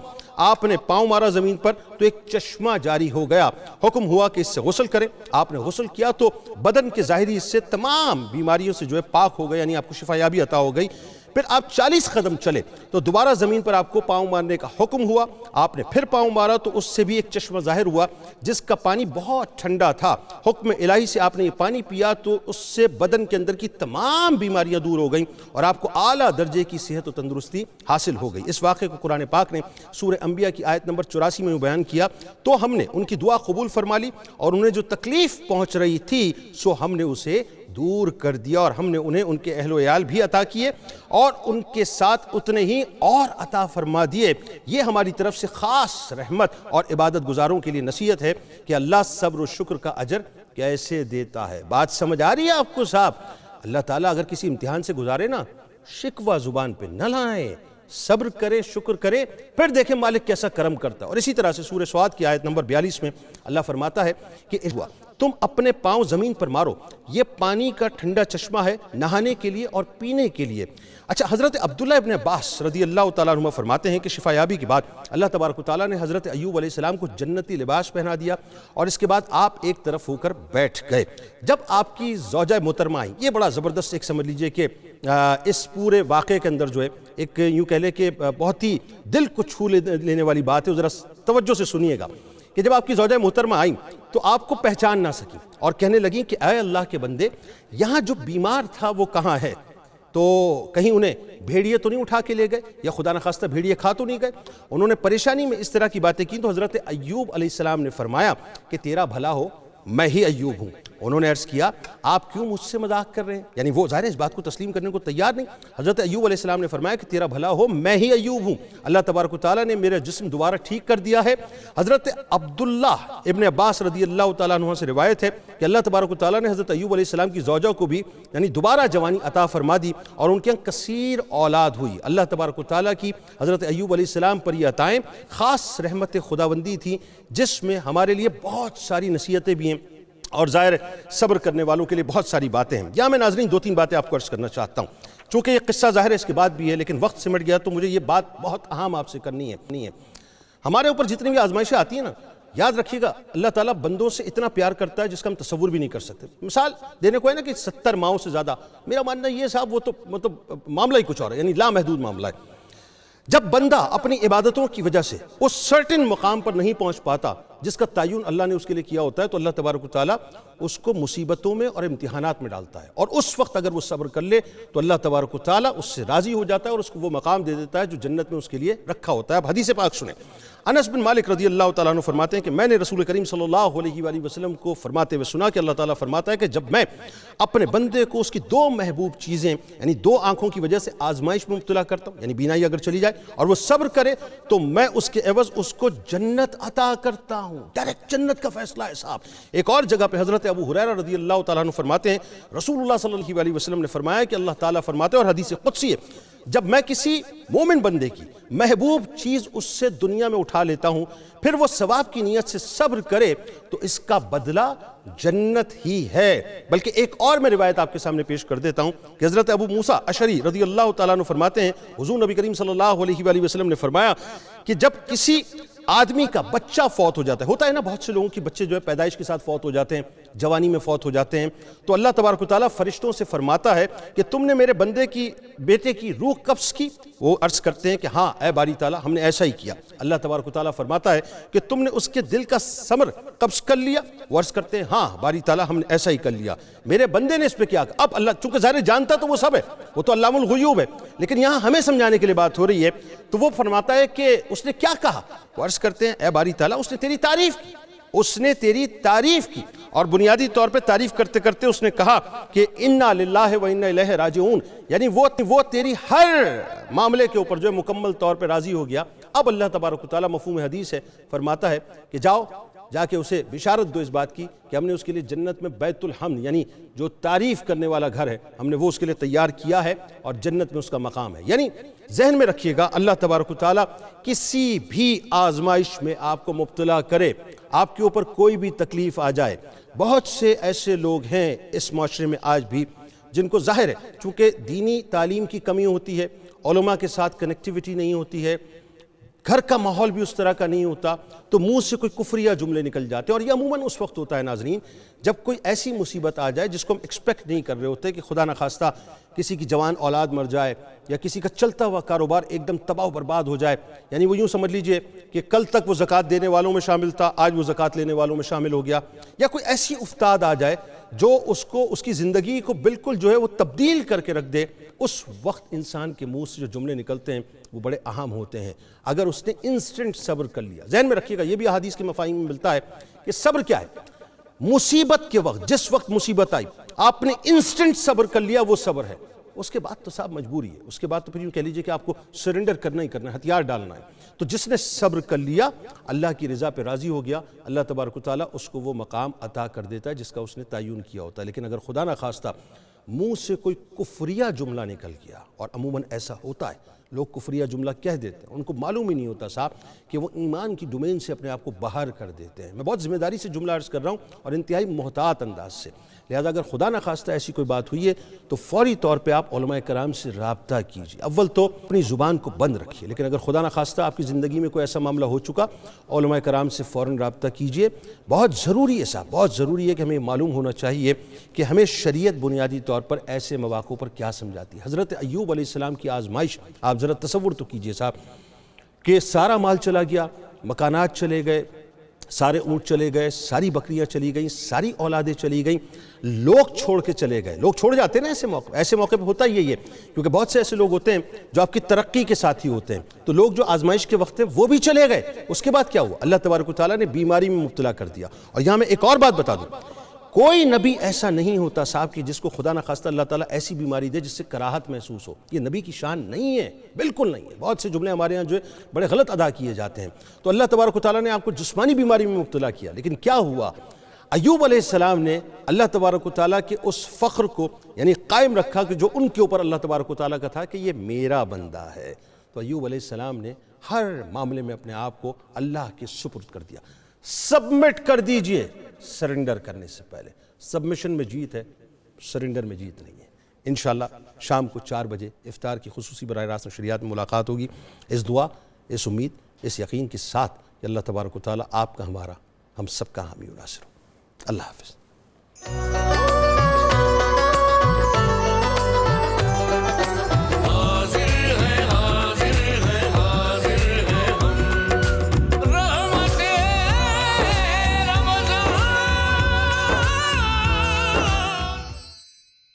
آپ نے پاؤں مارا زمین پر تو ایک چشمہ جاری ہو گیا، حکم ہوا کہ اس سے غسل کریں۔ آپ نے غسل کیا تو بدن کے ظاہری حصے تمام بیماریوں سے جو ہے پاک ہو گئے، یعنی آپ کو شفا یابی عطا ہو گئی۔ پھر آپ 40 قدم چلے تو دوبارہ زمین پر آپ کو پاؤں مارنے کا حکم ہوا۔ آپ نے پھر پاؤں مارا تو اس سے بھی ایک چشمہ ظاہر ہوا جس کا پانی بہت ٹھنڈا تھا۔ حکم الہی سے آپ نے یہ پانی پیا تو اس سے بدن کے اندر کی تمام بیماریاں دور ہو گئیں اور آپ کو اعلیٰ درجے کی صحت و تندرستی حاصل ہو گئی۔ اس واقعے کو قرآن پاک نے سورہ انبیاء کی آیت نمبر 84 میں بیان کیا تو ہم نے ان کی دعا قبول فرما لی، اور انہیں جو تکلیف پہنچ رہی تھی سو ہم نے اسے دور کر دیا، اور ہم نے انہیں ان کے اہل و عیال بھی عطا کیے اور ان کے ساتھ اتنے ہی اور عطا فرما دیے۔ یہ ہماری طرف سے خاص رحمت اور عبادت گزاروں کے لیے نصیحت ہے کہ اللہ صبر و شکر کا اجر کیسے دیتا ہے۔ بات سمجھ آ رہی ہے آپ کو صاحب؟ اللہ تعالیٰ اگر کسی امتحان سے گزارے نا، شکوہ زبان پہ نہ لائیں، صبر کرے، شکر کرے، پھر دیکھیں مالک کیسا کرم کرتا ہے۔ اور اسی طرح سے سورہ سعد کی آیت نمبر 42 میں اللہ فرماتا ہے کہ تم اپنے پاؤں زمین پر مارو، یہ پانی کا ٹھنڈا چشمہ ہے نہانے کے لیے اور پینے کے لیے۔ اچھا، حضرت عبداللہ ابن عباس رضی اللہ تعالیٰ عنہ فرماتے ہیں کہ شفا یابی کے بعد اللہ تبارک و تعالیٰ نے حضرت ایوب علیہ السلام کو جنتی لباس پہنا دیا، اور اس کے بعد آپ ایک طرف ہو کر بیٹھ گئے۔ جب آپ کی زوجہ محترمہ آئیں، یہ بڑا زبردست ایک سمجھ لیجئے کہ اس پورے واقعے کے اندر جو ہے ایک یوں کہہ لے کہ بہت ہی دل کو چھو لینے والی بات ہے، ذرا توجہ سے سنیے گا کہ جب آپ کی زوجہ محترمہ آئیں تو آپ کو پہچان نہ سکیں اور کہنے لگیں کہ اے اللہ کے بندے، یہاں جو بیمار تھا وہ کہاں ہے؟ تو کہیں انہیں بھیڑیے تو نہیں اٹھا کے لے گئے، یا خدا نخواستہ بھیڑیے کھا تو نہیں گئے؟ انہوں نے پریشانی میں اس طرح کی باتیں کی تو حضرت ایوب علیہ السلام نے فرمایا کہ تیرا بھلا ہو، میں ہی ایوب ہوں۔ انہوں نے عرض کیا آپ کیوں مجھ سے مذاق کر رہے ہیں؟ یعنی وہ ظاہر ہے اس بات کو تسلیم کرنے کو تیار نہیں۔ حضرت ایوب علیہ السلام نے فرمایا کہ تیرا بھلا ہو، میں ہی ایوب ہوں، اللہ تبارک و تعالیٰ نے میرا جسم دوبارہ ٹھیک کر دیا ہے۔ حضرت عبداللہ ابن عباس رضی اللہ تعالیٰ عنہ سے روایت ہے کہ اللہ تبارک و تعالیٰ نے حضرت ایوب علیہ السلام کی زوجہ کو بھی یعنی دوبارہ جوانی عطا فرما دی اور ان کے یہاں کثیر اولاد ہوئی۔ اللہ تبارک و تعالیٰ کی حضرت ایوب علیہ السلام پر یہ عطائیں خاص رحمت خداوندی تھی جس میں ہمارے لیے بہت ساری نصیحتیں بھی ہیں اور ظاہر صبر کرنے والوں کے لیے بہت ساری باتیں ہیں۔ یہاں میں ناظرین 2-3 باتیں آپ کو عرض کرنا چاہتا ہوں، چونکہ یہ قصہ ظاہر ہے اس کے بعد بھی ہے لیکن وقت سمٹ گیا تو مجھے یہ بات بہت اہم آپ سے کرنی ہے۔ ہمارے اوپر جتنی بھی آزمائشیں آتی ہیں نا، یاد رکھیے گا اللہ تعالیٰ بندوں سے اتنا پیار کرتا ہے جس کا ہم تصور بھی نہیں کر سکتے۔ مثال دینے کو ہے نا کہ 70 ماؤں سے زیادہ، میرا ماننا یہ صاحب وہ تو مطلب معاملہ ہی کچھ اور ہے، یعنی لامحدود معاملہ ہے۔ جب بندہ اپنی عبادتوں کی وجہ سے اس سرٹن مقام پر نہیں پہنچ پاتا جس کا تعین اللہ نے اس کے لیے کیا ہوتا ہے تو اللہ تبارک و تعالیٰ اس کو مصیبتوں میں اور امتحانات میں ڈالتا ہے، اور اس وقت اگر وہ صبر کر لے تو اللہ تبارک و تعالیٰ اس سے راضی ہو جاتا ہے اور اس کو وہ مقام دے دیتا ہے جو جنت میں اس کے لیے رکھا ہوتا ہے۔ اب حدیث پاک سنیں، انس بن مالک رضی اللہ تعالیٰ عنہ فرماتے ہیں کہ میں نے رسول کریم صلی اللہ علیہ وآلہ وسلم کو فرماتے ہوئے سنا کہ اللہ تعالیٰ فرماتا ہے کہ جب میں اپنے بندے کو اس کی 2 محبوب چیزیں یعنی 2 آنکھوں کی وجہ سے آزمائش میں مبتلا کرتا ہوں، یعنی بینائی اگر چلی جائے اور وہ صبر کرے تو میں اس کے عوض اس کو جنت عطا کرتا ہوں۔ ڈائریکٹ جنت کا فیصلہ ہے صاحب۔ ایک اور جگہ پہ حضرت ابو ہریرہ رضی اللہ تعالیٰ عنہ فرماتے ہیں رسول اللہ صلی اللہ علیہ وسلم نے فرمایا کہ اللہ تعالیٰ فرماتے ہیں اور حدیث قدسی ہے، جب میں کسی مومن بندے کی محبوب چیز اس سے دنیا میں اٹھا لیتا ہوں پھر وہ ثواب کی نیت سے صبر کرے تو اس کا بدلہ جنت ہی ہے۔ بلکہ ایک اور میں روایت آپ کے سامنے پیش کر دیتا ہوں کہ حضرت ابو موسیٰ اشعری رضی اللہ تعالیٰ عنہ فرماتے ہیں حضور نبی کریم صلی اللہ علیہ وآلہ وسلم نے فرمایا کہ جب کسی آدمی کا بچہ فوت ہو جاتا ہے، ہوتا ہے نا بہت سے لوگوں کی بچے جو ہے پیدائش کے ساتھ فوت ہو جاتے ہیں، جوانی میں فوت ہو جاتے ہیں، تو اللہ تبارک و تعالیٰ فرشتوں سے فرماتا ہے کہ تم نے میرے بندے کی بیٹے کی روح قبض کی؟ وہ عرض کرتے ہیں کہ ہاں اے باری تعالیٰ ہم نے ایسا ہی کیا۔ اللہ تبارک و تعالیٰ فرماتا ہے کہ تم نے اس کے دل کا ثمر قبض کر لیا؟ وہ عرض کرتے ہیں ہاں باری تعالیٰ ہم نے ایسا ہی کر لیا۔ میرے بندے نے اس پہ کیا؟ اب اللہ چونکہ ظاہر جانتا تو وہ سب ہے، وہ تو علام الغیوب ہے، لیکن یہاں ہمیں سمجھانے کے لیے بات ہو رہی ہے، تو وہ فرماتا ہے کہ اس نے کیا کہا؟ وہ عرض کرتے ہیں اے باری تعالیٰ اس نے تیری تعریف کی، اس نے تیری تعریف کی، اور بنیادی طور پہ تعریف کرتے کرتے اس نے کہا کہ انا للہ و انا الیہ راجعون، یعنی وہ تیری ہر معاملے کے اوپر جو ہے مکمل طور پہ راضی ہو گیا۔ اب اللہ تبارک و تعالیٰ مفہوم حدیث ہے، فرماتا ہے کہ جا کے اسے بشارت دو اس بات کی کہ ہم نے اس کے لیے جنت میں بیت الحمد یعنی جو تعریف کرنے والا گھر ہے ہم نے وہ اس کے لیے تیار کیا ہے، اور جنت میں اس کا مقام ہے۔ یعنی ذہن میں رکھیے گا اللہ تبارک و تعالیٰ کسی بھی آزمائش میں آپ کو مبتلا کرے، آپ کے اوپر کوئی بھی تکلیف آ جائے، بہت سے ایسے لوگ ہیں اس معاشرے میں آج بھی جن کو ظاہر ہے چونکہ دینی تعلیم کی کمی ہوتی ہے، علماء کے ساتھ کنیکٹیویٹی نہیں ہوتی ہے، گھر کا ماحول بھی اس طرح کا نہیں ہوتا، تو منہ سے کوئی کفریہ جملے نکل جاتے ہیں، اور یہ عموماً اس وقت ہوتا ہے ناظرین جب کوئی ایسی مصیبت آ جائے جس کو ہم ایکسپیکٹ نہیں کر رہے ہوتے، کہ خدا نخواستہ کسی کی جوان اولاد مر جائے یا کسی کا چلتا ہوا کاروبار ایک دم تباہ و برباد ہو جائے، یعنی وہ یوں سمجھ لیجئے کہ کل تک وہ زکوٰۃ دینے والوں میں شامل تھا، آج وہ زکوٰۃ لینے والوں میں شامل ہو گیا، یا کوئی ایسی افتاد آ جائے جو اس کی زندگی کو بالکل جو ہے وہ تبدیل کر کے رکھ دے، اس وقت انسان کے منہ سے جو جملے نکلتے ہیں وہ بڑے اہم ہوتے ہیں۔ اگر اس نے انسٹنٹ صبر کر لیا، ذہن میں رکھیے گا یہ بھی احادیث کے مفاہیم میں ملتا ہے کہ صبر کیا ہے؟ مصیبت کے وقت، جس وقت مصیبت آئی آپ نے انسٹنٹ صبر کر لیا، وہ صبر ہے۔ اس کے بعد تو صاحب مجبوری ہے، اس کے بعد تو پھر یوں کہہ لیجئے کہ آپ کو سرنڈر کرنا ہی کرنا ہے، ہتھیار ڈالنا ہے۔ تو جس نے صبر کر لیا اللہ کی رضا پہ راضی ہو گیا، اللہ تبارک و تعالیٰ اس کو وہ مقام عطا کر دیتا ہے جس کا اس نے تعین کیا ہوتا ہے۔ لیکن اگر خدا نخواستہ منہ سے کوئی کفریہ جملہ نکل گیا، اور عموماً ایسا ہوتا ہے، لوگ کفریہ جملہ کہہ دیتے ہیں، ان کو معلوم ہی نہیں ہوتا صاحب کہ وہ ایمان کی ڈومین سے اپنے آپ کو باہر کر دیتے ہیں۔ میں بہت ذمہ داری سے جملہ عرض کر رہا ہوں اور انتہائی محتاط انداز سے، لہذا اگر خدا نخواستہ ایسی کوئی بات ہوئی ہے تو فوری طور پہ آپ علماء کرام سے رابطہ کیجیے۔ اول تو اپنی زبان کو بند رکھیے، لیکن اگر خدا نخواستہ آپ کی زندگی میں کوئی ایسا معاملہ ہو چکا، علماء کرام سے فوراً رابطہ کیجیے۔ بہت ضروری ہے صاحب، بہت ضروری ہے کہ ہمیں معلوم ہونا چاہیے کہ ہمیں شریعت بنیادی طور پر ایسے مواقع پر کیا سمجھاتی ہے۔ حضرت ایوب علیہ السلام کی آزمائش آپ ذرا تصور تو کیجیے صاحب کہ سارا مال چلا گیا، مکانات چلے گئے، سارے اونٹ چلے گئے، ساری بکریاں چلی گئیں، ساری اولادیں چلی گئیں، لوگ چھوڑ کے چلے گئے۔ لوگ چھوڑ جاتے ہیں نا ایسے موقع پہ ہوتا ہی یہی ہے، کیونکہ بہت سے ایسے لوگ ہوتے ہیں جو آپ کی ترقی کے ساتھی ہوتے ہیں، تو لوگ جو آزمائش کے وقت تھے وہ بھی چلے گئے۔ اس کے بعد کیا ہوا؟ اللہ تبارک و تعالیٰ نے بیماری میں مبتلا کر دیا۔ اور یہاں میں ایک اور بات بتا دوں، کوئی نبی ایسا نہیں ہوتا صاحب کہ جس کو خدا نخواستہ اللہ تعالیٰ ایسی بیماری دے جس سے کراہت محسوس ہو، یہ نبی کی شان نہیں ہے، بالکل نہیں ہے۔ بہت سے جملے ہمارے ہاں جو ہے بڑے غلط ادا کیے جاتے ہیں۔ تو اللہ تبارک و تعالیٰ نے آپ کو جسمانی بیماری میں مبتلا کیا، لیکن کیا ہوا؟ ایوب علیہ السلام نے اللہ تبارک و تعالیٰ کے اس فخر کو یعنی قائم رکھا کہ جو ان کے اوپر اللہ تبارک و تعالیٰ کا تھا کہ یہ میرا بندہ ہے۔ تو ایوب علیہ السلام نے ہر معاملے میں اپنے آپ کو اللہ کے سپرد کر دیا۔ سبمٹ کر دیجئے سرنڈر کرنے سے پہلے۔ سبمیشن میں جیت ہے، سرنڈر میں جیت نہیں ہے۔ انشاءاللہ شام کو 4 بجے افطار کی خصوصی براہ راست نشریات میں ملاقات ہوگی۔ اس دعا، اس امید، اس یقین کے ساتھ کہ اللہ تبارک و تعالیٰ آپ کا، ہمارا، ہم سب کا حامی و ناصر ہو۔ اللہ حافظ۔